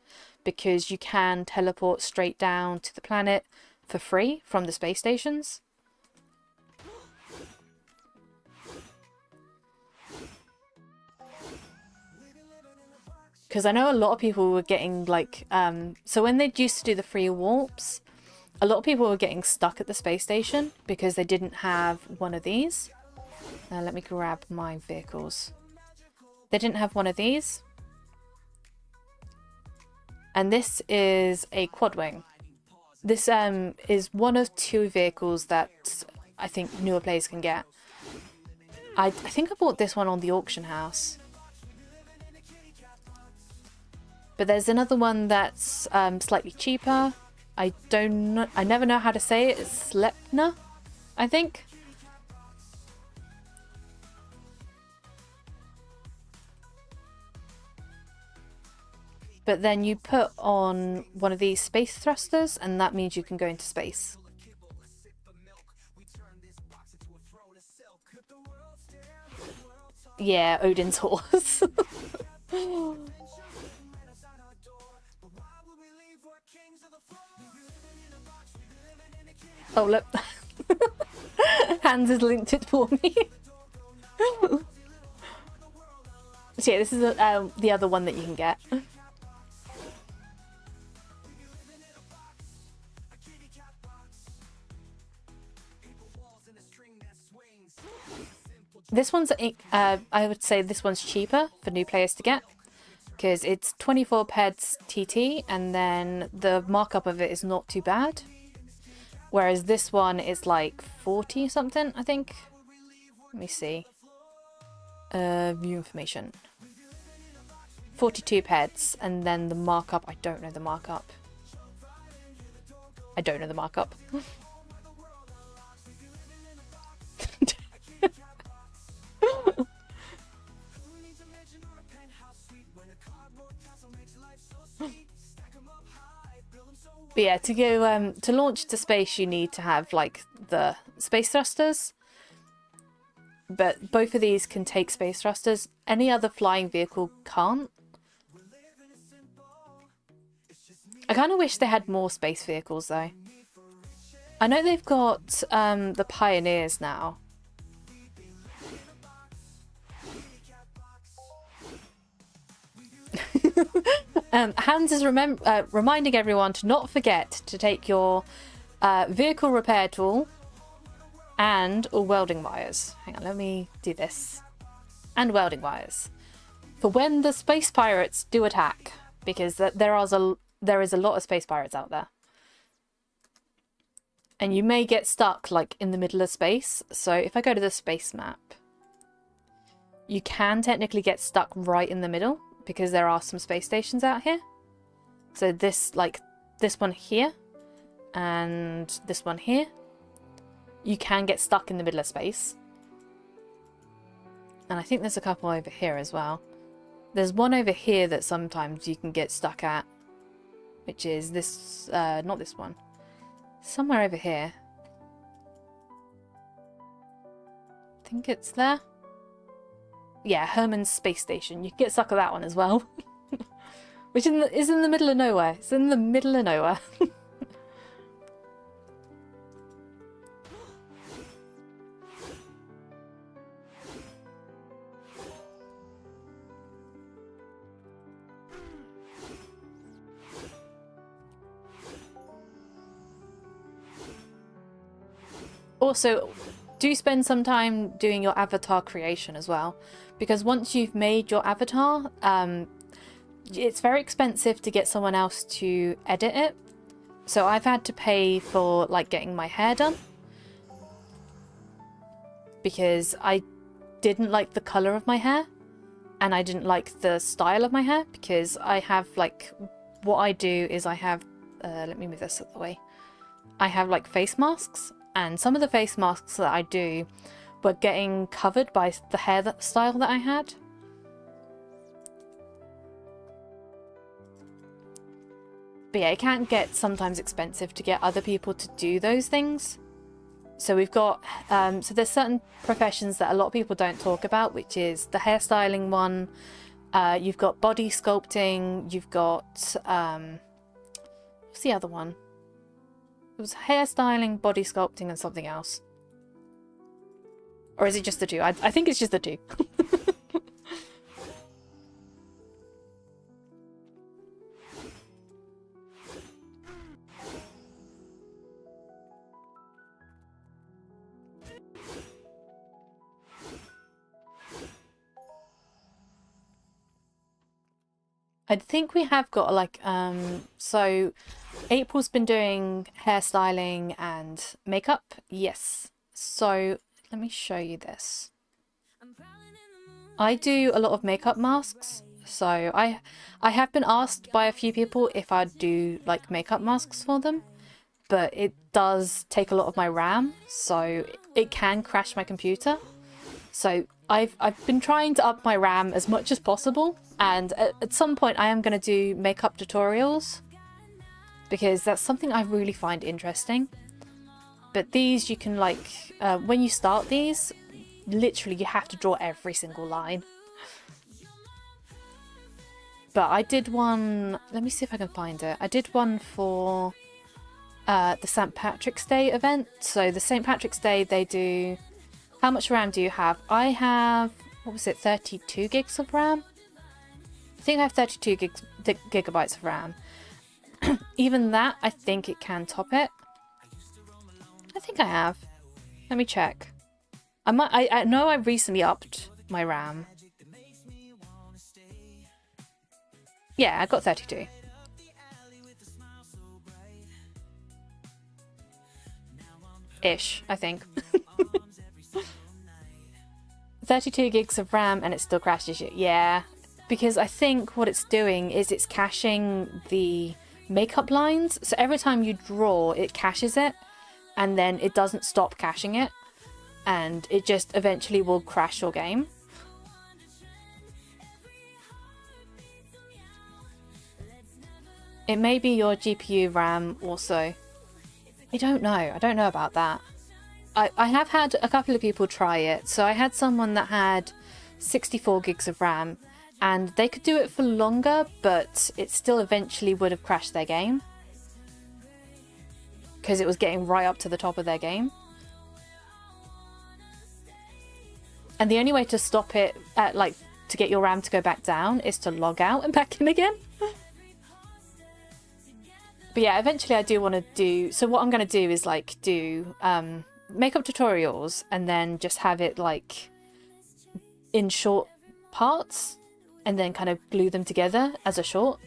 because you can teleport straight down to the planet for free from the space stations. Because I know a lot of people were getting like, so when they used to do the free warps, a lot of people were getting stuck at the space station because they didn't have one of these. Let me grab my vehicles. They didn't have one of these. And this is a quad wing. This is one of two vehicles that I think newer players can get. I think I bought this one on the auction house. But there's another one that's slightly cheaper. I never know how to say it. It's Sleipnir, I think. But then you put on one of these space thrusters and that means you can go into space. Yeah, Odin's horse. Oh, look. Hans has linked it for me. So yeah, this is the other one that you can get. This one's, I would say this one's cheaper for new players to get. Because it's 24 peds TT and then the markup of it is not too bad. Whereas this one is like 40 something, I think. Let me see. View information. 42 peds, and then the markup, I don't know the markup. I don't know the markup. But yeah, to go to launch to space, you need to have like the space thrusters. But both of these can take space thrusters. Any other flying vehicle can't. I kind of wish they had more space vehicles though. I know they've got the Pioneers now. Hans is reminding everyone to not forget to take your vehicle repair tool and welding wires. Hang on, let me do this. And welding wires. For when the space pirates do attack, because there is a lot of space pirates out there. And you may get stuck like in the middle of space. So if I go to the space map, you can technically get stuck right in the middle because there are some space stations out here. So this one here and this one here, you can get stuck in the middle of space. And I think there's a couple over here as well. There's one over here that sometimes you can get stuck at, which is this, not this one. Somewhere over here. I think it's there. Yeah, Herman's space station. You can get stuck at that one as well. Which is in the middle of nowhere. It's in the middle of nowhere. Also, do spend some time doing your avatar creation as well, because once you've made your avatar, it's very expensive to get someone else to edit it. So I've had to pay for like getting my hair done because I didn't like the color of my hair and I didn't like the style of my hair, because I have like, what I do is I have let me move this out of the way. I have like face masks, and some of the face masks that I do were getting covered by the hair style that I had. But yeah, it can get sometimes expensive to get other people to do those things. So we've got, so there's certain professions that a lot of people don't talk about, which is the hairstyling one. You've got body sculpting. You've got, what's the other one? It was hairstyling, body sculpting, and something else. Or is it just the two? I think it's just the two. I think we have got like, so April's been doing hairstyling and makeup. Yes. So let me show you this. I do a lot of makeup masks. So I have been asked by a few people if I'd do like makeup masks for them, but it does take a lot of my RAM, so it can crash my computer. So I've been trying to up my RAM as much as possible, and at some point I am going to do makeup tutorials because that's something I really find interesting. But these you can like, when you start these, literally you have to draw every single line. But I did one, let me see if I can find it. I did one for the St. Patrick's Day event. So the St. Patrick's Day, they do, how much RAM do you have? I have, what was it, 32 gigs of RAM? I think I have 32 gigabytes of RAM. Even that, I think it can top it. I think I have. Let me check. I know I recently upped my RAM. Yeah, I got 32. Ish, I think. 32 gigs of RAM and it still crashes you. Yeah, because I think what it's doing is it's caching the makeup lines. So every time you draw, it caches it, and then it doesn't stop caching it, and it just eventually will crash your game. It may be your GPU RAM also. I don't know. I don't know about that. I have had a couple of people try it. So I had someone that had 64 gigs of RAM, and they could do it for longer, but it still eventually would have crashed their game because it was getting right up to the top of their game. And the only way to stop it, like to get your RAM to go back down, is to log out and back in again. But yeah, eventually I do want to do, so what I'm going to do is like do makeup tutorials and then just have it like in short parts and then kind of glue them together as a short.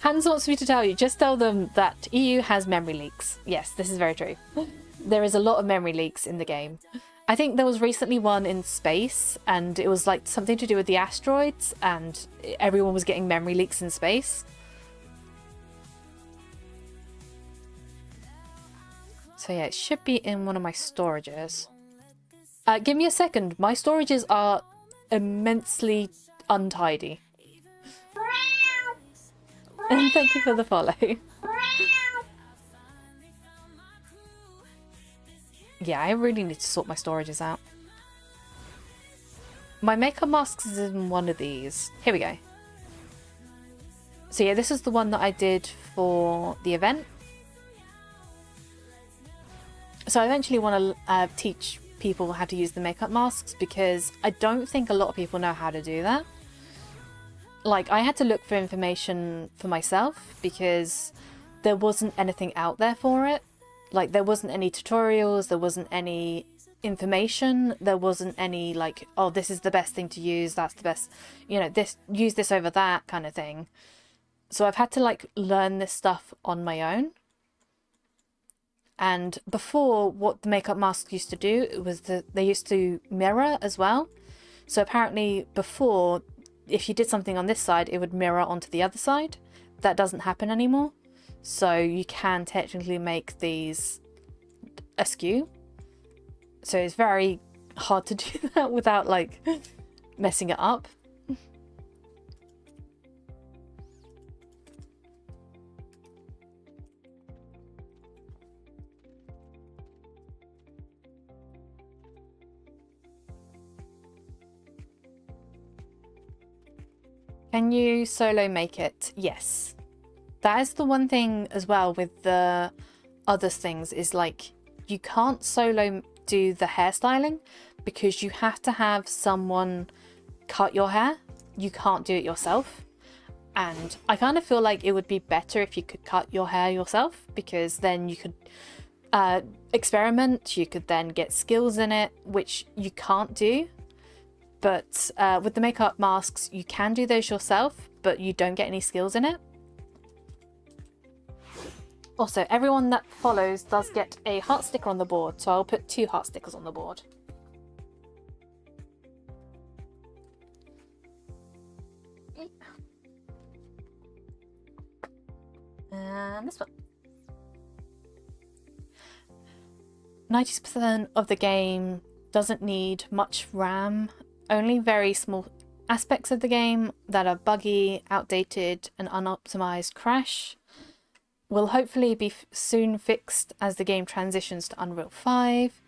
Hans wants me to tell you, just tell them that EU has memory leaks. Yes, this is very true. There is a lot of memory leaks in the game. I think there was recently one in space, and it was like something to do with the asteroids, and everyone was getting memory leaks in space. So yeah, it should be in one of my storages. Give me a second. My storages are immensely untidy. And thank you for the follow. Yeah, I really need to sort my storages out. My makeup masks is in one of these. Here we go. So yeah, this is the one that I did for the event. So I eventually want to teach people how to use the makeup masks, because I don't think a lot of people know how to do that. Like, I had to look for information for myself, because there wasn't anything out there for it. Like, there wasn't any tutorials, there wasn't any information, there wasn't any like, oh, this is the best thing to use, that's the best, you know, this, use this over that kind of thing. So I've had to like learn this stuff on my own. And before, what the makeup masks used to do was that they used to mirror as well. So apparently before, if you did something on this side, it would mirror onto the other side. That doesn't happen anymore. So you can technically make these askew. So it's very hard to do that without like messing it up. Can you solo make it? Yes. That is the one thing as well with the other things, is like you can't solo do the hairstyling because you have to have someone cut your hair. You can't do it yourself. And I kind of feel like it would be better if you could cut your hair yourself, because then you could experiment, you could then get skills in it, which you can't do. But with the makeup masks, you can do those yourself, but you don't get any skills in it. Also, everyone that follows does get a heart sticker on the board, so I'll put 2 heart stickers on the board. And this one. 90% of the game doesn't need much RAM. Only very small aspects of the game that are buggy, outdated, and unoptimized crash will hopefully be soon fixed as the game transitions to Unreal 5.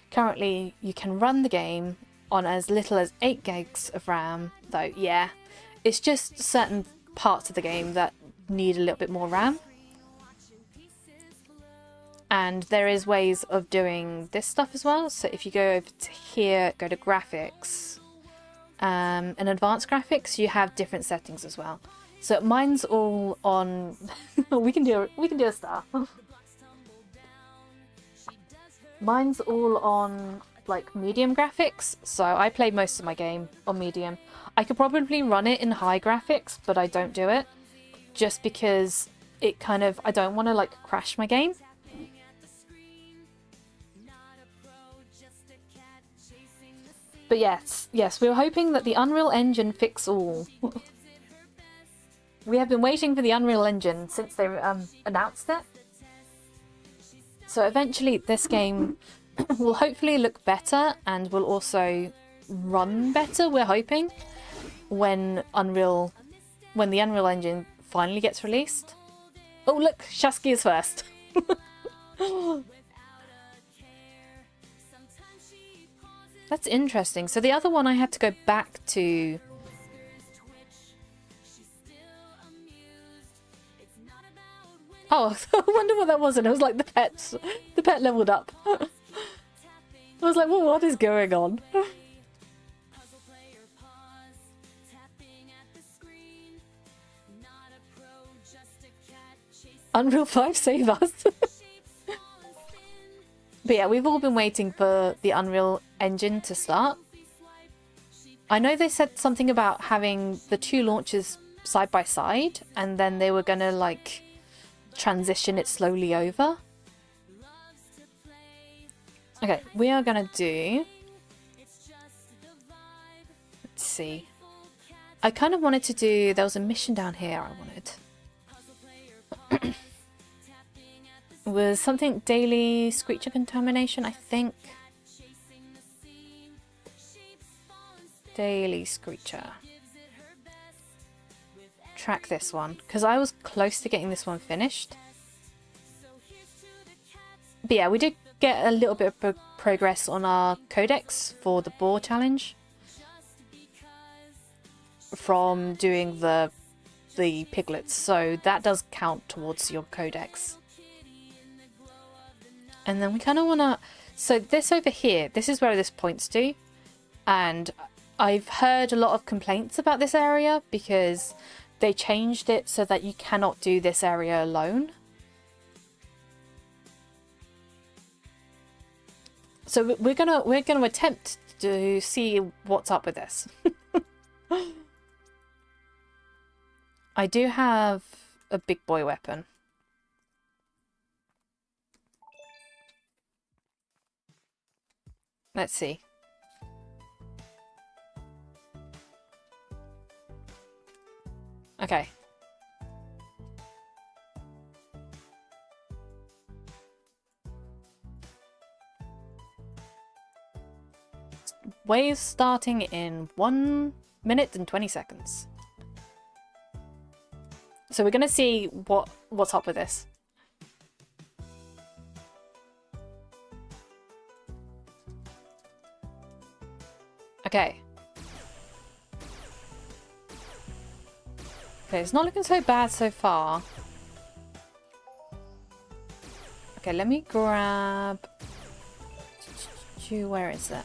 Currently, you can run the game on as little as 8 gigs of RAM, though, yeah, it's just certain parts of the game that need a little bit more RAM. And there is ways of doing this stuff as well. So if you go over to here, go to graphics, and advanced graphics, you have different settings as well. So mine's all on we can do a star. Mine's all on like medium graphics, so I play most of my game on medium. I could probably run it in high graphics, but I don't do it just because it kind of, I don't want to like crash my game. But yes, we were hoping that the Unreal Engine fix all. We have been waiting for the Unreal Engine since they announced it. So eventually this game will hopefully look better and will also run better, we're hoping, when the Unreal Engine finally gets released. Oh look, Shasky is first. That's interesting. So the other one I had to go back to. Oh, I wonder what that was, and it was like the pet leveled up. I was like, well, what is going on? Unreal 5, save us. But yeah, we've all been waiting for the Unreal Engine to start. I know they said something about having the 2 launches side by side, and then they were gonna like transition it slowly over. Okay, we are gonna do, let's see, I kind of wanted to do, there was a mission down here I wanted. Was something daily Screecher contamination, I think. Daily Screecher. Track this one, because I was close to getting this one finished. But yeah, we did get a little bit of progress on our codex for the boar challenge from doing the piglets, so that does count towards your codex. And then we kind of want to, so this over here, this is where this points to, and I've heard a lot of complaints about this area because they changed it so that you cannot do this area alone. So we're gonna attempt to see what's up with this. I do have a big boy weapon. Let's see. Okay. Wave starting in 1 minute and 20 seconds. So we're gonna see what's up with this. Okay. Okay, it's not looking so bad so far. Okay, let me grab... Where is it?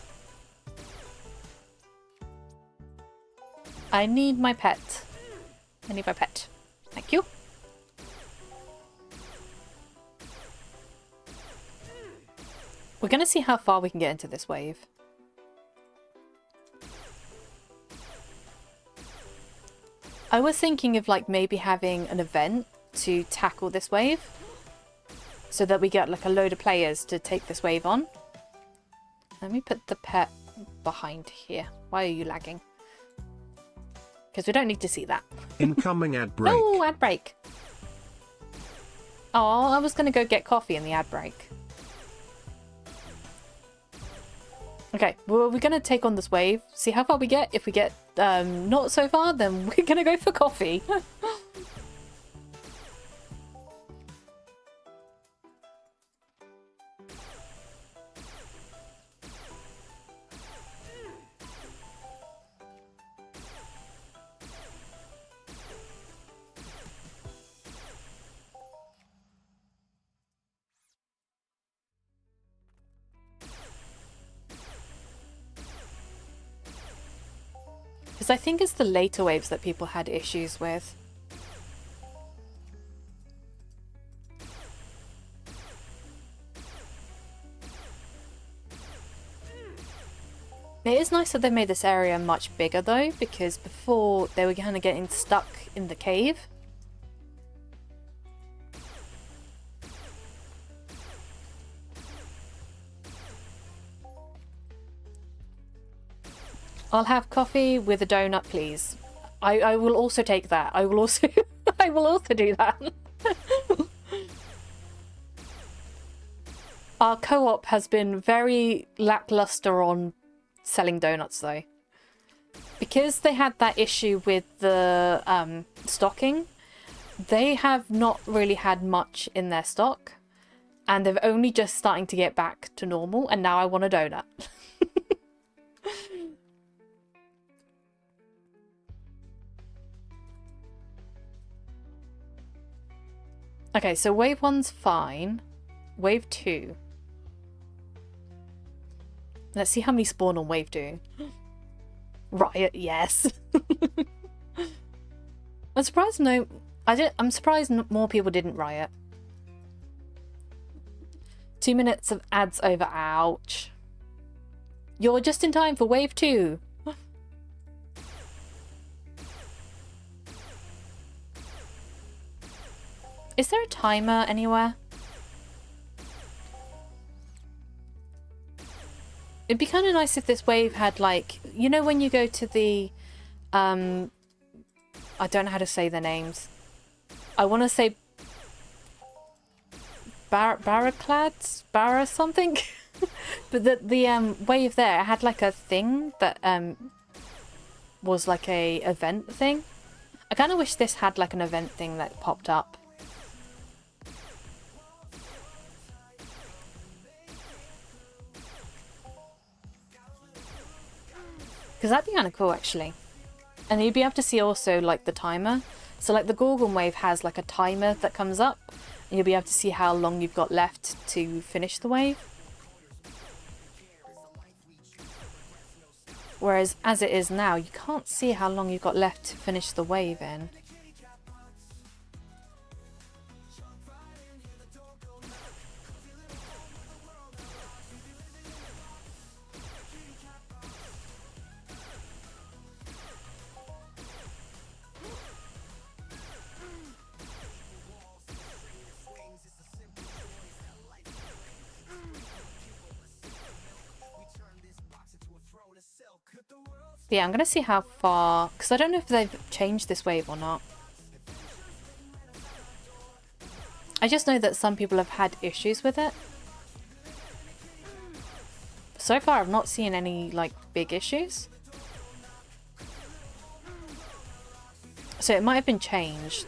I need my pet. I need my pet. Thank you. We're gonna see how far we can get into this wave. I was thinking of like maybe having an event to tackle this wave so that we get like a load of players to take this wave on. Let me put the pet behind here. Why are you lagging? Because we don't need to see that. Incoming ad break. No, ad break. Oh, I was going to go get coffee in the ad break. Okay, well, we're going to take on this wave, see how far we get. If we get not so far, then we're going to go for coffee. Because I think it's the later waves that people had issues with. It is nice that they made this area much bigger though, because before they were kind of getting stuck in the cave. I'll have coffee with a donut, please. I will also take that. I will also I will also do that. Our co-op has been very lackluster on selling donuts though. Because they had that issue with the stocking, they have not really had much in their stock. And they're only just starting to get back to normal, and now I want a donut. Okay, so wave 1's fine. Wave 2. Let's see how many spawn on wave 2. Riot, yes. I'm surprised I'm surprised more people didn't riot. 2 minutes of ads over. Ouch. You're just in time for wave 2. Is there a timer anywhere? It'd be kind of nice if this wave had like, you know when you go to the, I don't know how to say their names. I want to say Barraclads? Barra something? But the wave there had like a thing that was like a event thing. I kind of wish this had like an event thing that popped up. Because that'd be kind of cool, actually. And you'd be able to see also, like, the timer. So, like, the Gorgon wave has, like, a timer that comes up. And you'll be able to see how long you've got left to finish the wave. Whereas, as it is now, you can't see how long you've got left to finish the wave in. But yeah, I'm gonna see how far, because I don't know if they've changed this wave or not. I just know that some people have had issues with it. So far, I've not seen any, like, big issues. So it might have been changed.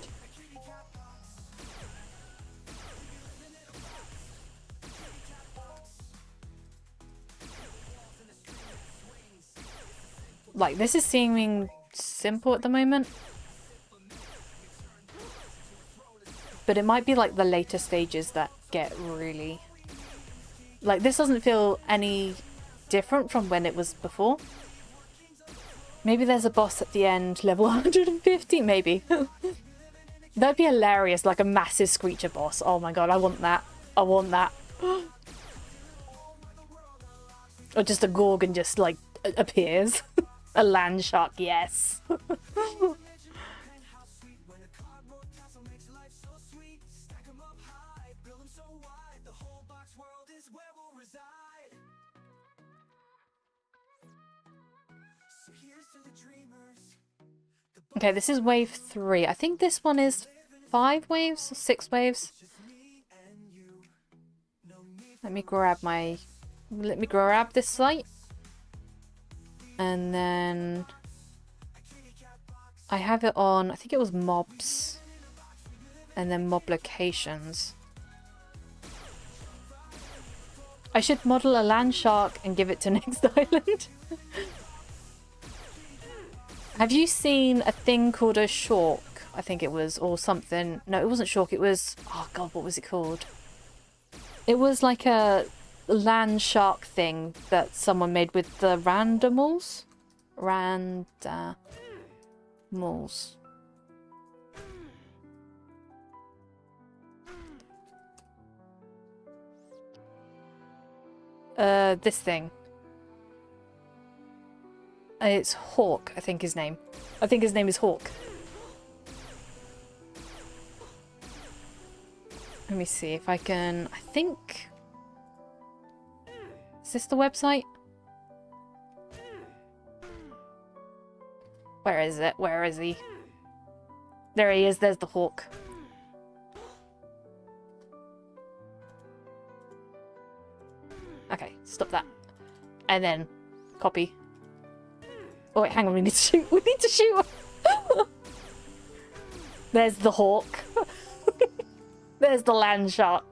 Like, this is seeming simple at the moment. But it might be, like, the later stages that get really... Like, this doesn't feel any different from when it was before. Maybe there's a boss at the end, level 150, maybe. That'd be hilarious, like a massive Screecher boss. Oh my god, I want that. I want that. Or just a Gorgon just, like, appears. A land shark, yes. Okay, this is wave 3. I think this one is 5 waves or 6 waves. Let me grab this site. And then I have it on, I think it was mobs. And then mob locations. I should model a land shark and give it to Next Island. Have you seen a thing called a Shork? I think it was, or something. No, it wasn't Shork, it was... Oh god, what was it called? It was like a land shark thing that someone made with the Randamals? Randamals. This thing. It's Hawk, I think his name. I think his name is Hawk. Let me see if I can... I think... Is this the website? Where is it? Where is he? There he is. There's the Hawk. Okay, stop that. And then copy. Oh wait, hang on, we need to shoot. We need to shoot. There's the Hawk. There's the land shark.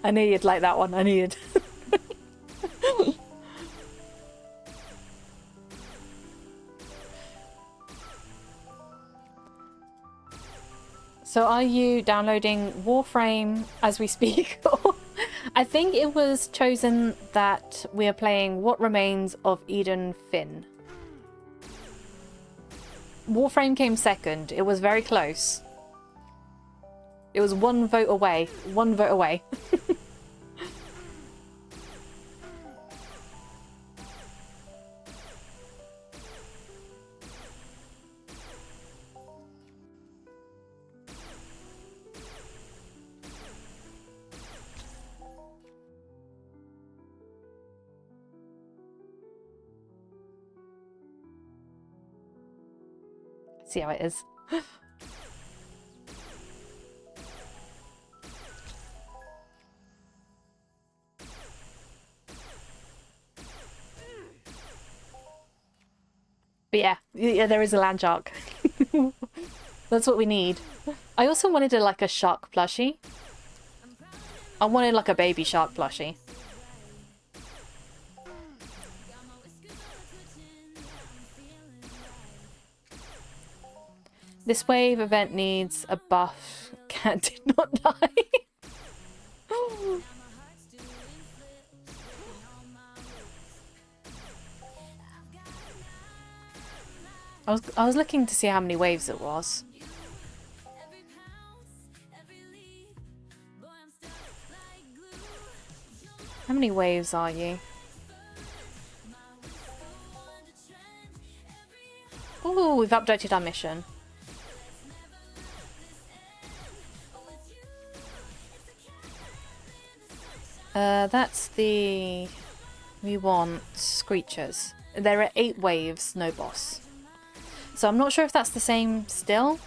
I knew you'd like that one. I knew you'd. So are you downloading Warframe as we speak? I think it was chosen that we are playing What Remains of Eden Finn. Warframe came second. It was very close. It was one vote away. One vote away. See how it is. But yeah, there is a land shark. That's what we need. I also wanted like a shark plushie. I wanted like a baby shark plushie. This wave event needs a buff. Cat did not die. I was looking to see how many waves it was. How many waves are you? Oh, we've updated our mission. That's the... We want Screechers. There are 8 waves, no boss. So I'm not sure if that's the same still.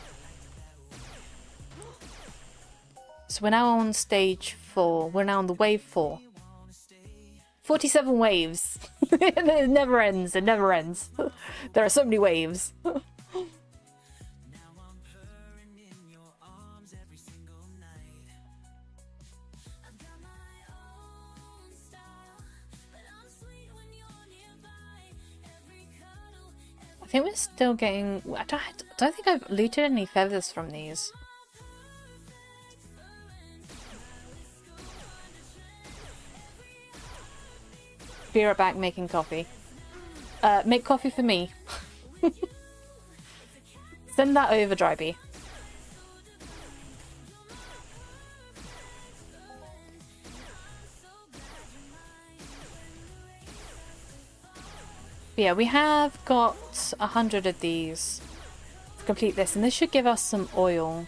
So we're now on stage 4. We're now on the wave 4. 47 waves. It never ends. It never ends. There are so many waves. I think we're still getting... I don't think I've looted any feathers from these. Be right back making coffee. Make coffee for me. Send that over, Dryby. Yeah, we have got 100 of these to complete this, and this should give us some oil.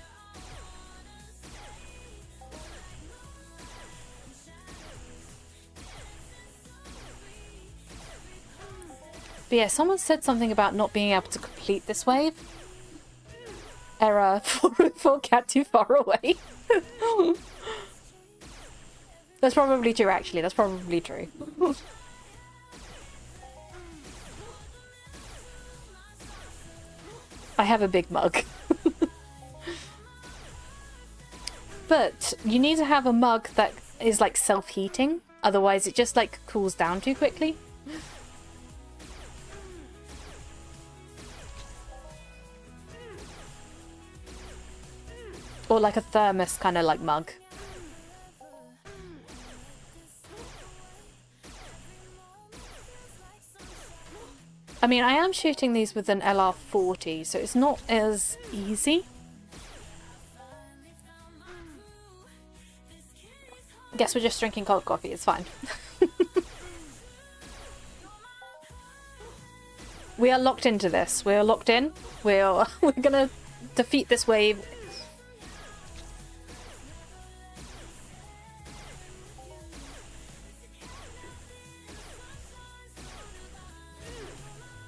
But yeah, someone said something about not being able to complete this wave. Error, for cat too far away. That's probably true, actually. That's probably true. I have a big mug. But you need to have a mug that is like self-heating. Otherwise it just like cools down too quickly. Or like a thermos kind of like mug. I mean, I am shooting these with an LR40, so it's not as easy. Guess we're just drinking cold coffee, it's fine. We are locked into this. We're locked in. We're gonna defeat this wave.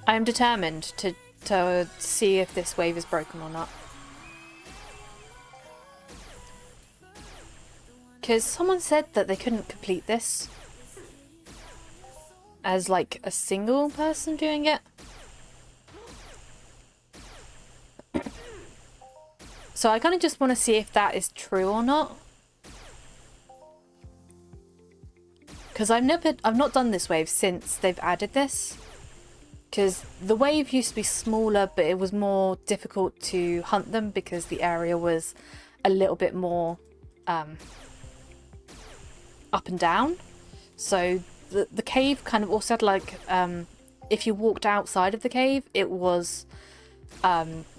I am determined to see if this wave is broken or not. Because someone said that they couldn't complete this as like a single person doing it. So I kind of just want to see if that is true or not. Because I've not done this wave since they've added this. Because the wave used to be smaller, but it was more difficult to hunt them because the area was a little bit more up and down. So the cave kind of also had like, if you walked outside of the cave, it was,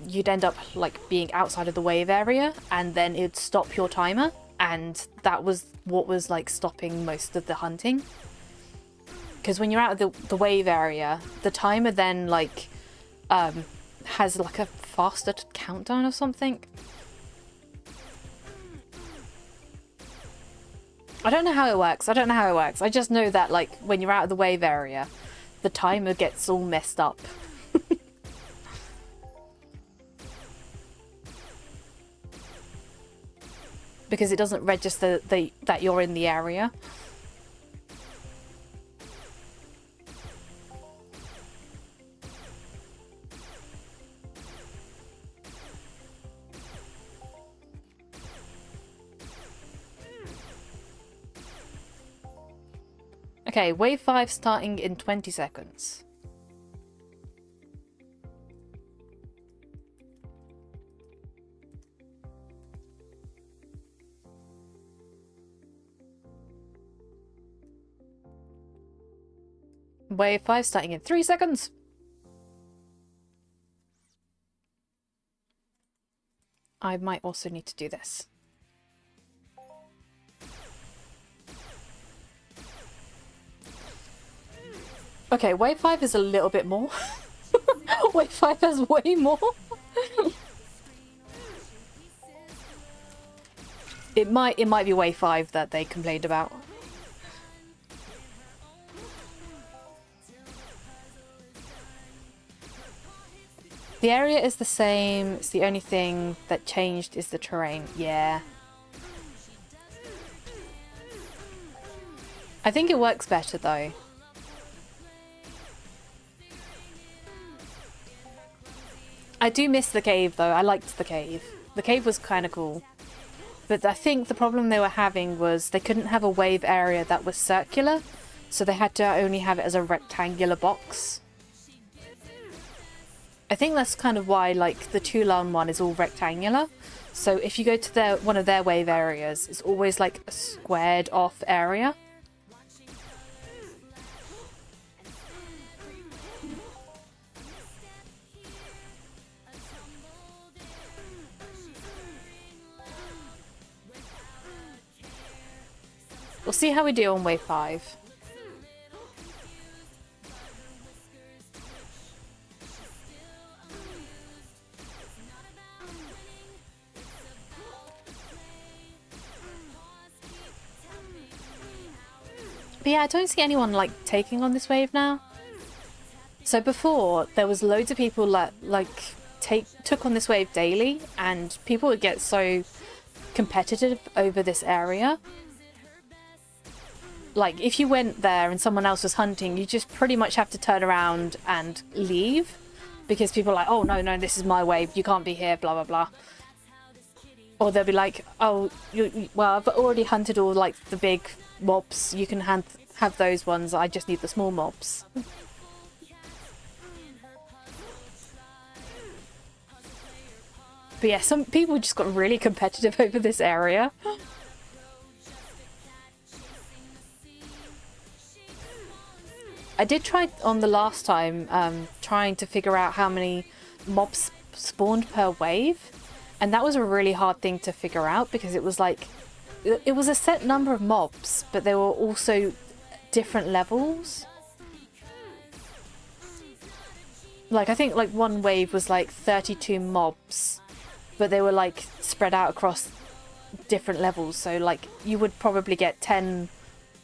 you'd end up like being outside of the wave area, and then it'd stop your timer, and that was what was like stopping most of the hunting. Because when you're out of the wave area, the timer then like has like a faster countdown or something. I don't know how it works. I just know that like when you're out of the wave area, the timer gets all messed up. Because it doesn't register that you're in the area. Okay, wave 5 starting in 20 seconds. Wave 5 starting in 3 seconds. I might also need to do this. Okay, wave 5 is a little bit more. Wave 5 has way more. It might be wave 5 that they complained about. The area is the same. It's the only thing that changed is the terrain. Yeah. I think it works better though. I do miss the cave though. I liked the cave. The cave was kind of cool. But I think the problem they were having was they couldn't have a wave area that was circular. So they had to only have it as a rectangular box. I think that's kind of why like the Toulon one is all rectangular. So if you go to one of their wave areas, it's always like a squared off area. We'll see how we do on wave 5. But yeah, I don't see anyone like taking on this wave now. So before, there was loads of people that like took on this wave daily, and people would get so competitive over this area. Like, if you went there and someone else was hunting, you just pretty much have to turn around and leave. Because people are like, oh, no, this is my wave. You can't be here, blah, blah, blah. Or they'll be like, oh, well, I've already hunted all, like, the big mobs. You can have those ones. I just need the small mobs. But yeah, some people just got really competitive over this area. I did try on the last time, trying to figure out how many mobs spawned per wave, and that was a really hard thing to figure out because it was like, it was a set number of mobs, but there were also different levels. Like, I think like one wave was like 32 mobs, but they were like spread out across different levels, so like you would probably get 10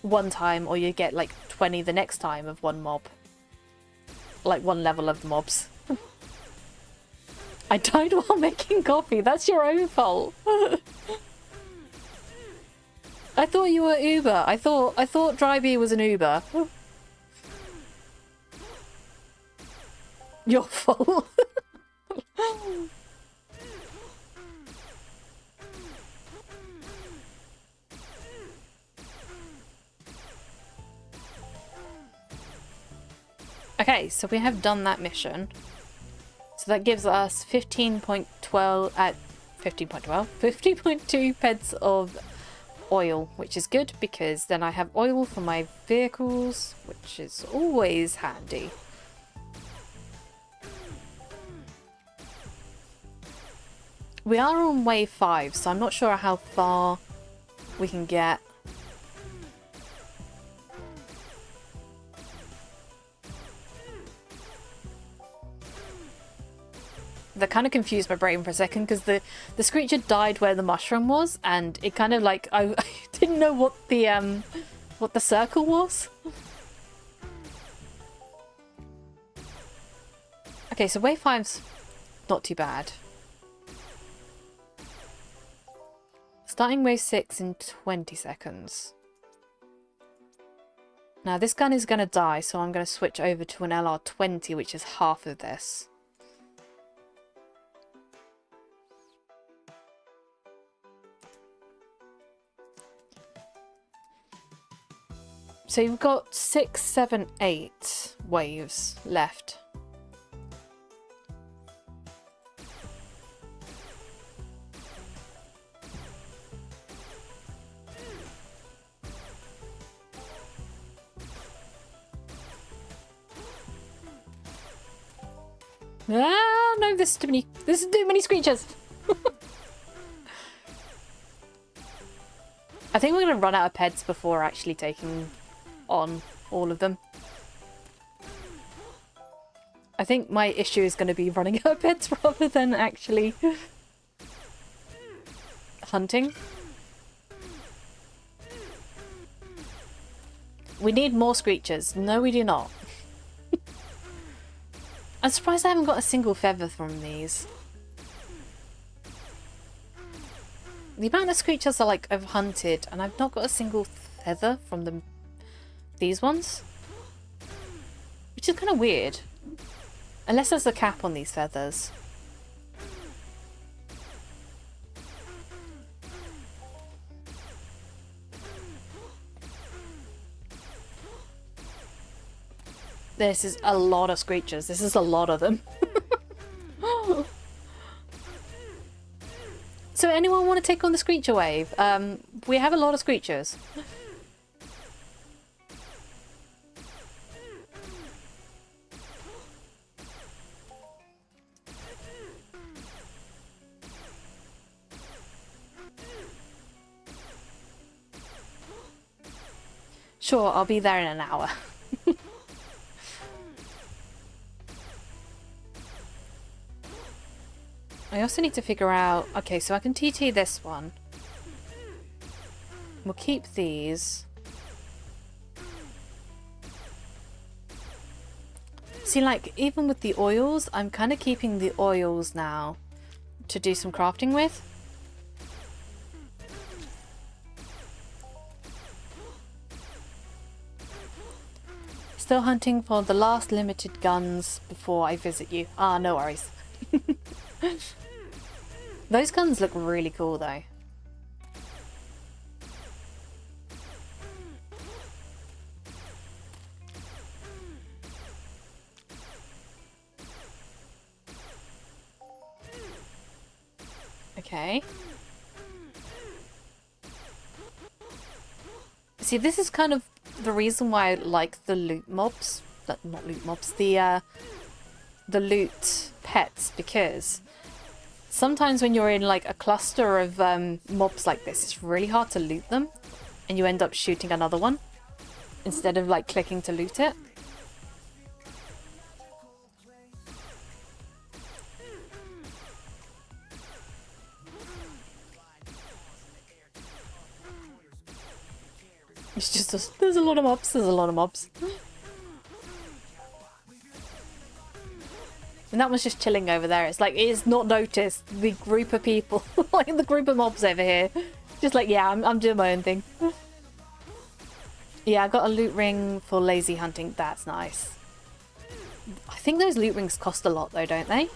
one time, or you get like 20 the next time of one mob. Like one level of the mobs. I died while making coffee. That's your own fault. I thought you were Uber. I thought Drybee was an Uber. Your fault. Okay, so we have done that mission. So that gives us 15.12 at 50.2 pence of oil, which is good because then I have oil for my vehicles, which is always handy. We are on wave 5, so I'm not sure how far we can get. That kind of confused my brain for a second because the Screecher died where the mushroom was, and it kind of like I didn't know what the circle was. Okay, so wave 5's not too bad. Starting wave 6 in 20 seconds. Now this gun is going to die, so I'm going to switch over to an LR20, which is half of this. So you've got 6, 7, 8 waves left. Ah, no, this is too many. This is too many Screechers. I think we're going to run out of peds before actually taking on all of them. I think my issue is going to be running out of beds rather than actually hunting. We need more screechers. No, we do not. I'm surprised I haven't got a single feather from these. The amount of screechers I've hunted, and I've not got a single feather from them. These ones, which is kind of weird. Unless there's a cap on these feathers. This is a lot of screechers. This is a lot of them. So anyone want to take on the screecher wave? We have a lot of screechers. Sure, I'll be there in an hour. I also need to figure out... Okay, so I can TT this one. We'll keep these. See, like, even with the oils, I'm kind of keeping the oils now to do some crafting with. Still hunting for the last limited guns before I visit you. Ah, no worries. Those guns look really cool though. Okay. See, this is kind of the reason why I like the loot mobs. Not loot mobs, the loot pets, because sometimes when you're in like a cluster of mobs like this, it's really hard to loot them and you end up shooting another one instead of like clicking to loot it. It's just there's a lot of mobs, there's a lot of mobs. And that one's just chilling over there. It's like, it is not noticed the group of people, like the group of mobs over here. Just like, yeah, I'm doing my own thing. Yeah, I got a loot ring for lazy hunting. That's nice. I think those loot rings cost a lot though, don't they?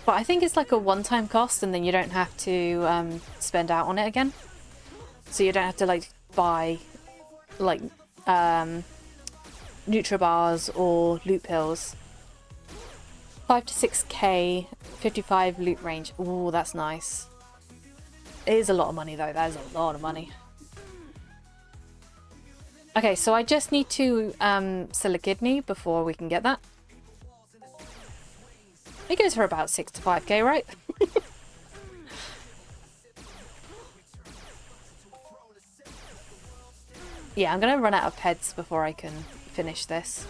But I think it's like a one-time cost and then you don't have to spend out on it again. So you don't have to like buy like Nutribars or loot pills. 5 to 6k, 55 loot range. Ooh, that's nice. It is a lot of money though, that is a lot of money. Okay, so I just need to sell a kidney before we can get that. It goes for about 6 to 5k, right? Yeah, I'm gonna run out of peds before I can finish this.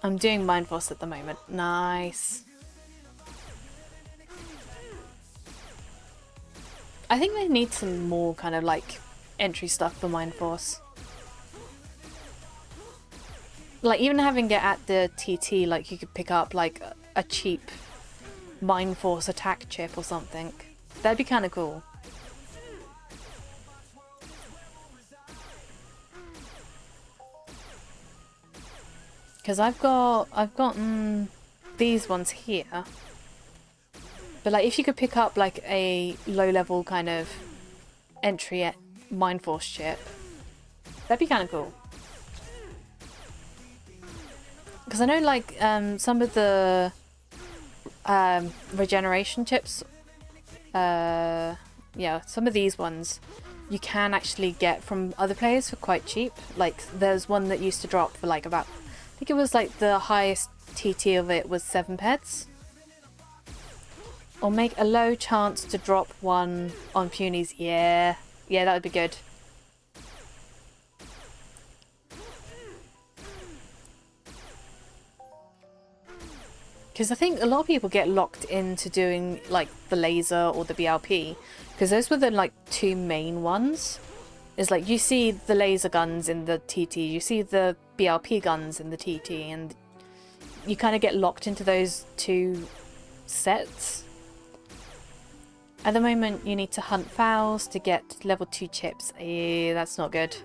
I'm doing Mind Force at the moment. Nice. I think they need some more kind of like entry stuff for Mind Force. Like, even having it at the TT, like, you could pick up, like, a cheap Mind Force attack chip or something. That'd be kind of cool. Because I've gotten these ones here. But, like, if you could pick up, like, a low-level kind of entry Mind Force chip, that'd be kind of cool. Because I know, like, some of the regeneration chips, yeah, some of these ones you can actually get from other players for quite cheap. Like, there's one that used to drop for, like, about I think it was like the highest TT of it was 7 pets. Or make a low chance to drop one on Punies. Yeah, that would be good. Because I think a lot of people get locked into doing like the laser or the BLP, because those were the like 2 main ones. It's like you see the laser guns in the TT, you see the BLP guns in the TT, and you kind of get locked into those 2 sets. At the moment, you need to hunt fowls to get level 2 chips. That's not good.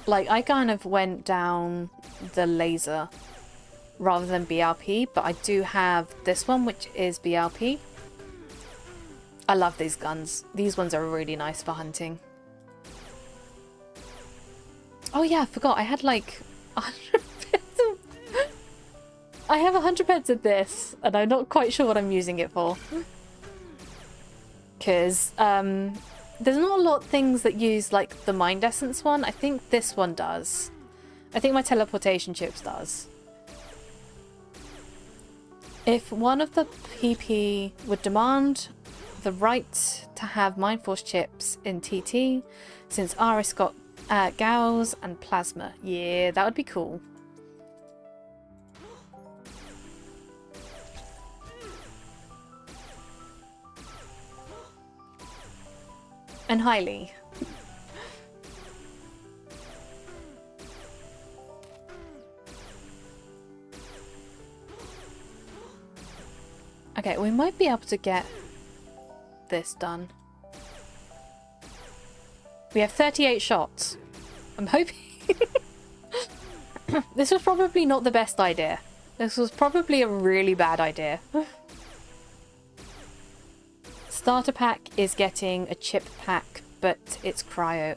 Like, I kind of went down the laser rather than BLP, but I do have this one, which is BLP. I love these guns. These ones are really nice for hunting. Oh yeah, I forgot. I had like 100 pets of... I have 100 pets of this, and I'm not quite sure what I'm using it for. Because, there's not a lot of things that use, like, the Mind Essence one. I think this one does. I think my teleportation chips does. If one of the PP would demand the right to have Mind Force chips in TT, since Aris got Gauss and Plasma. Yeah, that would be cool. And highly. Okay, we might be able to get this done. We have 38 shots. I'm hoping... This was probably not the best idea. This was probably a really bad idea. Starter pack is getting a chip pack, but it's cryo.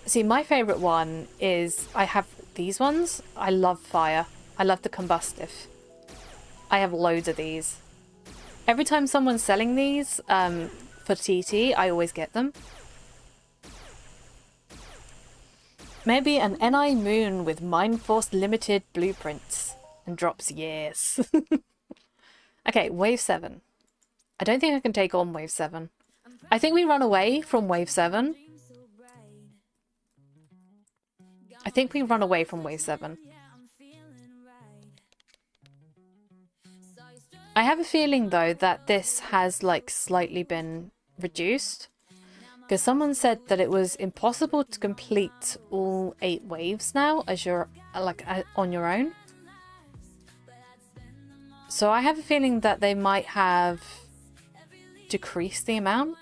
See, my favourite one is... I have these ones. I love fire. I love the combustive. I have loads of these. Every time someone's selling these for TT, I always get them. Maybe an NI Moon with Mind Force Limited blueprints. And drops, yes. Okay, Wave 7. I don't think I can take on Wave 7. I think we run away from Wave 7. I think we run away from Wave 7. I have a feeling, though, that this has, like, slightly been reduced. Because someone said that it was impossible to complete all 8 waves now as you're, like, on your own. So I have a feeling that they might have decreased the amount.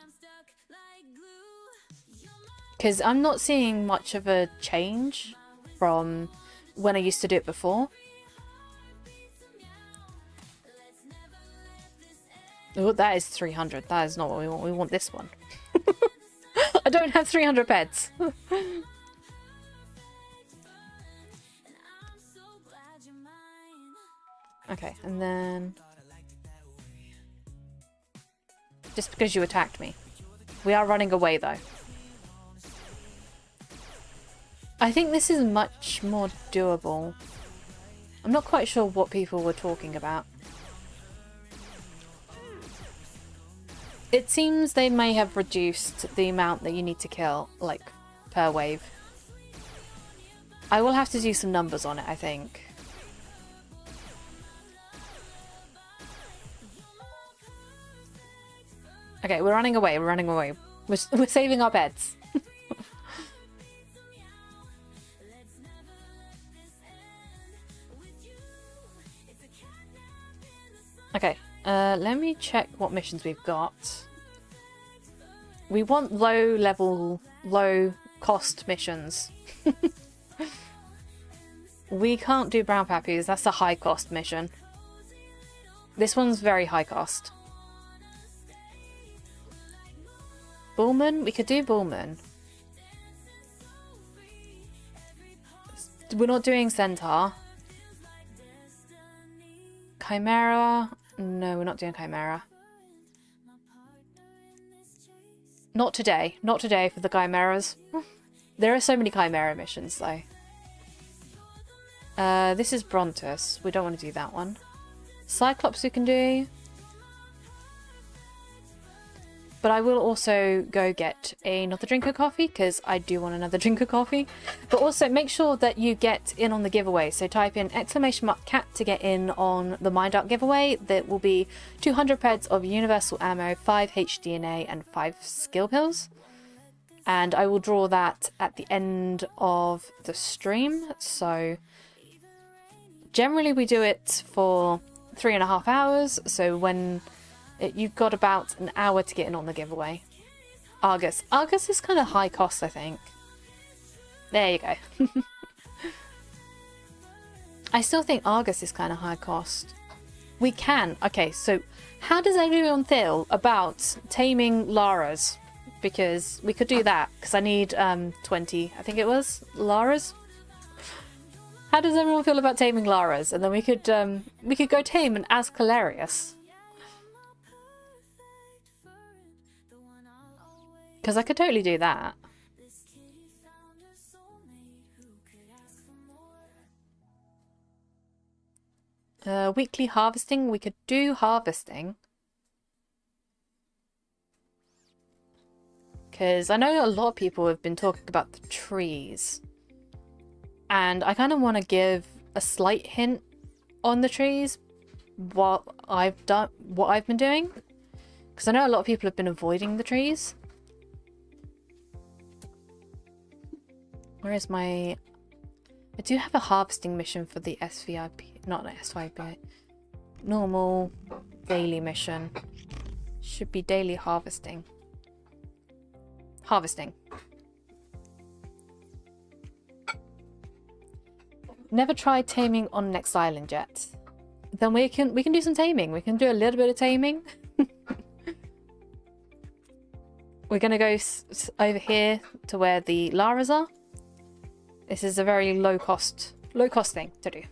Because I'm not seeing much of a change from when I used to do it before. Oh, that is 300. That is not what we want. We want this one. I don't have 300 pets. Okay, and then... Just because you attacked me. We are running away, though. I think this is much more doable. I'm not quite sure what people were talking about. It seems they may have reduced the amount that you need to kill, like, per wave. I will have to do some numbers on it, I think. Okay, we're running away, we're running away. We're saving our pets. Okay, let me check what missions we've got. We want low cost missions. We can't do brown pappies, that's a high cost mission. This one's very high cost. Bullman? We could do Bullman. We're not doing Centaur. Chimera? No, we're not doing Chimera. Not today. Not today for the Chimeras. There are so many Chimera missions, though. This is Brontus. We don't want to do that one. Cyclops we can do. But I will also go get another drink of coffee, because I do want another drink of coffee. But also make sure that you get in on the giveaway. So type in !cat to get in on the Mind Art giveaway. That will be 200 peds of universal ammo, 5 HDNA and 5 skill pills. And I will draw that at the end of the stream. So generally we do it for 3.5 hours. So when... you've got about an hour to get in on the giveaway. Argus. Argus is kind of high cost, I think. There you go. I still think Argus is kind of high cost. We can. Okay, so how does everyone feel about taming Laras? Because we could do that. Because I need 20, I think it was, Laras. How does everyone feel about taming Laras? And then we could go tame an Ascalarius. Because I could totally do that. Weekly harvesting. We could do harvesting. Because I know a lot of people have been talking about the trees. And I kind of want to give a slight hint on the trees. What I've been doing. Because I know a lot of people have been avoiding the trees. Where is my... I do have a harvesting mission for the SVIP. Not the SVIP. Normal daily mission. Should be daily harvesting. Harvesting. Never tried taming on Next Island yet. Then we can do some taming. We can do a little bit of taming. We're gonna go over here to where the Laras are. This is a very low cost thing to do.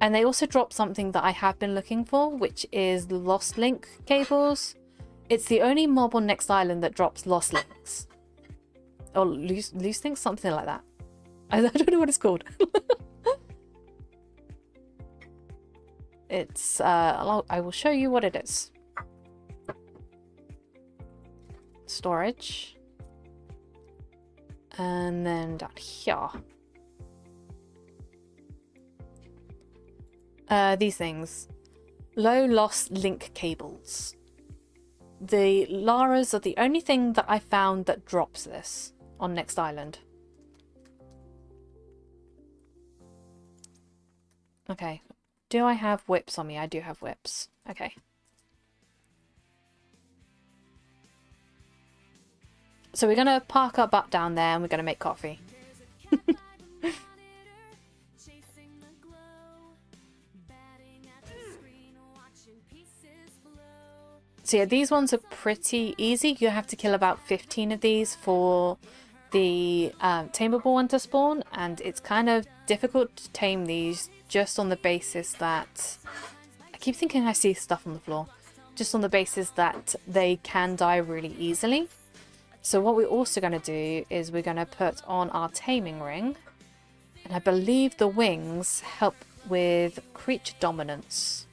And they also dropped something that I have been looking for, which is Lost Link cables. It's the only mob on Next Island that drops Lost Links. Or loose links, something like that. I don't know what it's called. It's, I will show you what it is. Storage. And then down here. These things. Low loss link cables. The Laras are the only thing that I found that drops this on Next Island. Okay. Do I have whips on me? I do have whips. Okay. So we're going to park our butt down there and we're going to make coffee. So yeah, these ones are pretty easy. You have to kill about 15 of these for the tameable one to spawn. And it's kind of difficult to tame these just on the basis that... I keep thinking I see stuff on the floor. Just on the basis that they can die really easily. So what we're also going to do is we're going to put on our taming ring. And I believe the wings help with creature dominance.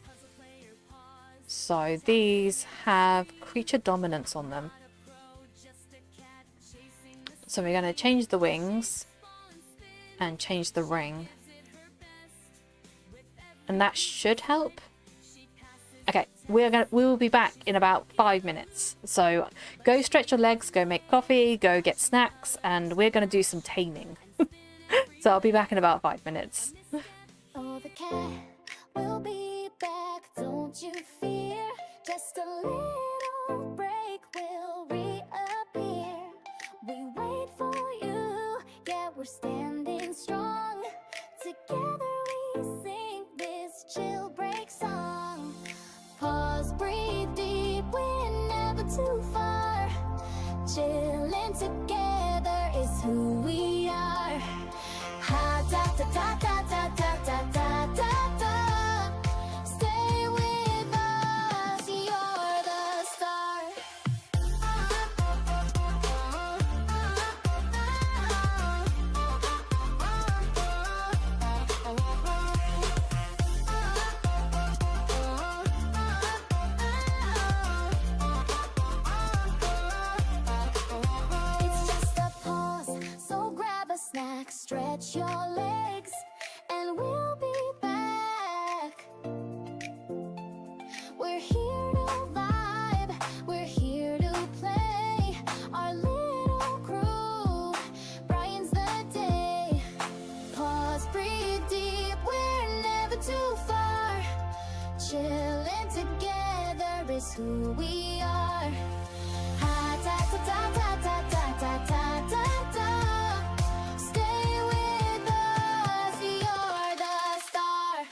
So these have creature dominance on them. So we're going to change the wings and change the ring. And that should help. Okay, we will be back in about 5 minutes. So go stretch your legs, go make coffee, go get snacks, and we're going to do some taming. So I'll be back in about 5 minutes. Oh, the cat will be back, don't you fear. Just a little break will reappear. We wait for you, yeah, we're standing strong. Together we sing this chill break song. Pause, breathe deep, we're never too far. Chilling together is who we are. Ha da da da da da da da da da. Stay with us, you're the star. Chilling together is who we are. Ha ta ta ta ta ta ta ta ta ta ta. Stay with us, you're the star.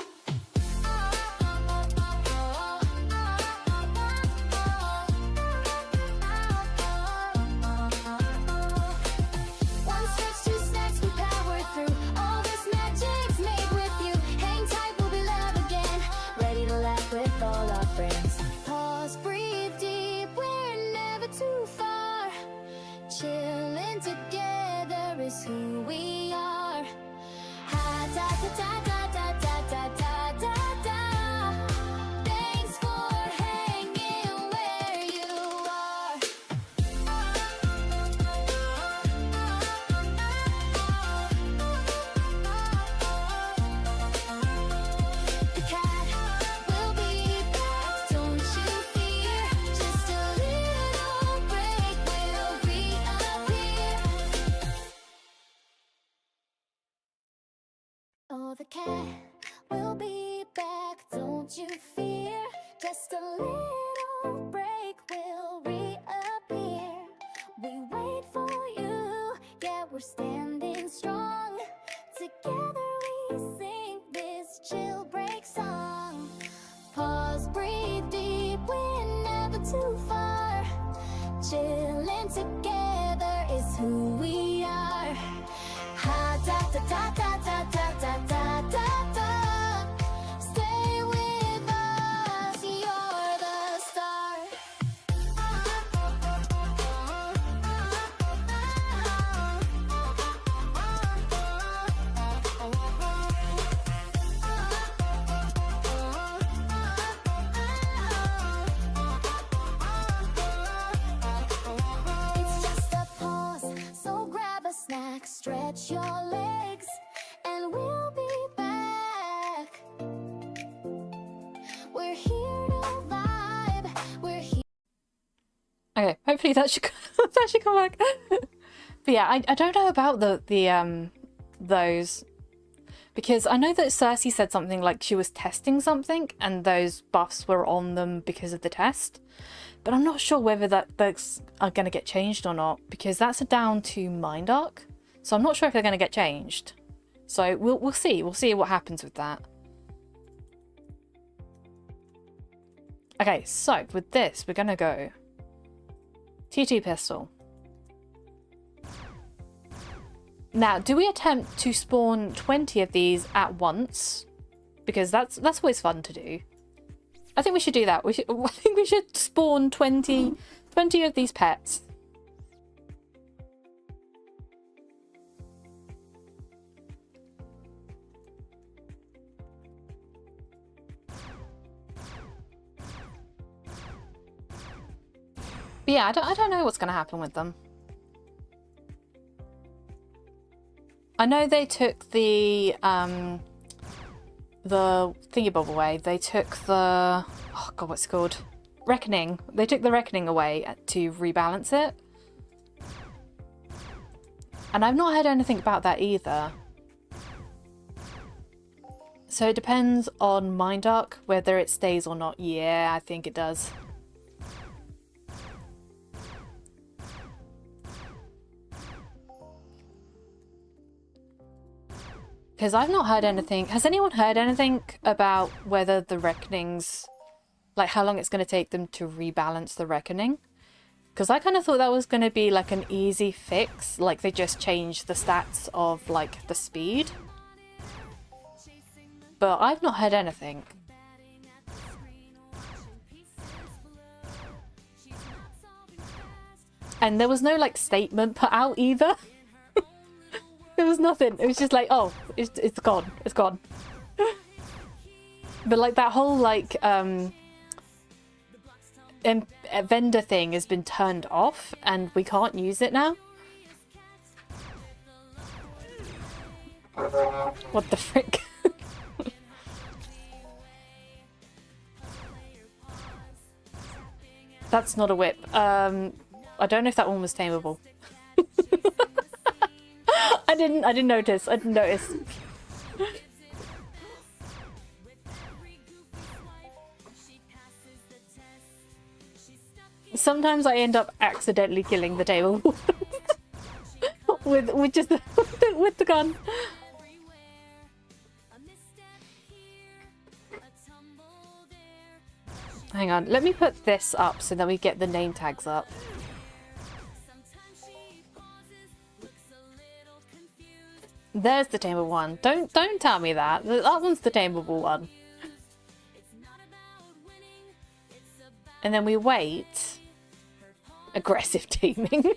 One stretch, two snacks, we power through. All this magic's made with you. Hang tight, we'll be love again. Ready to laugh with all our friends. Pause, breathe deep, we're never too far. Chilling together is who we are. Ha ta ta ta ta ta ta ta ta ta ta. Thanks for hanging where you are. The cat will be back, don't you fear. Just a little break, will reappear. Oh, the cat will be back, don't you fear. Just a little break, will reappear. We wait for you, yeah, we're standing strong. Together we sing this chill break song. Pause, breathe deep, we're never too far. Chilling together is who we are. Ha ta ta ta ta ta ta ta ta ta ta. Stay with us, you're the star. It's just a pause, so grab a snack, stretch your legs, and we'll be back. We're here to vibe, we're here. Okay, hopefully that should that should come back. But yeah, I don't know about the those, because I know that Cersei said something like she was testing something and those buffs were on them because of the test, but I'm not sure whether those are going to get changed or not, because that's down to Mind Arc, so I'm not sure if they're going to get changed. So we'll see what happens with that. Okay, so with this we're going to go TT pistol. Now, do we attempt to spawn 20 of these at once? Because that's always fun to do. I think we should do that. I think we should spawn 20 of these pets. But yeah, I don't know what's going to happen with them. I know they took the thingybob away. They took the, oh god, what's it called? Reckoning. They took the Reckoning away to rebalance it. And I've not heard anything about that either. So it depends on Mind Arc whether it stays or not. Yeah, I think it does. Because I've not heard anything. Has anyone heard anything about whether the Reckonings, like how long it's going to take them to rebalance the Reckoning? Because I kind of thought that was going to be like an easy fix, like they just changed the stats of like the speed. But I've not heard anything. And there was no like statement put out either. There was nothing. It was just like, oh, it's gone. It's gone. But like that whole like vendor thing has been turned off and we can't use it now. What the frick? That's not a whip. I don't know if that one was tameable. I didn't notice. I didn't notice. Sometimes I end up accidentally killing the table with just with the gun. Hang on, let me put this up so that we get the name tags up. There's the tameable one. Don't tell me that. That one's the tameable one. And then we wait. Aggressive teaming.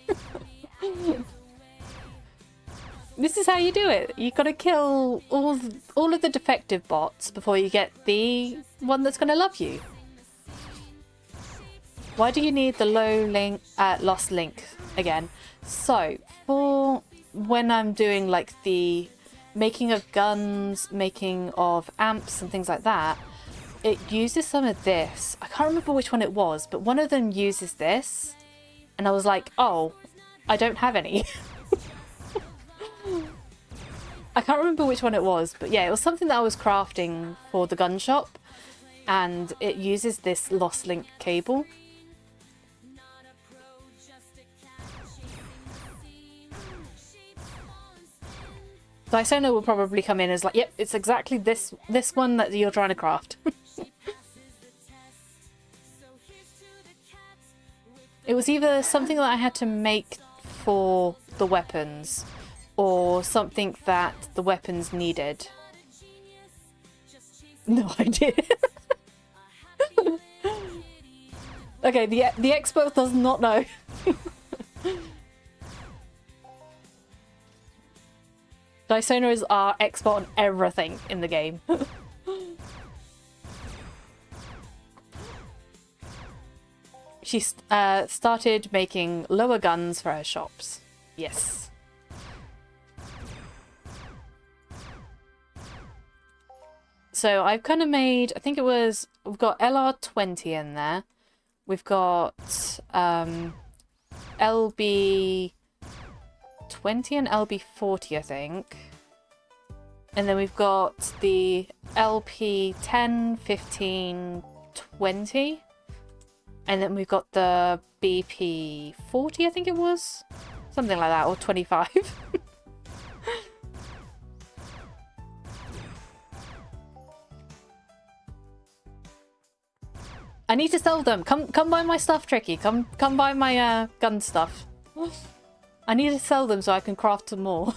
This is how you do it. You gotta kill all of the defective bots before you get the one that's gonna love you. Why do you need the lost link again? So for when I'm doing like the making of guns, making of amps and things like that, it uses some of this. I can't remember which one it was, but one of them uses this. And I was like, oh, I don't have any. I can't remember which one it was, but yeah, it was something that I was crafting for the gun shop. And it uses this lost link cable. Dysona will probably come in as like, yep, it's exactly this one that you're trying to craft. It was either something that I had to make for the weapons or something that the weapons needed. No idea. Okay, the expert does not know. Dysona is our expert on everything in the game. She started making lower guns for her shops. Yes. So I've kind of made, I think it was, we've got LR20 in there. We've got LB20 and LB40, I think. And then we've got the LP10, 15, 20. And then we've got the BP40, I think it was. Something like that, or 25. I need to sell them. Come buy my stuff, Tricky. Come buy my gun stuff. I need to sell them so I can craft some more.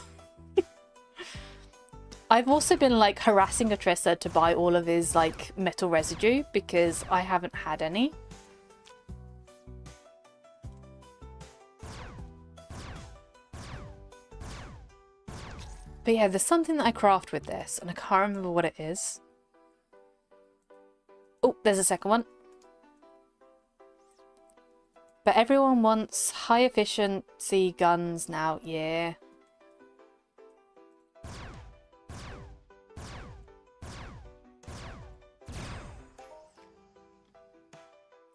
I've also been like harassing Atressa to buy all of his like metal residue because I haven't had any. But yeah, there's something that I craft with this and I can't remember what it is. Oh, there's a second one. But everyone wants high efficiency guns now, yeah.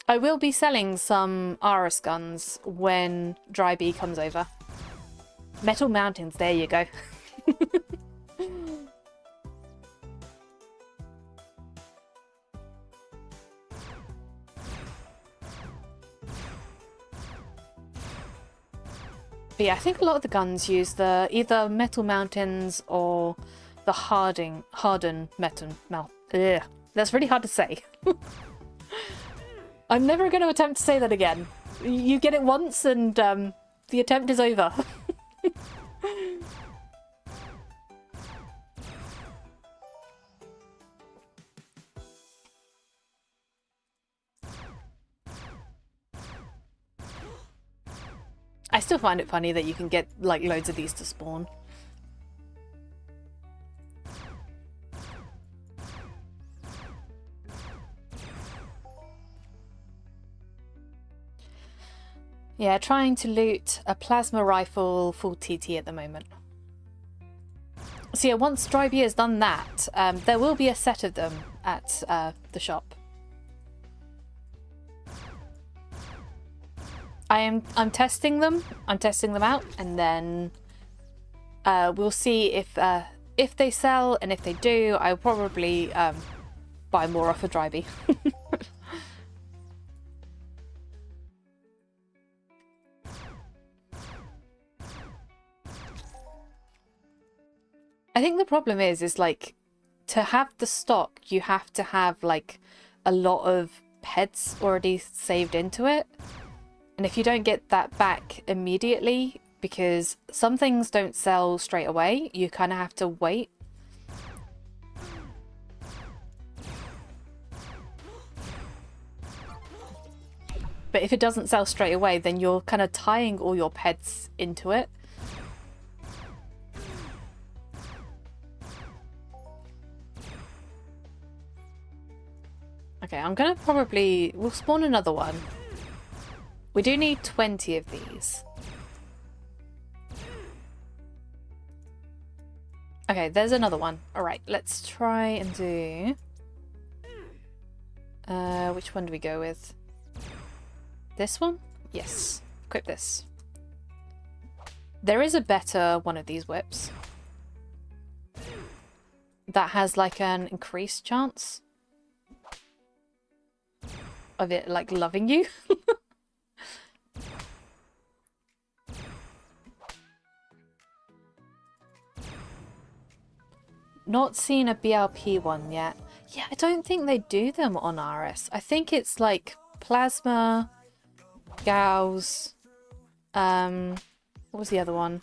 I will be selling some Aris guns when Dry Bee comes over. Metal Mountains, there you go. But yeah, I think a lot of the guns use the either Metal Mountains or the Harden Metal. Ugh, that's really hard to say. I'm never going to attempt to say that again. You get it once and the attempt is over. I still find it funny that you can get like loads of these to spawn. Yeah, trying to loot a plasma rifle full TT at the moment. So yeah, once Dry Bee has done that, there will be a set of them at the shop. I'm testing them. I'm testing them out, and then we'll see if they sell, and if they do, I'll probably buy more off of Dry Bee. I think the problem is like, to have the stock, you have to have like a lot of pets already saved into it. And if you don't get that back immediately, because some things don't sell straight away, you kind of have to wait. But if it doesn't sell straight away, then you're kind of tying all your pets into it. Okay, I'm gonna probably... We'll spawn another one. We do need 20 of these. Okay, there's another one. Alright, let's try and do... which one do we go with? This one? Yes. Equip this. There is a better one of these whips. That has like an increased chance of it like loving you. Not seen a BLP one yet. Yeah, I don't think they do them on RS. I think it's like Plasma, Gauss, what was the other one?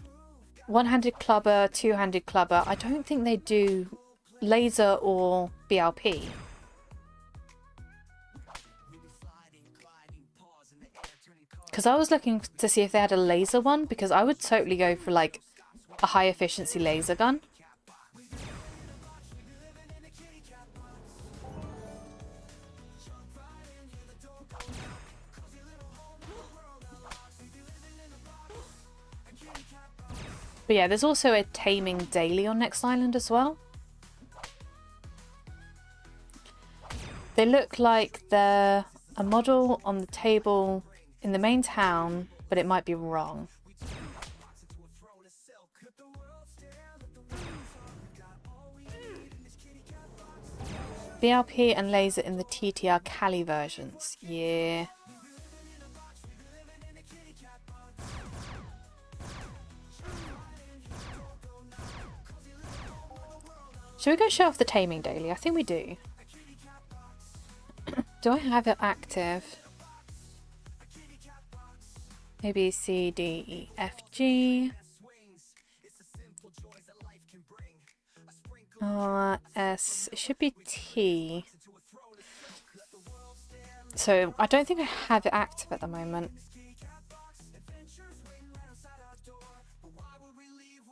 One-handed clubber, two-handed clubber. I don't think they do laser or BLP. Because I was looking to see if they had a laser one, because I would totally go for like a high efficiency laser gun. But yeah, there's also a taming daily on Next Island as well. They look like they're a model on the table in the main town, but it might be wrong. BLP and laser in the TTR Cali versions. Yeah. Should we go show off the taming daily? I think we do. Do I have it active? A, B, C, D, E, F, G. S. It should be T. So I don't think I have it active at the moment.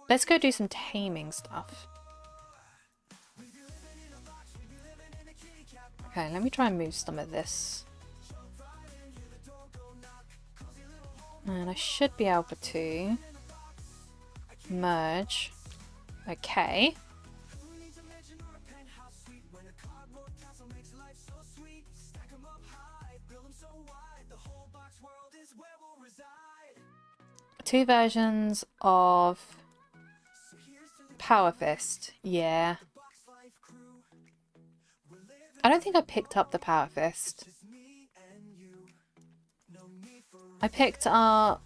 Let's go do some taming stuff. Okay, let me try and move some of this. And I should be able to merge. Okay. Two versions of Power Fist. Yeah. I don't think I picked up the Power Fist. I picked up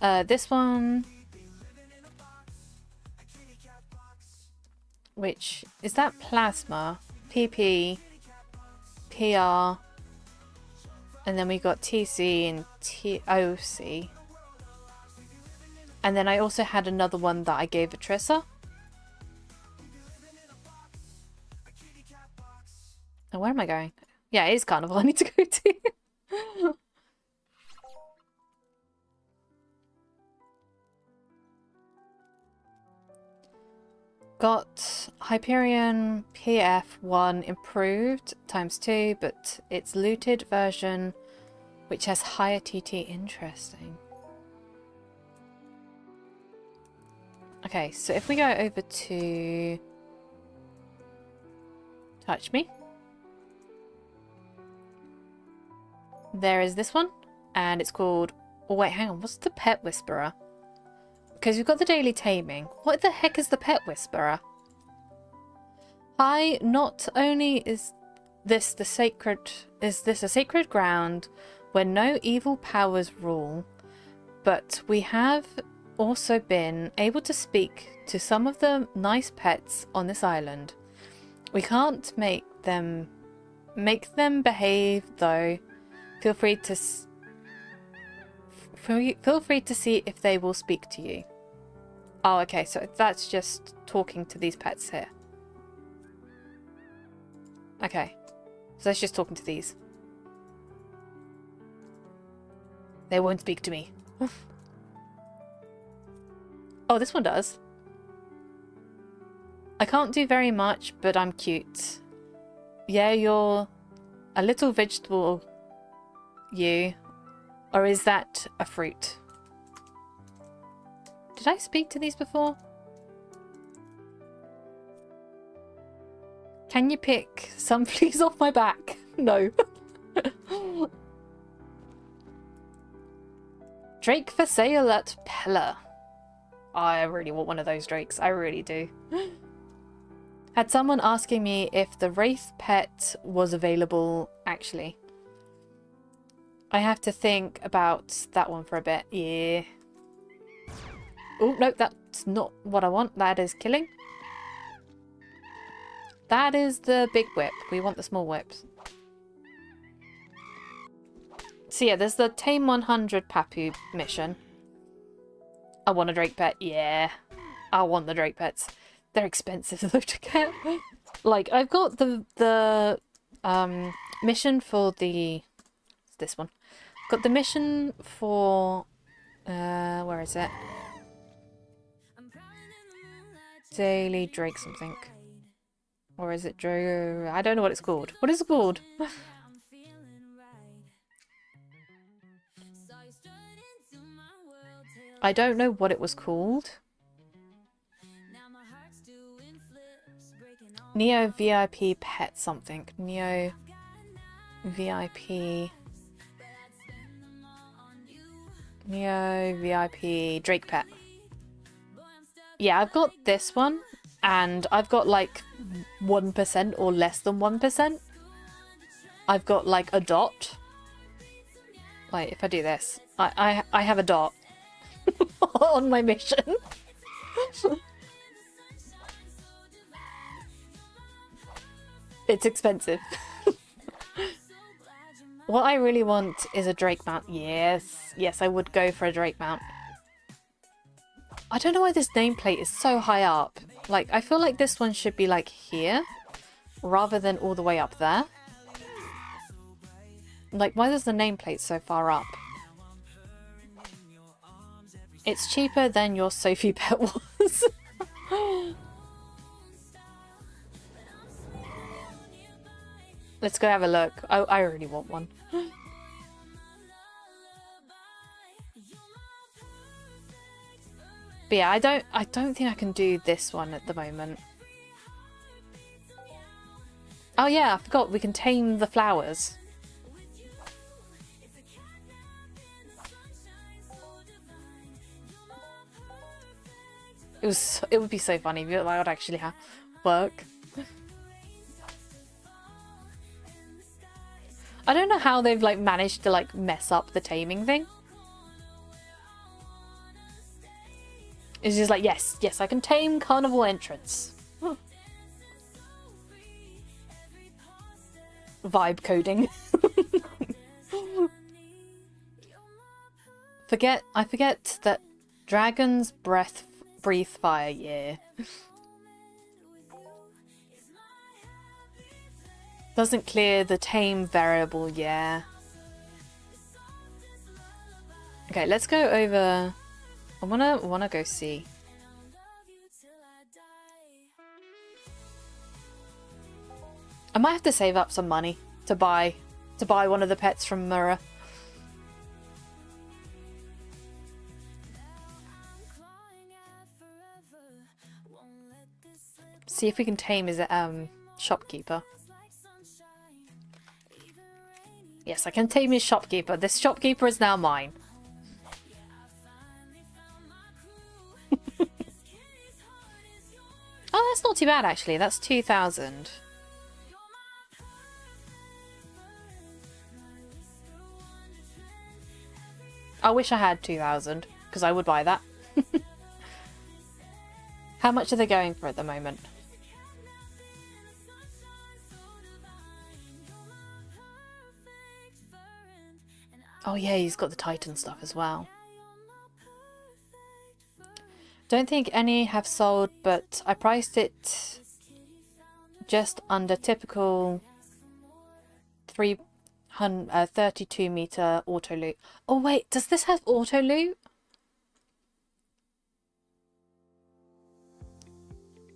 this one, which is that Plasma, PP, PR, and then we got TC and TOC. And then I also had another one that I gave Atrissa. Oh, where am I going? Yeah, it is Carnival I need to go to. Got Hyperion PF1 improved ×2, but it's looted version, which has higher TT. Interesting. Okay, so if we go over to Touch Me, there is this one, and it's called... Oh wait, hang on, what's the Pet Whisperer? Because we've got the daily taming. What the heck is the Pet Whisperer? Hi, not only is this a sacred ground where no evil powers rule, but we have also been able to speak to some of the nice pets on this island. We can't make them behave though. Feel free to see if they will speak to you. Oh, okay, so that's just talking to these pets here. Okay, so that's just talking to these. They won't speak to me. Oh, this one does. I can't do very much, but I'm cute. Yeah, you're a little vegetable, you. Or is that a fruit? Did I speak to these before? Can you pick some fleas off my back? No. Drake for sale at Pella. I really want one of those drakes. I really do. Had someone asking me if the Wraith pet was available, actually. I have to think about that one for a bit. Yeah. Oh, no, that's not what I want. That is killing. That is the big whip. We want the small whips. So yeah, there's the Tame 100 Papu mission. I want a Drake pet. Yeah. I want the Drake pets. They're expensive though to get. Like, I've got the mission for the... this one. Got the mission for... where is it? Daily Drake something. Or is it Drake? I don't know what it's called. What is it called? I don't know what it was called. Neo VIP pet something. Neo VIP. Neo VIP Drake pet. Yeah, I've got this one. And I've got like 1% or less than 1%. I've got like a dot. Like if I do this, I have a dot on my mission. It's expensive. What I really want is a Drake mount. Yes, yes, I would go for a Drake mount. I don't know why this nameplate is so high up. Like, I feel like this one should be like here, rather than all the way up there. Like, why is the nameplate so far up? It's cheaper than your Sophie pet was. Let's go have a look. I really want one. But yeah, I don't think I can do this one at the moment. Oh yeah, I forgot we can tame the flowers. It would be so funny if that would actually work. I don't know how they've like managed to like mess up the taming thing. It's just like, yes, I can tame carnival entrance. Vibe coding. I forget that dragons breathe fire, yeah. Doesn't clear the tame variable, yeah. Okay, let's go over. I wanna go see. I might have to save up some money to buy one of the pets from Mura. See if we can tame his shopkeeper. Yes, I can tame his shopkeeper. This shopkeeper is now mine. Oh, that's not too bad actually. That's 2,000. I wish I had 2,000 because I would buy that. How much are they going for at the moment? Oh yeah, he's got the Titan stuff as well. Don't think any have sold, but I priced it just under typical 32 meter auto loot. Oh wait, does this have auto loot?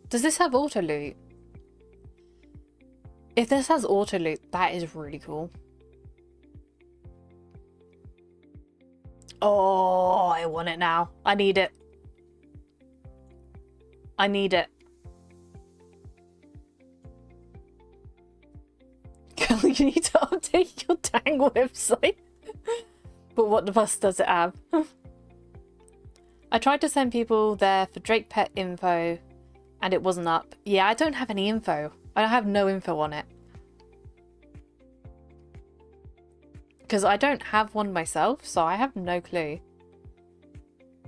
Does this have auto loot? If this has auto loot, that is really cool. Oh, I want it now. I need it. I need it. Girl, you need to update your dang website. But what the fuss does it have? I tried to send people there for Drake Pet info and it wasn't up. Yeah, I don't have any info. I have no info on it. Because I don't have one myself, so I have no clue.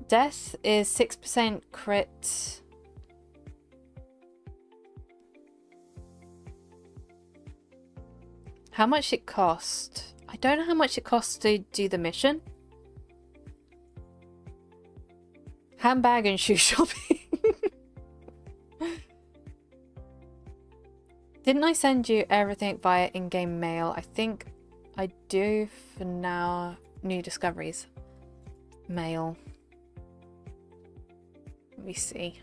Death is 6% crit. How much it cost? I don't know how much it costs to do the mission. Handbag and shoe shopping. Didn't I send you everything via in-game mail? I think I do for now. New discoveries. Mail. Let me see.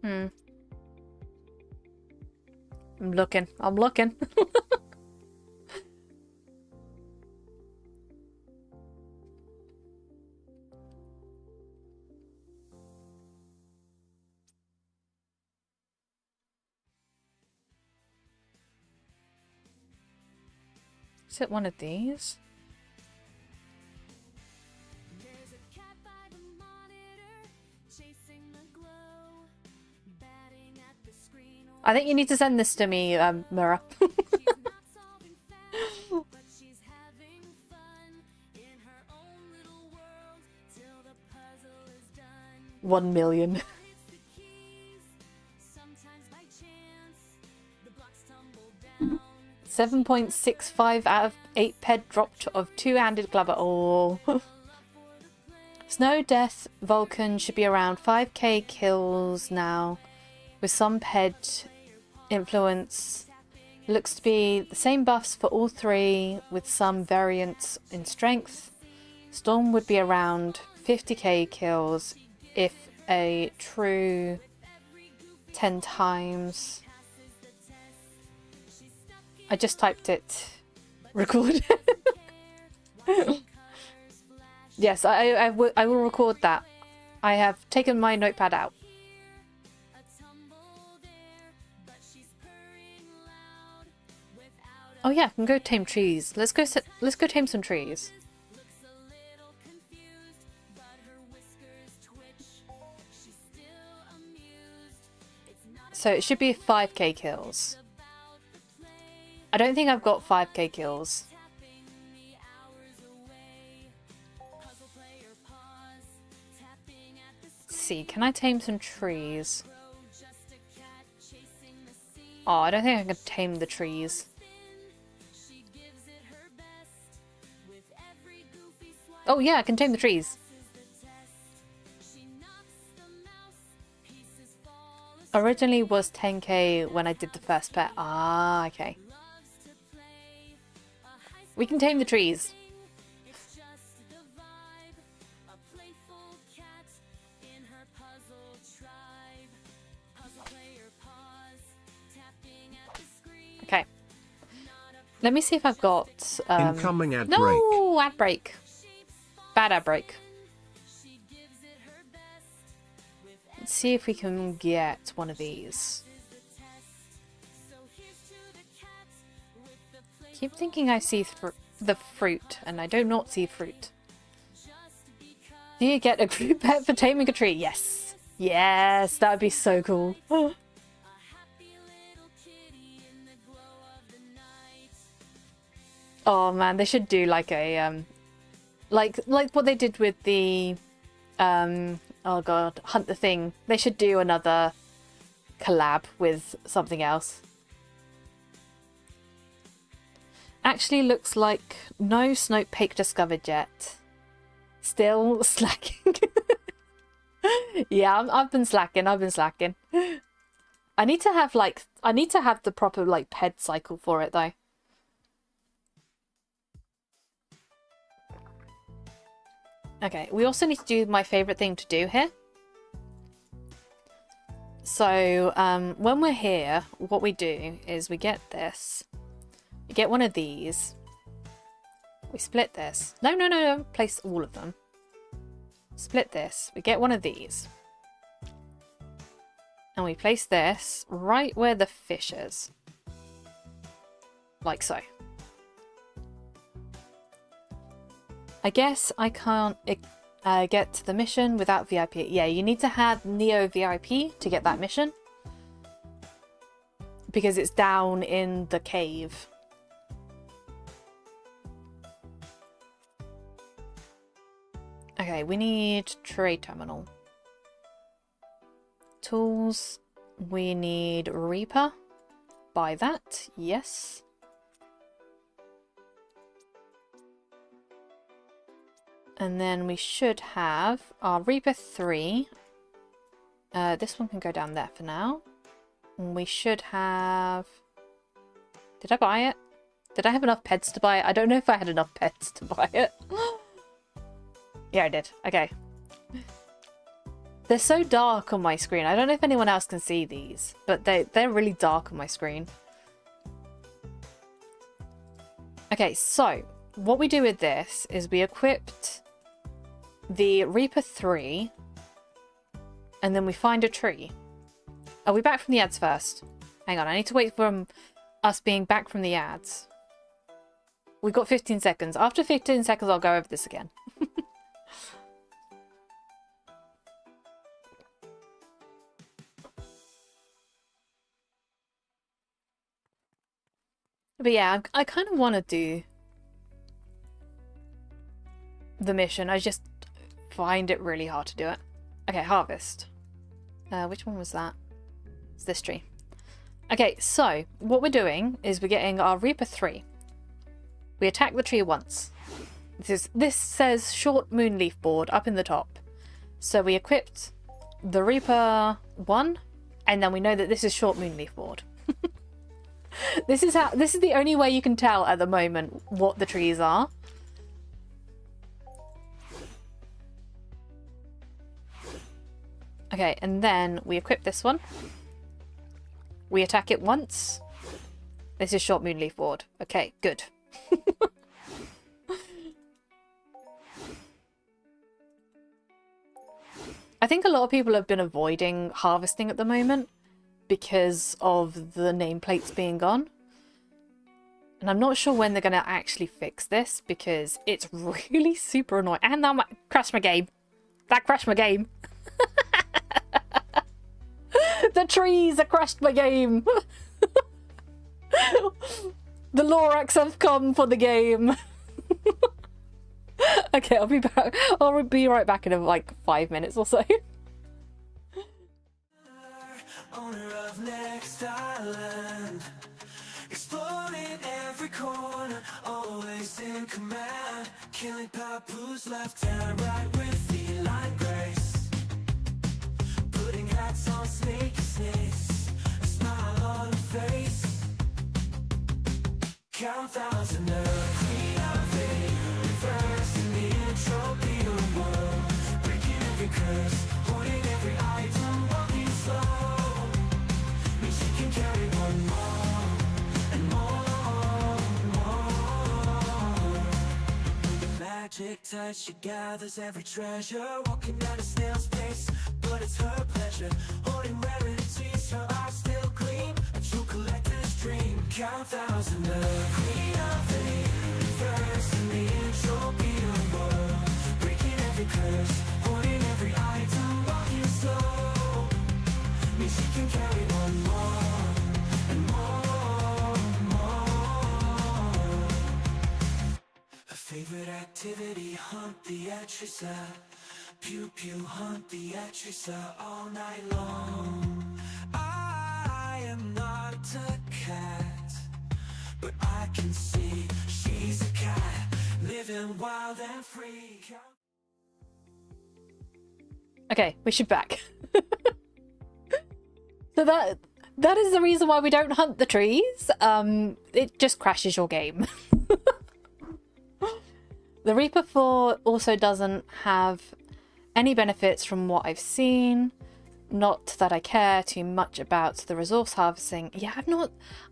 I'm looking. I'm looking. Is it one of these? There's a cat by the monitor, chasing the glow, batting at the screen. I think you need to send this to me, Mira. She's not solving facts, but she's having fun in her own little world till the puzzle is done. 1 million. Hits the keys, sometimes by chance, the blocks tumble down. 7.65 out of 8 ped dropped of 2-handed clubber. Oh. Snow Death Vulcan should be around 5k kills now, with some ped influence. Looks to be the same buffs for all three, with some variants in strength. Storm would be around 50k kills if a true 10 times. I just typed it. Record. Yes, I will record that. I have taken my notepad out. Oh yeah, I can go tame trees. Let's go tame some trees. So it should be 5k kills. I don't think I've got 5k kills. Let's see, can I tame some trees? Oh, I don't think I can tame the trees. Oh yeah, I can tame the trees. Originally was 10k when I did the first pet. Ah, okay. We can tame the trees. Okay. Let me see if I've got Incoming ad break. no ad break. Bad ad break. Let's see if we can get one of these. Keep thinking I see the fruit, and I do not see fruit. Do you get a group pet for taming a tree? Yes. Yes, that would be so cool. Oh man, they should do like a like what they did with the oh god, Hunt the Thing. They should do another collab with something else. Actually looks like no Snowpeak discovered yet. Still slacking. Yeah, I've been slacking. I need to have the proper like ped cycle for it though. Okay, we also need to do my favorite thing to do here. So when we're here, what we do is we get this. We get one of these. We split this. No. Place all of them. Split this. We get one of these. And we place this right where the fish is. Like so. I guess I can't get to the mission without VIP. Yeah, you need to have Neo VIP to get that mission. Because it's down in the cave. Okay, we need trade terminal. Tools. We need Reaper. Buy that. Yes. And then we should have our Reaper 3. This one can go down there for now. And we should have... Did I buy it? Did I have enough pets to buy it? I don't know if I had enough pets to buy it. Yeah, I did. Okay. They're so dark on my screen. I don't know if anyone else can see these, but they're really dark on my screen. Okay, so what we do with this is we equipped the Reaper 3 and then we find a tree. Are we back from the ads first? Hang on, I need to wait for us being back from the ads. We've got 15 seconds. After 15 seconds, I'll go over this again. But yeah, I kind of want to do the mission. I just find it really hard to do it. Okay, harvest. Which one was that? It's this tree. Okay, so what we're doing is we're getting our Reaper 3. We attack the tree once. This says short moonleaf board up in the top. So we equipped the Reaper 1, and then we know that this is short moonleaf board. This is the only way you can tell at the moment what the trees are. Okay, and then we equip this one. We attack it once. This is short moonleaf board. Okay, good. I think a lot of people have been avoiding harvesting at the moment because of the nameplates being gone. And I'm not sure when they're going to actually fix this because it's really super annoying. And that crashed my game. That crashed my game. The trees have crashed my game. The Lorax have come for the game. Okay, I'll be back. I'll be right back in like 5 minutes or so. Owner of Next Island, exploring every corner, always in command, killing papoose left and right with feline grace, putting hats on snaky snakes, a smile on her face, count thousand earth, queen of fate, reverse in the entropy of world, breaking every curse, holding every item, walking slow. Carry one more and more. The magic touch, she gathers every treasure, walking at a snail's pace, but it's her pleasure. Holding rarities, her eyes still gleam, a true collector's dream. Count thousand of queen of fate, reverse in the entropy of world, breaking every curse, holding every item, walking slow. Means she can carry one more. activity, hunt the Etrissa. Pew pew, hunt the Etrissa all night long. I am not a cat, but I can see she's a cat, living wild and free. Okay, we should back. So that is the reason why we don't hunt the trees. It just crashes your game. The Reaper 4 also doesn't have any benefits from what I've seen. Not that I care too much about the resource harvesting. Yeah,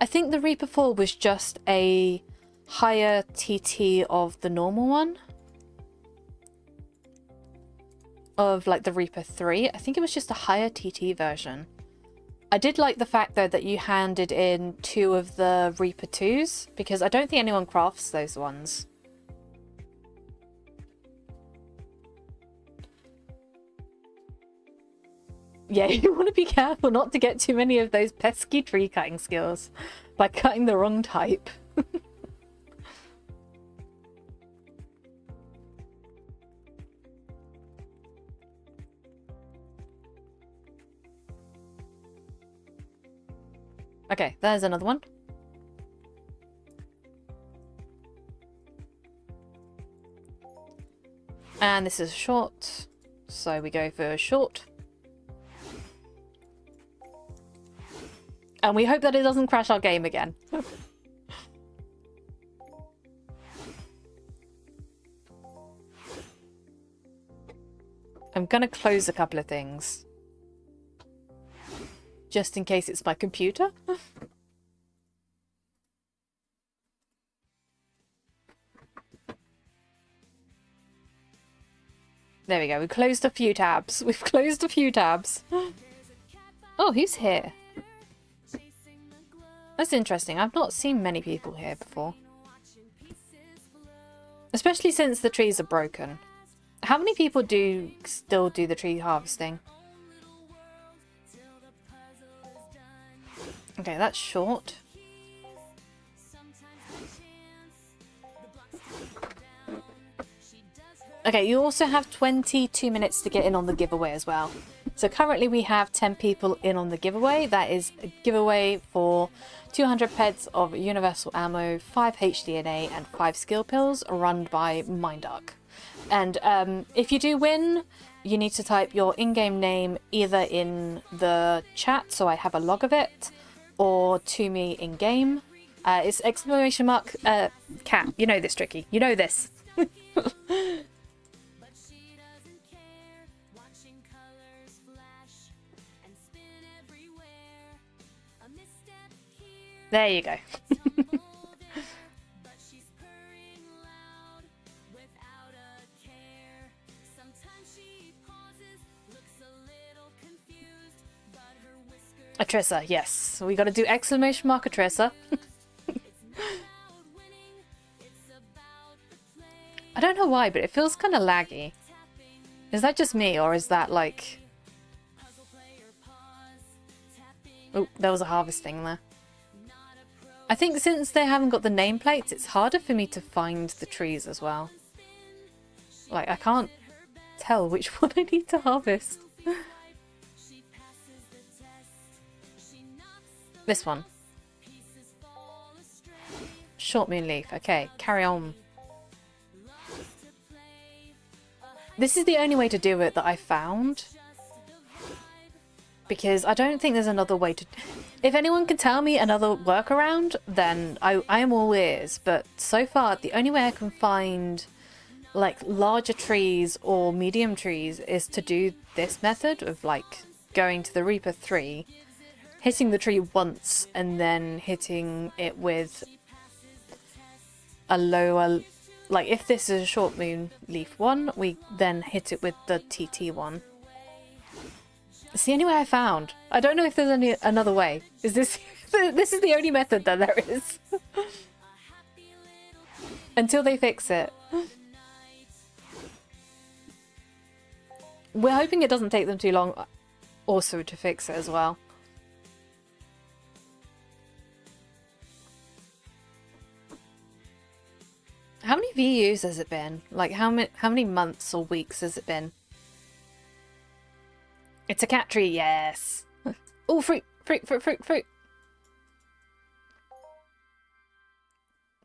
I think the Reaper 4 was just a higher TT of the normal one. Of like the Reaper 3. I think it was just a higher TT version. I did like the fact though that you handed in 2 of the Reaper 2s, because I don't think anyone crafts those ones. Yeah, you want to be careful not to get too many of those pesky tree cutting skills by cutting the wrong type. Okay, there's another one. And this is short, so we go for short. And we hope that it doesn't crash our game again. I'm gonna close a couple of things. Just in case it's my computer. There we go, we closed a few tabs. We've closed a few tabs. Oh, who's here? That's interesting. I've not seen many people here before. Especially since the trees are broken. How many people do still do the tree harvesting? Okay, that's short. Okay, you also have 22 minutes to get in on the giveaway as well. So currently we have 10 people in on the giveaway. That is a giveaway for 200 peds of universal ammo, 5 HDNA and 5 skill pills run by Mindark. And if you do win, you need to type your in-game name either in the chat, so I have a log of it, or to me in-game. It's exclamation mark cat. You know this, Tricky. You know this. There you go. Atrissa, yes. We got to do exclamation mark Atrissa. I don't know why, but it feels kind of laggy. Is that just me, or is that like... Oh, there was a harvesting there. I think since they haven't got the nameplates, it's harder for me to find the trees as well. Like, I can't tell which one I need to harvest. This one. Short moon leaf. Okay, carry on. This is the only way to do it that I found. Because I don't think there's another way to... If anyone can tell me another workaround, then I am all ears. But so far, the only way I can find like larger trees or medium trees is to do this method of like going to the Reaper 3, hitting the tree once, and then hitting it with a lower... Like if this is a short moon leaf 1, we then hit it with the TT 1. It's the only way I found. I don't know if there's any another way. Is this... This is the only method that there is. Until they fix it. We're hoping it doesn't take them too long also to fix it as well. How many VUs has it been? Like how many months or weeks has it been? It's a cat tree, yes. Oh, fruit, fruit, fruit, fruit, fruit.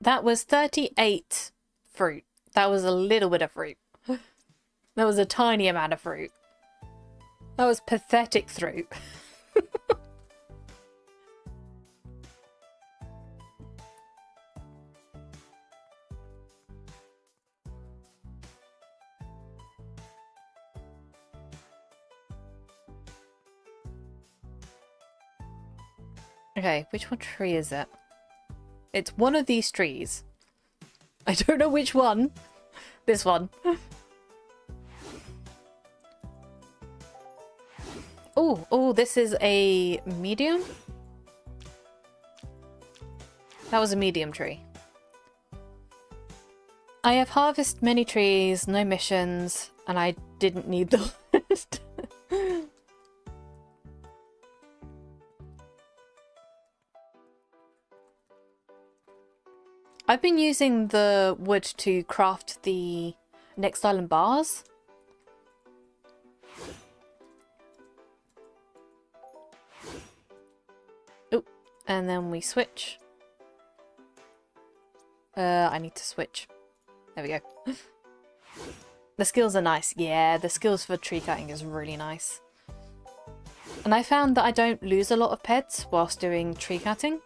That was 38 fruit. That was a little bit of fruit. That was a tiny amount of fruit. That was pathetic fruit. Okay, which one tree is it? It's one of these trees. I don't know which one. This one. Oh, this is a medium? That was a medium tree. I have harvested many trees, no missions, and I didn't need the list. I've been using the wood to craft the Next Island bars. Oh, and then we switch. I need to switch. There we go. The skills are nice. Yeah, the skills for tree cutting is really nice. And I found that I don't lose a lot of pets whilst doing tree cutting.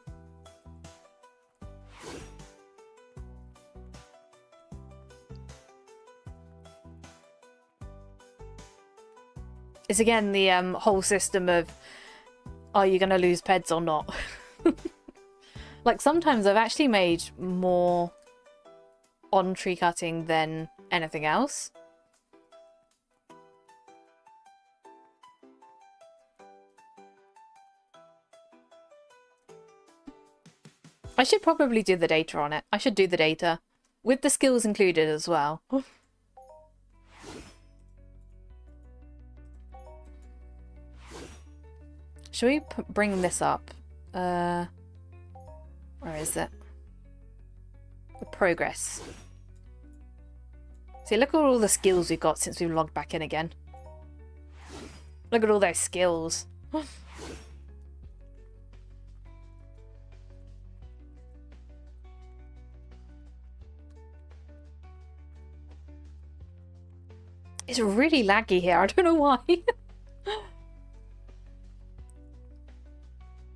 It's again the whole system of, are you going to lose pets or not? Like sometimes I've actually made more on tree cutting than anything else. I should probably do the data on it. I should do the data with the skills included as well. Should we bring this up? Where is it? The progress. See, look at all the skills we've got since we've logged back in again. Look at all those skills. It's really laggy here. I don't know why.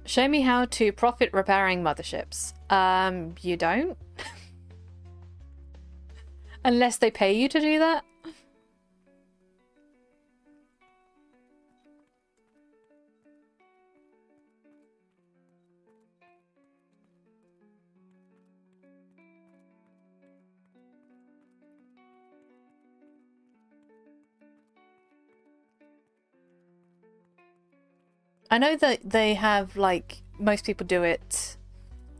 Show me how to profit repairing motherships. You don't? Unless they pay you to do that? I know that they have, like, most people do it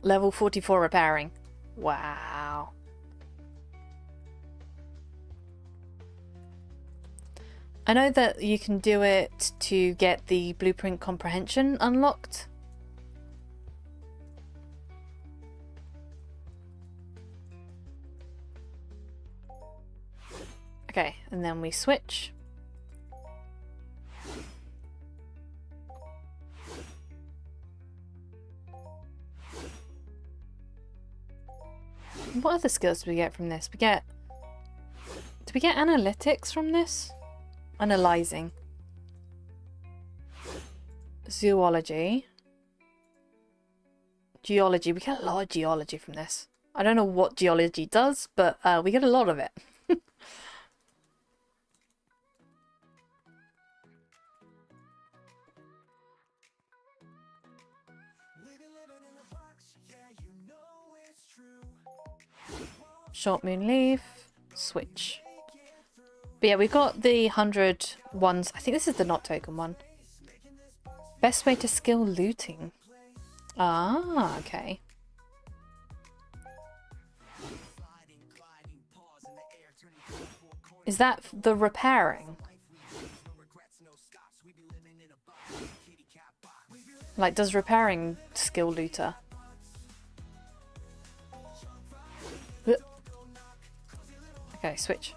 level 44 repairing. Wow. I know that you can do it to get the blueprint comprehension unlocked. Okay, and then we switch. What other skills do we get from this? Do we get analytics from this? Analyzing. Zoology. Geology. We get a lot of geology from this. I don't know what geology does, but we get a lot of it. Short moon leaf, switch. But yeah, we got the 100 ones. I think this is the not token one. Best way to skill looting. Ah, okay. Is that the repairing? Like, does repairing skill looter? Okay, switch.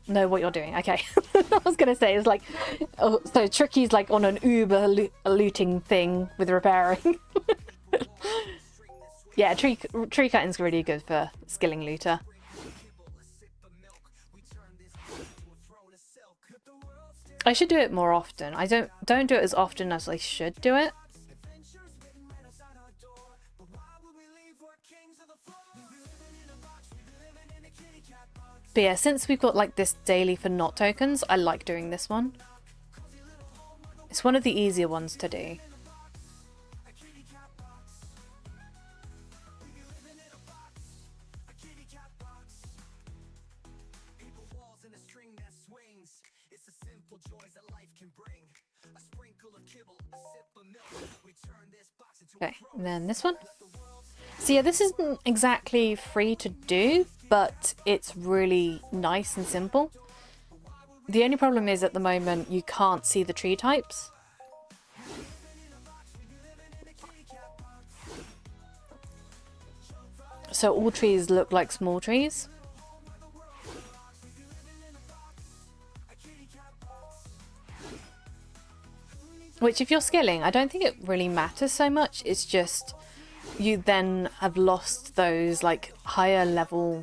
Know what you're doing. Okay. I was gonna say, it's like, oh, so Tricky's like on an Uber looting thing with repairing. Yeah, tree cutting's really good for skilling looter. I should do it more often. I don't do it as often as I should do it. But yeah, since we've got like this daily for not tokens, I like doing this one. It's one of the easier ones to do. Okay, and then this one. So yeah, this isn't exactly free to do, but it's really nice and simple. The only problem is at the moment you can't see the tree types. So all trees look like small trees. Which if you're skilling, I don't think it really matters so much. It's just you then have lost those like higher level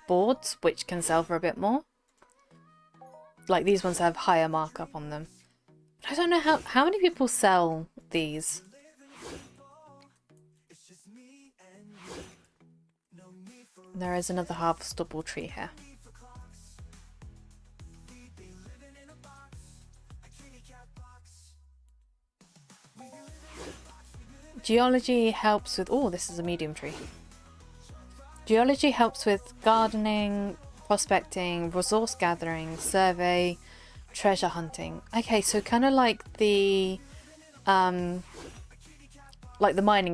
boards which can sell for a bit more. Like these ones have higher markup on them. I don't know how many people sell these. There is another harvestable tree here. Geology helps with... Oh, this is a medium tree. Geology helps with gardening, prospecting, resource gathering, survey, treasure hunting. Okay, so kind of like the mining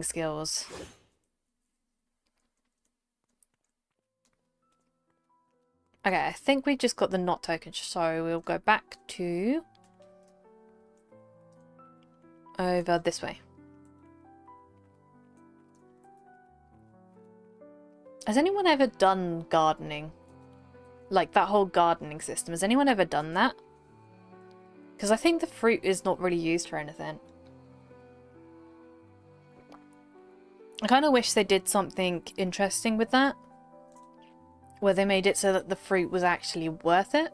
skills. Okay, I think we just got the not token, so we'll go back to over this way. Has anyone ever done gardening? Like that whole gardening system. Has anyone ever done that? Because I think the fruit is not really used for anything. I kind of wish they did something interesting with that. Where they made it so that the fruit was actually worth it.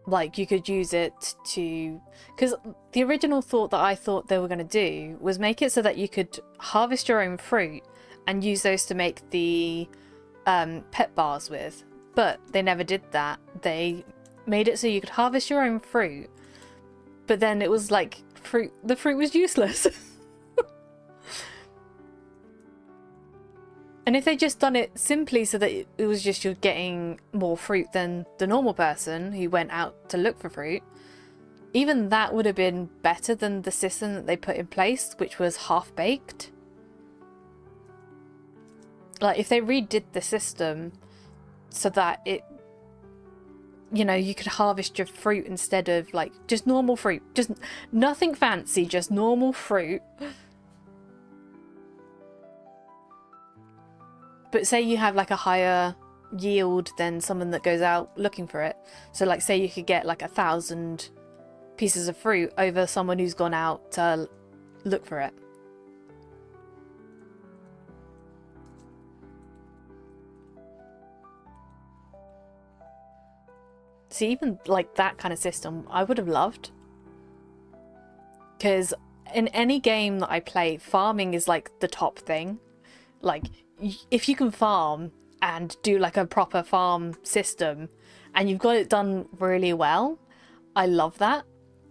Like you could use it to... Because the original thought that I thought they were going to do was make it so that you could harvest your own fruit and use those to make the pet bars with. But they never did that. They made it so you could harvest your own fruit, but then it was like the fruit was useless. And if they just done it simply so that it was just you're getting more fruit than the normal person who went out to look for fruit, even that would have been better than the system that they put in place, which was half-baked. Like, if they redid the system so that it, you know, you could harvest your fruit instead of, like, just normal fruit. Just nothing fancy, just normal fruit. But say you have, like, a higher yield than someone that goes out looking for it. So, like, say you could get, like, 1,000 pieces of fruit over someone who's gone out to look for it. See, even like that kind of system, I would have loved. Because in any game that I play, farming is like the top thing. Like, if you can farm and do like a proper farm system and you've got it done really well, I love that.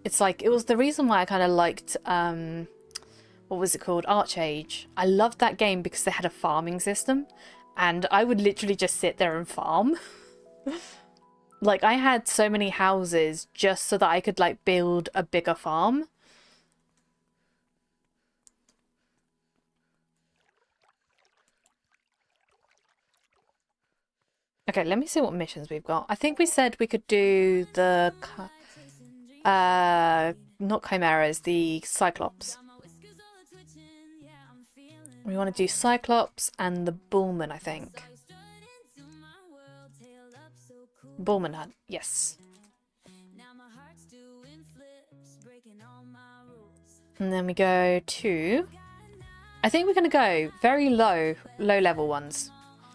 It's like, it was the reason why I kind of liked, what was it called? Archage. I loved that game because they had a farming system and I would literally just sit there and farm. Like, I had so many houses just so that I could, like, build a bigger farm. Okay, let me see what missions we've got. I think we said we could do the... not chimeras, the Cyclops. We want to do Cyclops and the Bullman, I think. Bullman hunt, yes. And then we go to... I think we're going to go very low level ones.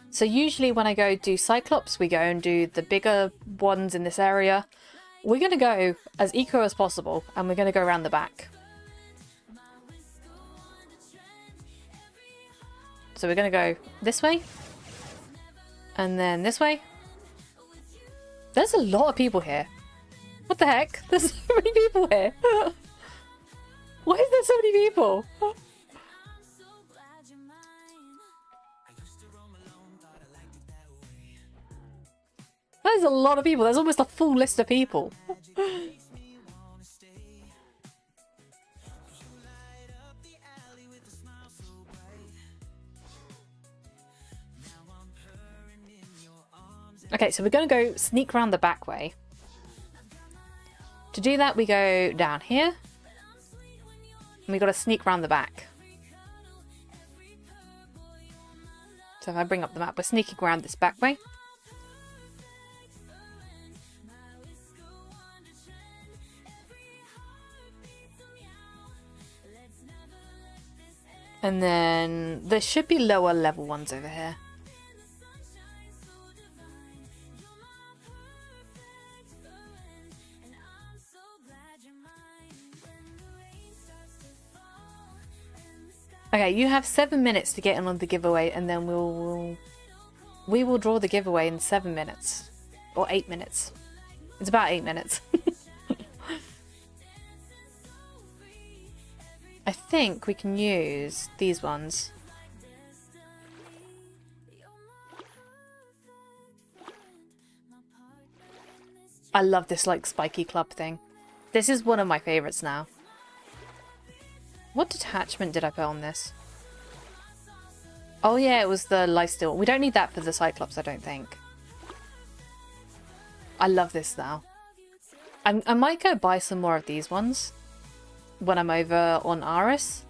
So usually when I go do Cyclops, we go and do the bigger ones in this area. We're going to go as eco as possible, and we're going to go around the back. So we're going to go this way. And then this way. There's a lot of people here. What the heck? There's so many people here. Why is there so many people? There's a lot of people. There's almost a full list of people. Okay, so we're going to go sneak around the back way. To do that, we go down here. And we got to sneak around the back. So if I bring up the map, we're sneaking around this back way. And then there should be lower level ones over here. Okay, you have 7 minutes to get in on the giveaway, and then we will draw the giveaway in 7 minutes. Or 8 minutes. It's about 8 minutes. I think we can use these ones. I love this like spiky club thing. This is one of my favorites now. What detachment did I put on this? Oh yeah, it was the lifesteal. We don't need that for the Cyclops, I don't think. I love this now. I might go buy some more of these ones when I'm over on Aris.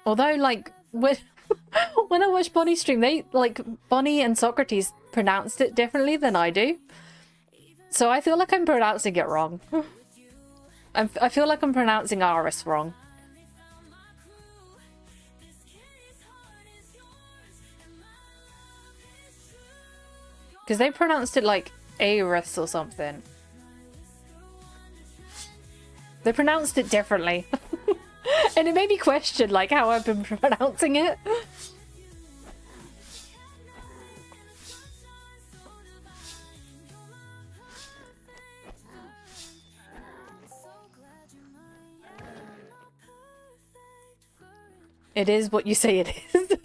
Although, like, when I watch Bonnie stream, they, like, Bonnie and Socrates pronounced it differently than I do. So I feel like I'm pronouncing it wrong. I feel like I'm pronouncing Aris wrong. Because they pronounced it like Aris or something. They pronounced it differently. And it made me question like how I've been pronouncing it. It is what you say it is.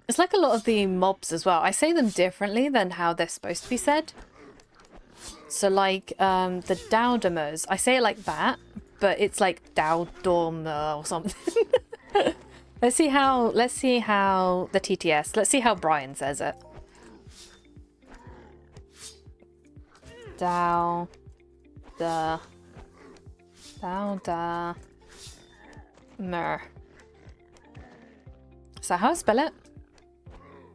It's like a lot of the mobs as well. I say them differently than how they're supposed to be said. So like the Dowdamers, I say it like that, but it's like Dowdormer or something. Let's see how the TTS, let's see how Brian says it. Dowdamer. So how I spell it?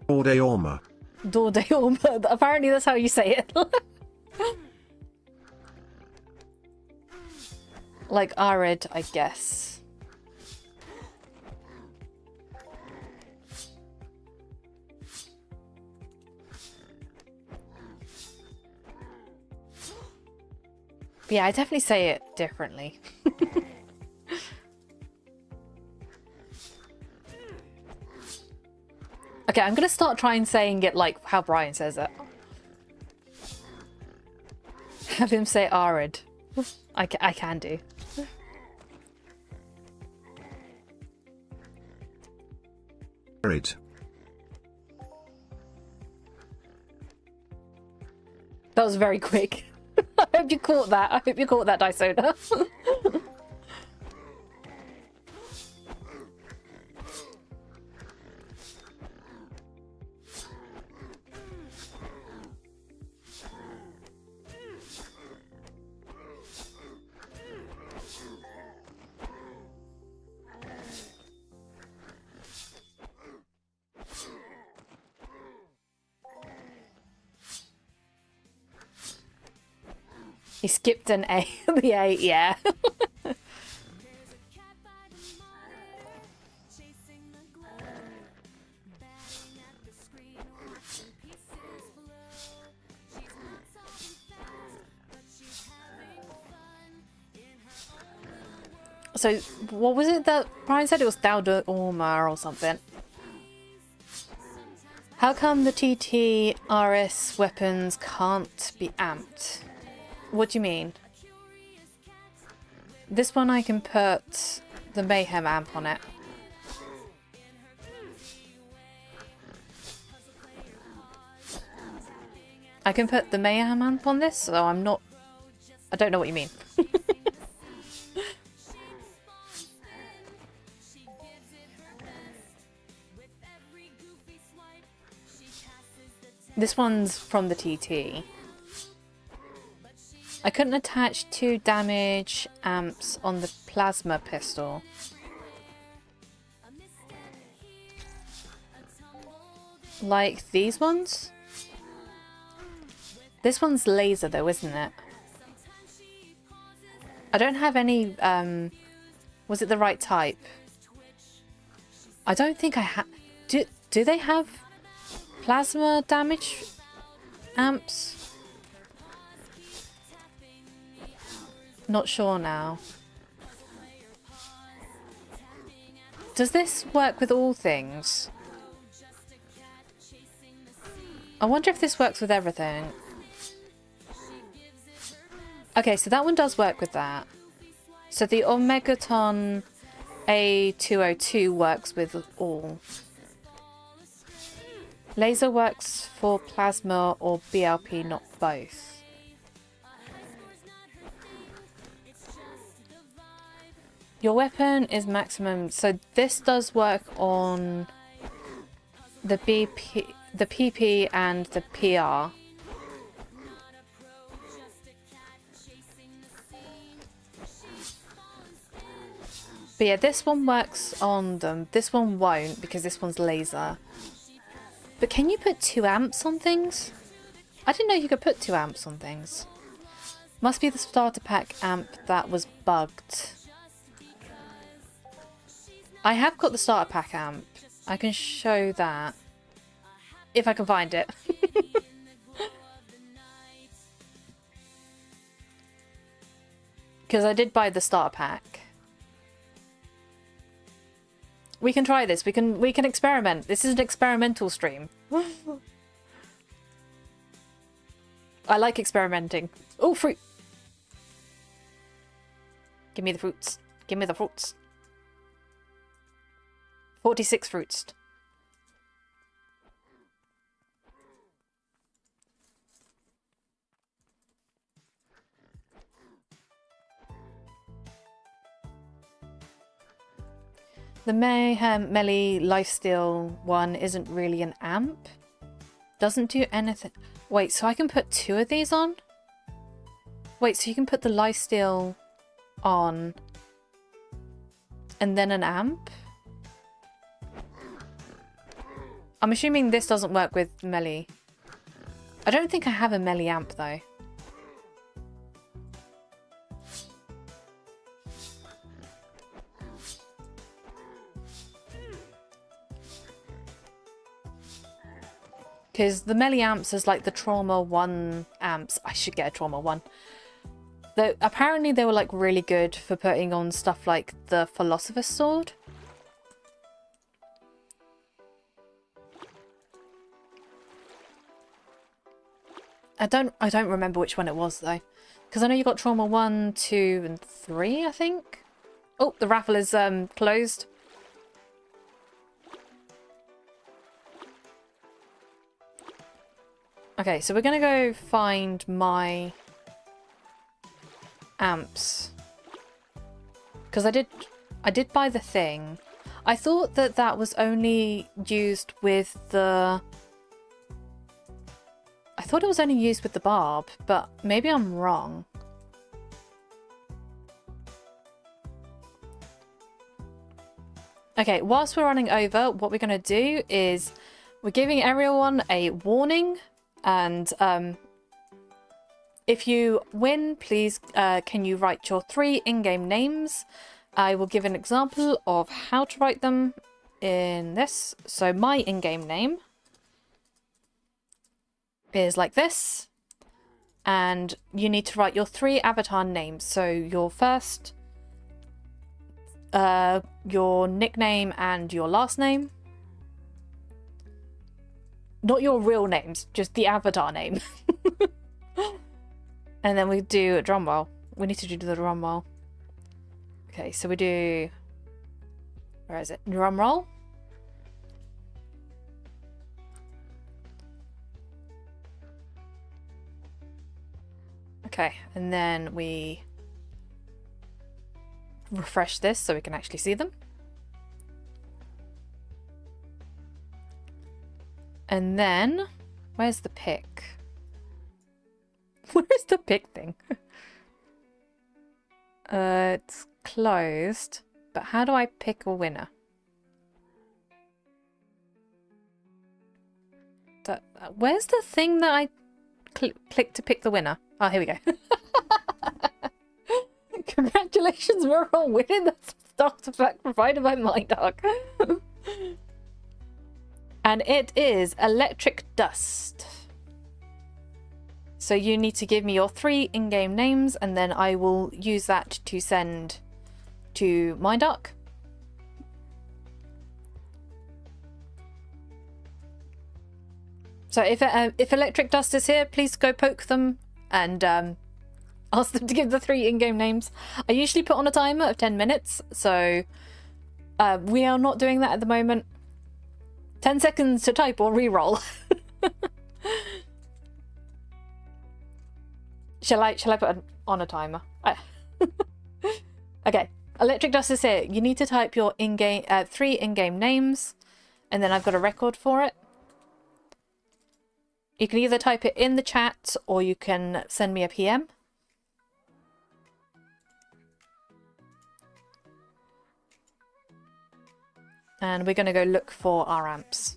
Dordeorma. Dordeorma. Apparently that's how you say it. Like Arid, I guess. But yeah, I definitely say it differently. Okay, I'm gonna start trying saying it like how Brian says it. Have him say Arid. I can do. Arid. That was very quick. I hope you caught that. I hope you caught that, Dysona. He skipped an A. The A, yeah. So, what was it that Brian said? It was Dauda Orma or something. How come the TTRS weapons can't be amped? What do you mean? This one I can put the Mayhem amp on it. I can put the Mayhem amp on this, so I'm not... I don't know what you mean. This one's from the TT. I couldn't attach 2 damage amps on the plasma pistol. Like these ones? This one's laser though, isn't it? I don't have any, was it the right type? I don't think I have... Do they have plasma damage amps? Not sure now. Does this work with all things? I wonder if this works with everything. Okay, so that one does work with that. So the Omegaton A202 works with all. Laser works for plasma or BLP, not both. Your weapon is maximum. So this does work on the BP, the PP and the PR. But yeah, this one works on them. This one won't because this one's laser. But can you put 2 amps on things? I didn't know you could put 2 amps on things. Must be the starter pack amp that was bugged. I have got the starter pack amp. I can show that. If I can find it. Because I did buy the starter pack. We can try this. We can experiment. This is an experimental stream. I like experimenting. Oh, fruit. Give me the fruits. Give me the fruits. 46 fruits. The Mayhem Melee Lifesteal one isn't really an amp. Doesn't do anything. Wait, so I can put 2 of these on? Wait, so you can put the Lifesteal on and then an amp? I'm assuming this doesn't work with melee. I don't think I have a melee amp though. Because the melee amps is like the Trauma 1 amps. I should get a Trauma 1. Though apparently they were like really good for putting on stuff like the Philosopher's Sword. I don't remember which one it was though. Because I know you got Trauma 1, 2 and 3, I think. Oh, the raffle is closed. Okay, so we're gonna go find my amps. Because I did buy the thing. I thought that that was only used with the... I thought it was only used with the barb, but maybe I'm wrong. Okay, whilst we're running over, what we're going to do is we're giving everyone a warning and if you win, please can you write your 3 in-game names? I will give an example of how to write them in this. So my in-game name is like this. And you need to write your 3 avatar names. So your first, your nickname and your last name. Not your real names, just the avatar name. And then we do a drum roll. We need to do the drum roll. Okay, so we do... Where is it? Drum roll. Okay, and then we refresh this so we can actually see them. And then, where's the pick? Where's the pick thing? It's closed, but how do I pick a winner? Where's the thing that I click to pick the winner? Oh, here we go. Congratulations, we're all winning the starter pack provided by MindArc. And it is Electric Dust. So you need to give me your 3 in-game names, and then I will use that to send to MindArc. So if Electric Dust is here, please go poke them and ask them to give the 3 in-game names. I usually put on a timer of 10 minutes, so we are not doing that at the moment. 10 seconds to type or re-roll. Shall I put on a timer? Okay, Electric Dust is here. You need to type your in-game 3 in-game names, and then I've got a record for it. You can either type it in the chat or you can send me a PM. And we're going to go look for our amps.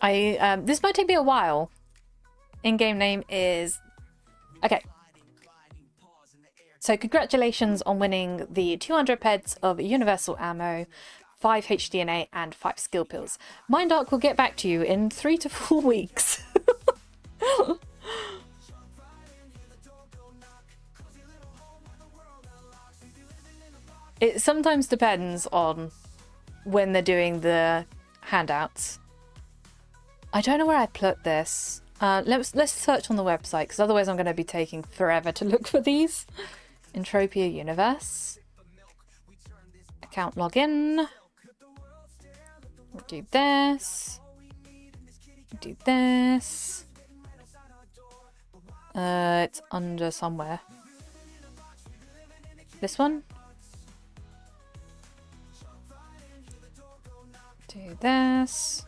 This might take me a while. In-game name is... Okay. So congratulations on winning the 200 peds of universal ammo, 5 HDNA and 5 skill pills. MindArc will get back to you in 3 to 4 weeks. It sometimes depends on when they're doing the handouts. I don't know where I put this. Let's search on the website, because otherwise I'm going to be taking forever to look for these. Entropia Universe. Account login. We'll do this. Do this. It's under somewhere. This one. Do this.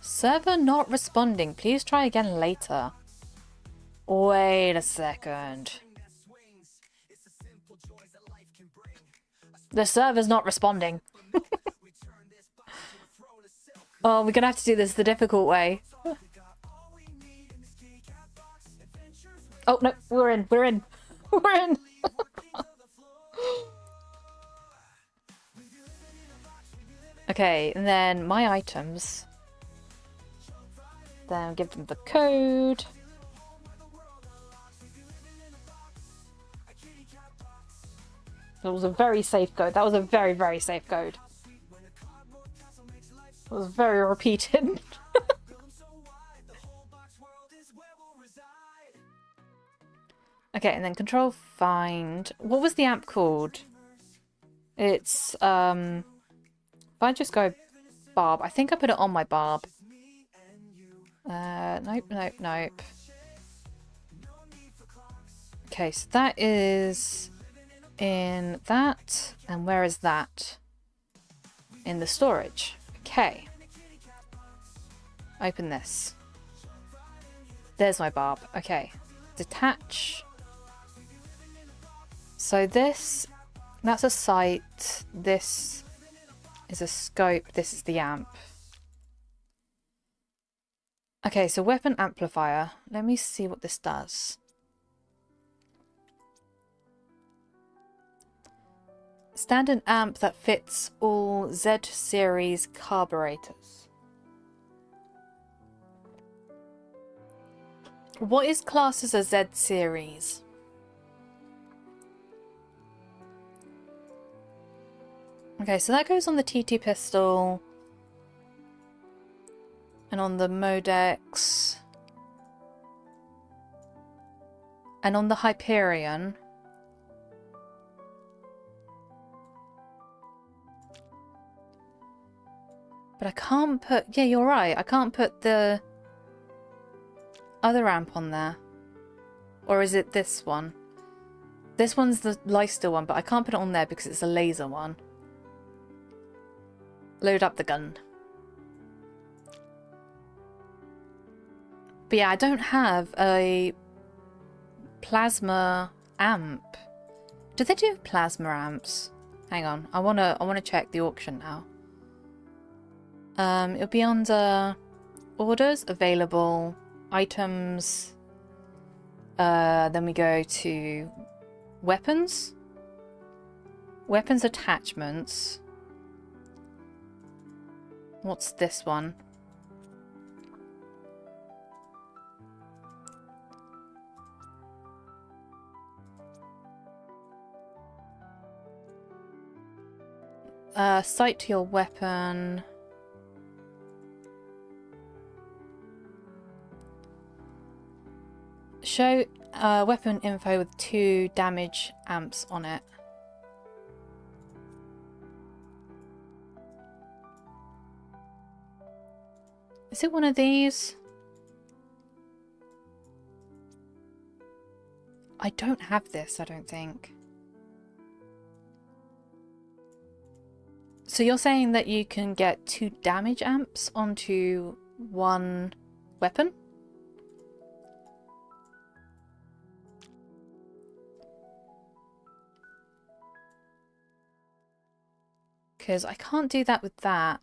Server not responding. Please try again later. Wait a second. The server's not responding. Oh, we're gonna have to do this the difficult way. Oh, no, we're in. We're in. We're in. Okay, and then my items. Then give them the code. That was a very safe code. That was a very, very safe code. It was very repeated. Okay, and then control find. What was the amp called? It's if I just go Barb. I think I put it on my Barb. Nope, nope, nope. Okay, so that is in that. And where is that? In the storage. Okay. Open this. There's my barb. Okay. Detach. So this, that's a sight. This is a scope. This is the amp. Okay, so weapon amplifier. Let me see what this does. Standard amp that fits all Z series carburetors. What is classed as a Z series? Okay, so that goes on the TT pistol and on the Modex and on the Hyperion. But I can't put... Yeah, you're right. I can't put the other amp on there. Or is it this one? This one's the Leicester one, but I can't put it on there because it's a laser one. Load up the gun. But yeah, I don't have a plasma amp. Do they do plasma amps? Hang on, I wanna check the auction now. It'll be under orders, available, items. Then we go to weapons, weapons attachments. What's this one? Sight to your weapon. Show weapon info with 2 damage amps on it. Is it one of these? I don't have this, I don't think. So you're saying that you can get 2 damage amps onto one weapon? Because I can't do that with that.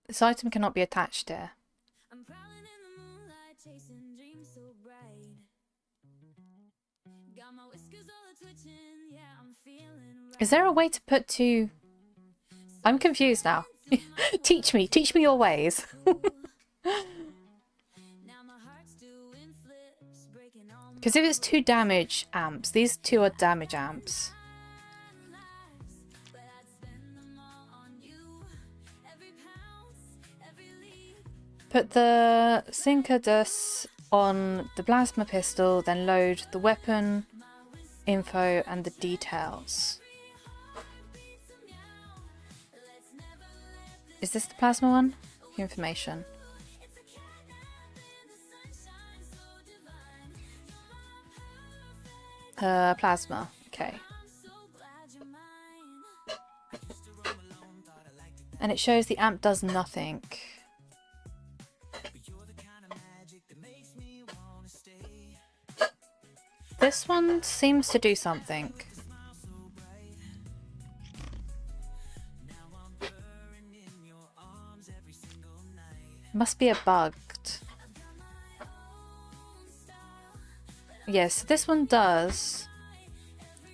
This item cannot be attached here. I'm prowling in the moonlight, chasing dreams so bright. Got my whiskers all a-twitching, yeah, I'm feeling right. Is there a way to put 2... I'm confused now. Teach me your ways. Now my heart's doing flips, breaking all my Because if it's 2 damage amps, these 2 are damage amps. lies, but I'd spend them all on you. Every pounce, every leap. Put the Cincadus on the plasma pistol, then load the weapon, info, and the details. Is this the plasma one? Information. Plasma. Okay. And it shows the amp does nothing. This one seems to do something. Must be a bugged. Yes, this one does.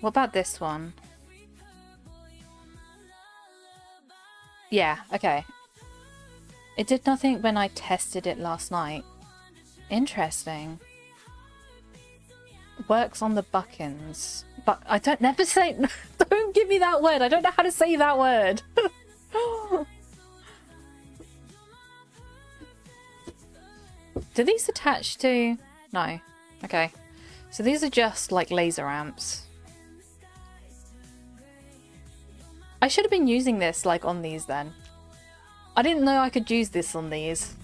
What about this one? Yeah, okay. It did nothing when I tested it last night. Interesting. Works on the buckins. But I don't never say don't give me that word. I don't know how to say that word. Do these attach to... No. Okay. So these are just like laser amps. I should have been using this like on these then. I didn't know I could use this on these.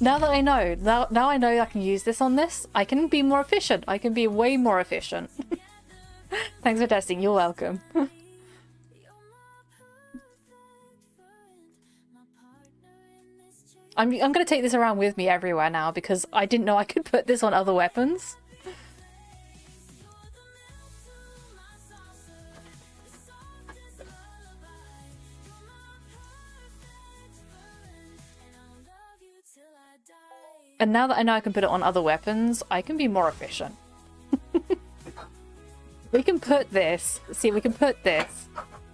Now that I know, now I know I can use this on this, I can be more efficient. I can be way more efficient. Thanks for testing, you're welcome. I'm gonna take this around with me everywhere now because I didn't know I could put this on other weapons. And now that I know I can put it on other weapons, I can be more efficient. We can put this, see, we can put this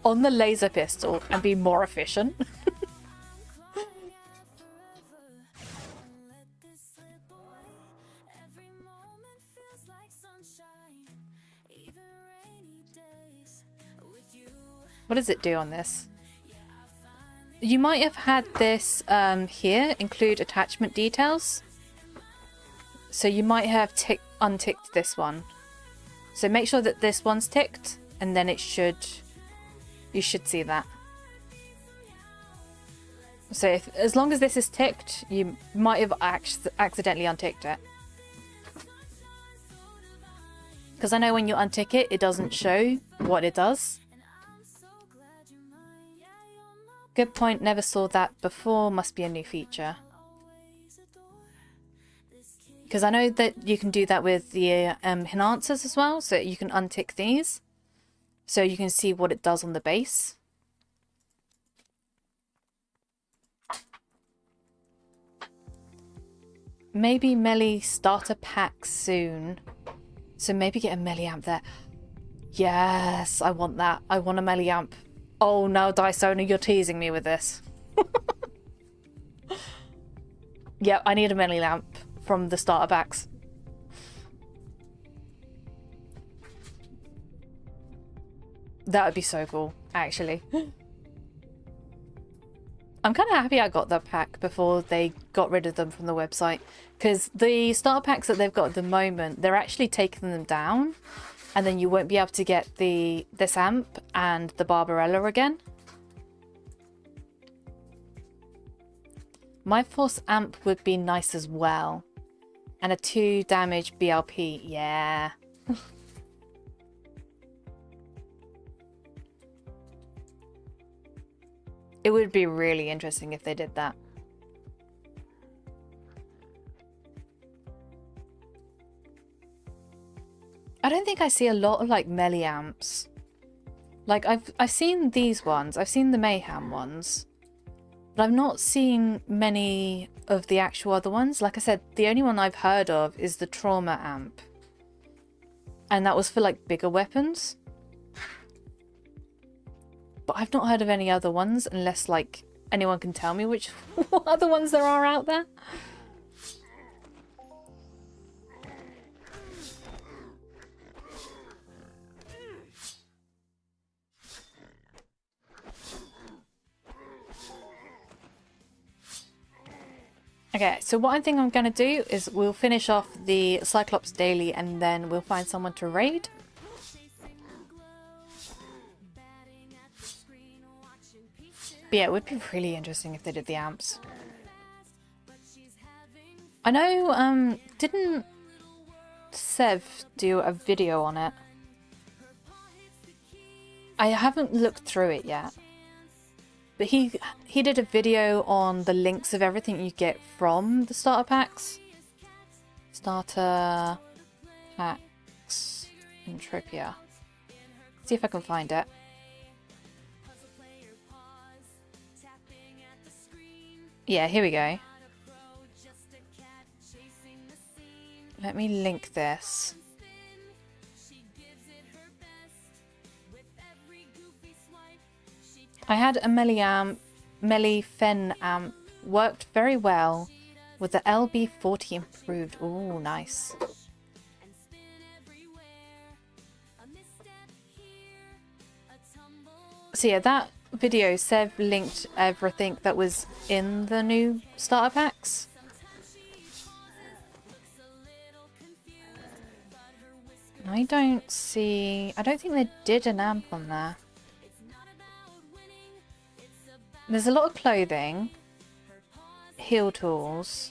on the laser pistol and be more efficient. What does it do on this? You might have had this here, include attachment details. So you might have unticked this one. So make sure that this one's ticked, and then you should see that. So as long as this is ticked, you might have accidentally unticked it. Because I know when you untick it, it doesn't show what it does. Good point, never saw that before, must be a new feature. Because I know that you can do that with the enhancers as well, so you can untick these. So you can see what it does on the base. Maybe melee starter pack soon. So maybe get a melee amp there. Yes, I want that. I want a melee amp. Oh no, Dysona, you're teasing me with this. Yeah, I need a melee lamp from the starter packs. That would be so cool, actually. I'm kind of happy I got that pack before they got rid of them from the website. Because the starter packs that they've got at the moment, they're actually taking them down. And then you won't be able to get this amp and the Barbarella again. My Force amp would be nice as well. And a 2 damage BLP, yeah. It would be really interesting if they did that. I don't think I see a lot of like melee amps. Like I've seen these ones, I've seen the Mayhem ones, but I've not seen many of the actual other ones. Like I said, the only one I've heard of is the Trauma amp. And that was for like bigger weapons. But I've not heard of any other ones unless like anyone can tell me which what other ones there are out there. Okay, so what I think I'm going to do is we'll finish off the Cyclops daily and then we'll find someone to raid. But yeah, it would be really interesting if they did the amps. I know, didn't Sev do a video on it? I haven't looked through it yet. But he did a video on the links of everything you get from the starter packs. Starter packs Entropia. See if I can find it. Yeah, here we go. Let me link this. I had a melee Fen amp, worked very well with the LB40 improved. Ooh, nice. So yeah, that video, Sev linked everything that was in the new starter packs. I don't think they did an amp on there. There's a lot of clothing, heal tools,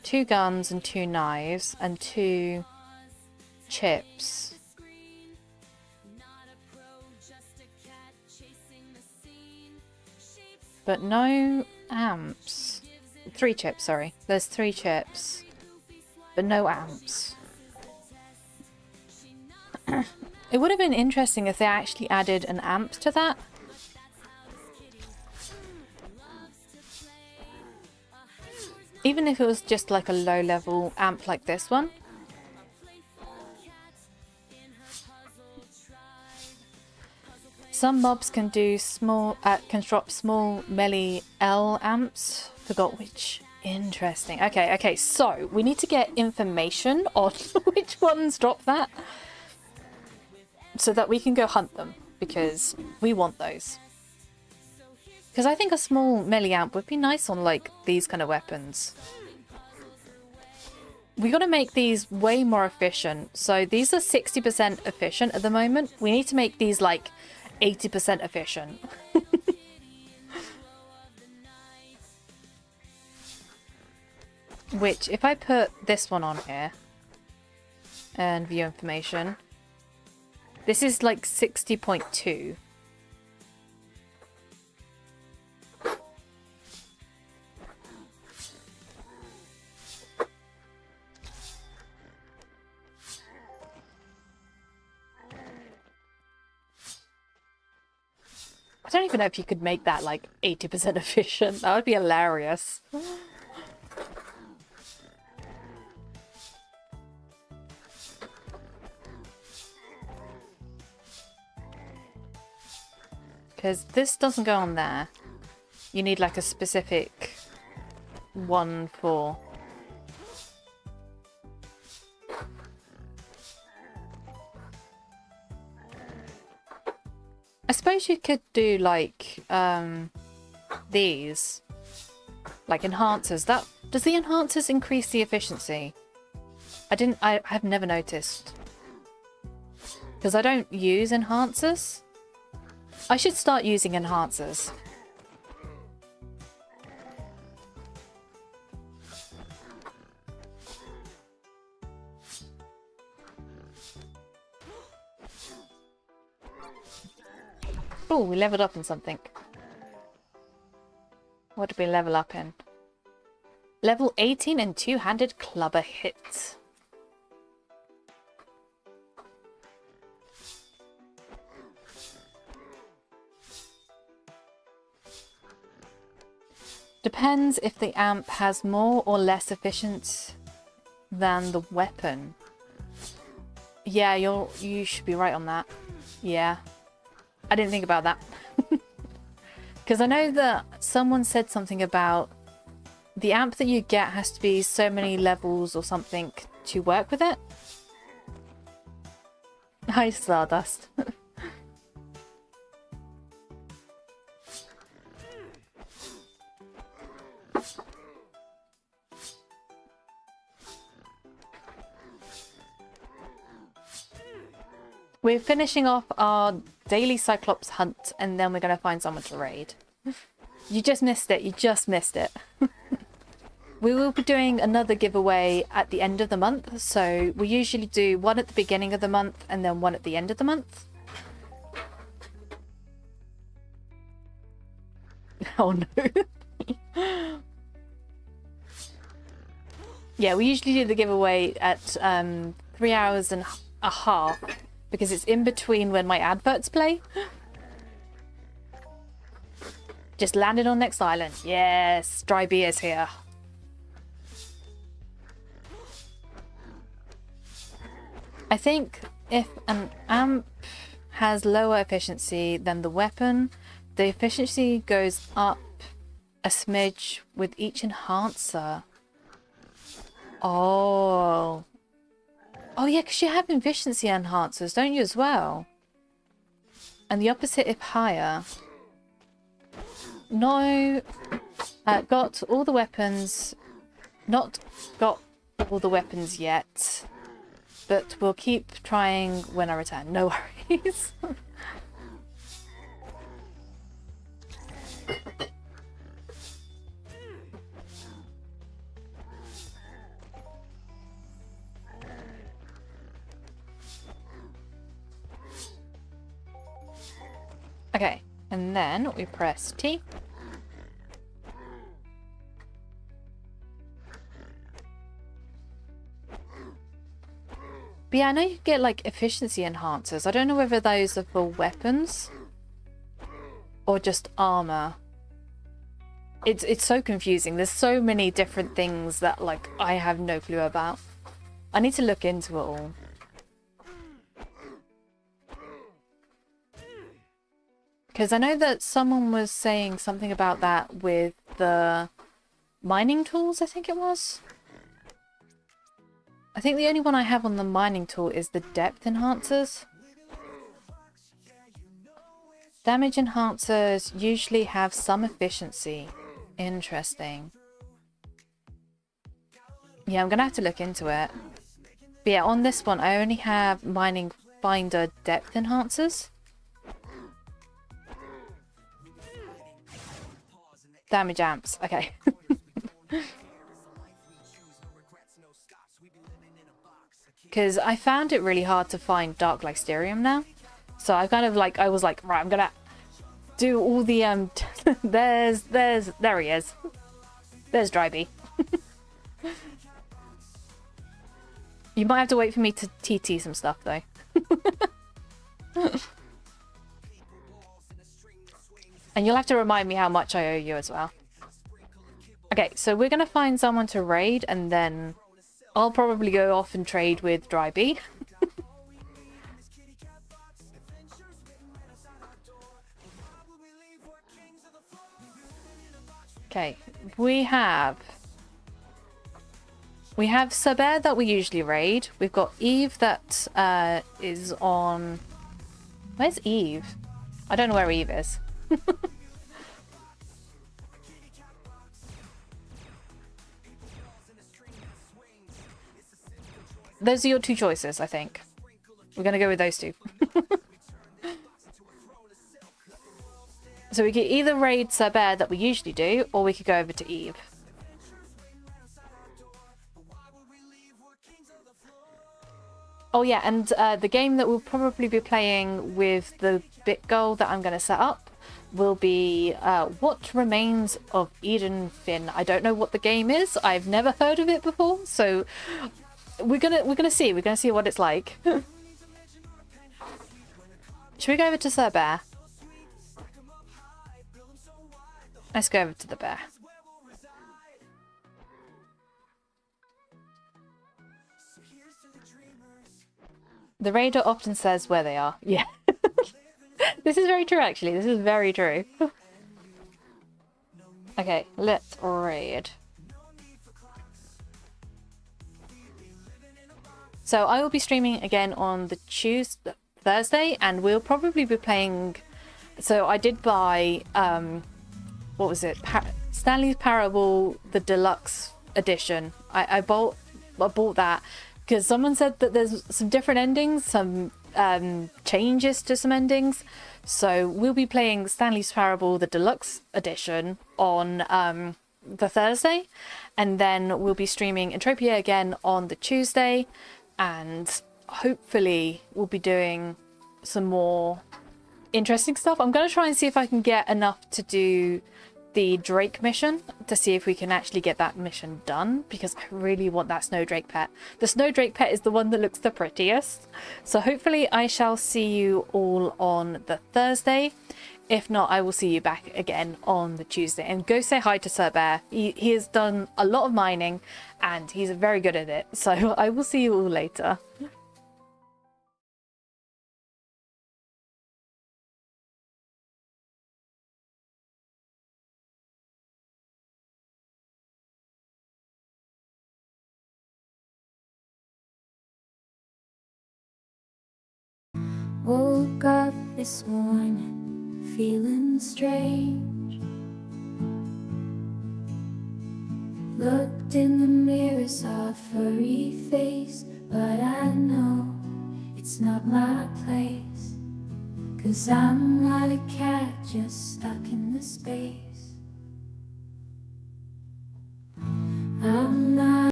2 guns and 2 knives, and 2 chips. But no amps. 3 chips, sorry. There's 3 chips, but no amps. It would have been interesting if they actually added an amp to that. Even if it was just like a low level amp like this one. Some mobs can do small, can drop small melee L amps. Forgot which. Interesting. Okay, so we need to get information on which ones drop that. So that we can go hunt them. Because we want those. Because I think a small melee amp would be nice on like these kind of weapons. We got to make these way more efficient. So these are 60% efficient at the moment. We need to make these like 80% efficient. Which, if I put this one on here and view information, this is like 60.2. I don't even know if you could make that like 80% efficient. That would be hilarious. Because this doesn't go on there. You need like a specific one for... I suppose you could do like these, like enhancers. That does the enhancers increase the efficiency? I have never noticed because I don't use enhancers. I should start using enhancers. Oh, we leveled up in something. What did we level up in? Level 18 and two-handed clubber hit. Depends if the amp has more or less efficient than the weapon. Yeah, you should be right on that. Yeah. I didn't think about that. Because I know that someone said something about the amp that you get has to be so many levels or something to work with it. Hi, Stardust. We're finishing off our daily Cyclops hunt, and then we're going to find someone to raid. You just missed it. You just missed it. We will be doing another giveaway at the end of the month. So we usually do one at the beginning of the month and then one at the end of the month. Oh no. Yeah, we usually do the giveaway at 3 hours and a half. Because it's in between when my adverts play. Just landed on next island. Yes, dry beer's here. I think if an amp has lower efficiency than the weapon, the efficiency goes up a smidge with each enhancer. Oh. Oh yeah, because you have efficiency enhancers, don't you, as well? And the opposite if higher. No. Got all the weapons. Not got all the weapons yet. But we'll keep trying when I return. No worries. Okay, and then we press T. But yeah, I know you get like efficiency enhancers. I don't know whether those are for weapons or just armor. It's so confusing. There's so many different things that like I have no clue about. I need to look into it all. Because I know that someone was saying something about that with the mining tools, I think it was. I think the only one I have on the mining tool is the depth enhancers. Damage enhancers usually have some efficiency. Interesting. Yeah, I'm gonna have to look into it. But yeah, on this one, I only have mining finder depth enhancers. Damage amps, okay. Because I found it really hard to find Dark Lysterium now. So I kind of like, I was like, right, I'm gonna do all the, there he is. There's Dryby. You might have to wait for me to TT some stuff though. And you'll have to remind me how much I owe you as well. Okay, so we're gonna find someone to raid and then I'll probably go off and trade with Dryby. Okay, we have Saber that we usually raid. We've got Eve that is on... Where's Eve? I don't know where Eve is. Those are your two choices, I think. We're gonna go with those two. So we could either raid Saber that we usually do, or we could go over to Eve. Oh yeah, and the game that we'll probably be playing with the bit goal that I'm going to set up will be What Remains of Eden Finn. I don't know what the game is. I've never heard of it before, so we're gonna see. We're gonna see what it's like. Should we go over to Sir Bear? Let's go over to the bear. The raider often says where they are. Yeah. This is very true, actually. This is very true. Okay, let's raid. So I will be streaming again on the Thursday, and we'll probably be playing... So I did buy... what was it? Stanley's Parable, the deluxe edition. I bought that because someone said that there's some different endings, some changes to some endings. So we'll be playing Stanley's Parable, the deluxe edition on the Thursday, and then we'll be streaming Entropia again on the Tuesday, and hopefully we'll be doing some more interesting stuff. I'm going to try and see if I can get enough to do the Drake mission, to see if we can actually get that mission done, because I really want that Snowdrake pet. The Snowdrake pet is the one that looks the prettiest. So hopefully I shall see you all on the Thursday. If not, I will see you back again on the Tuesday. And go say hi to Sir Bear. He has done a lot of mining and he's very good at it. So I will see you all later. Woke up this morning feeling strange. Looked in the mirror, saw a furry face, but I know it's not my place. 'Cause I'm not a cat just stuck in the space. I'm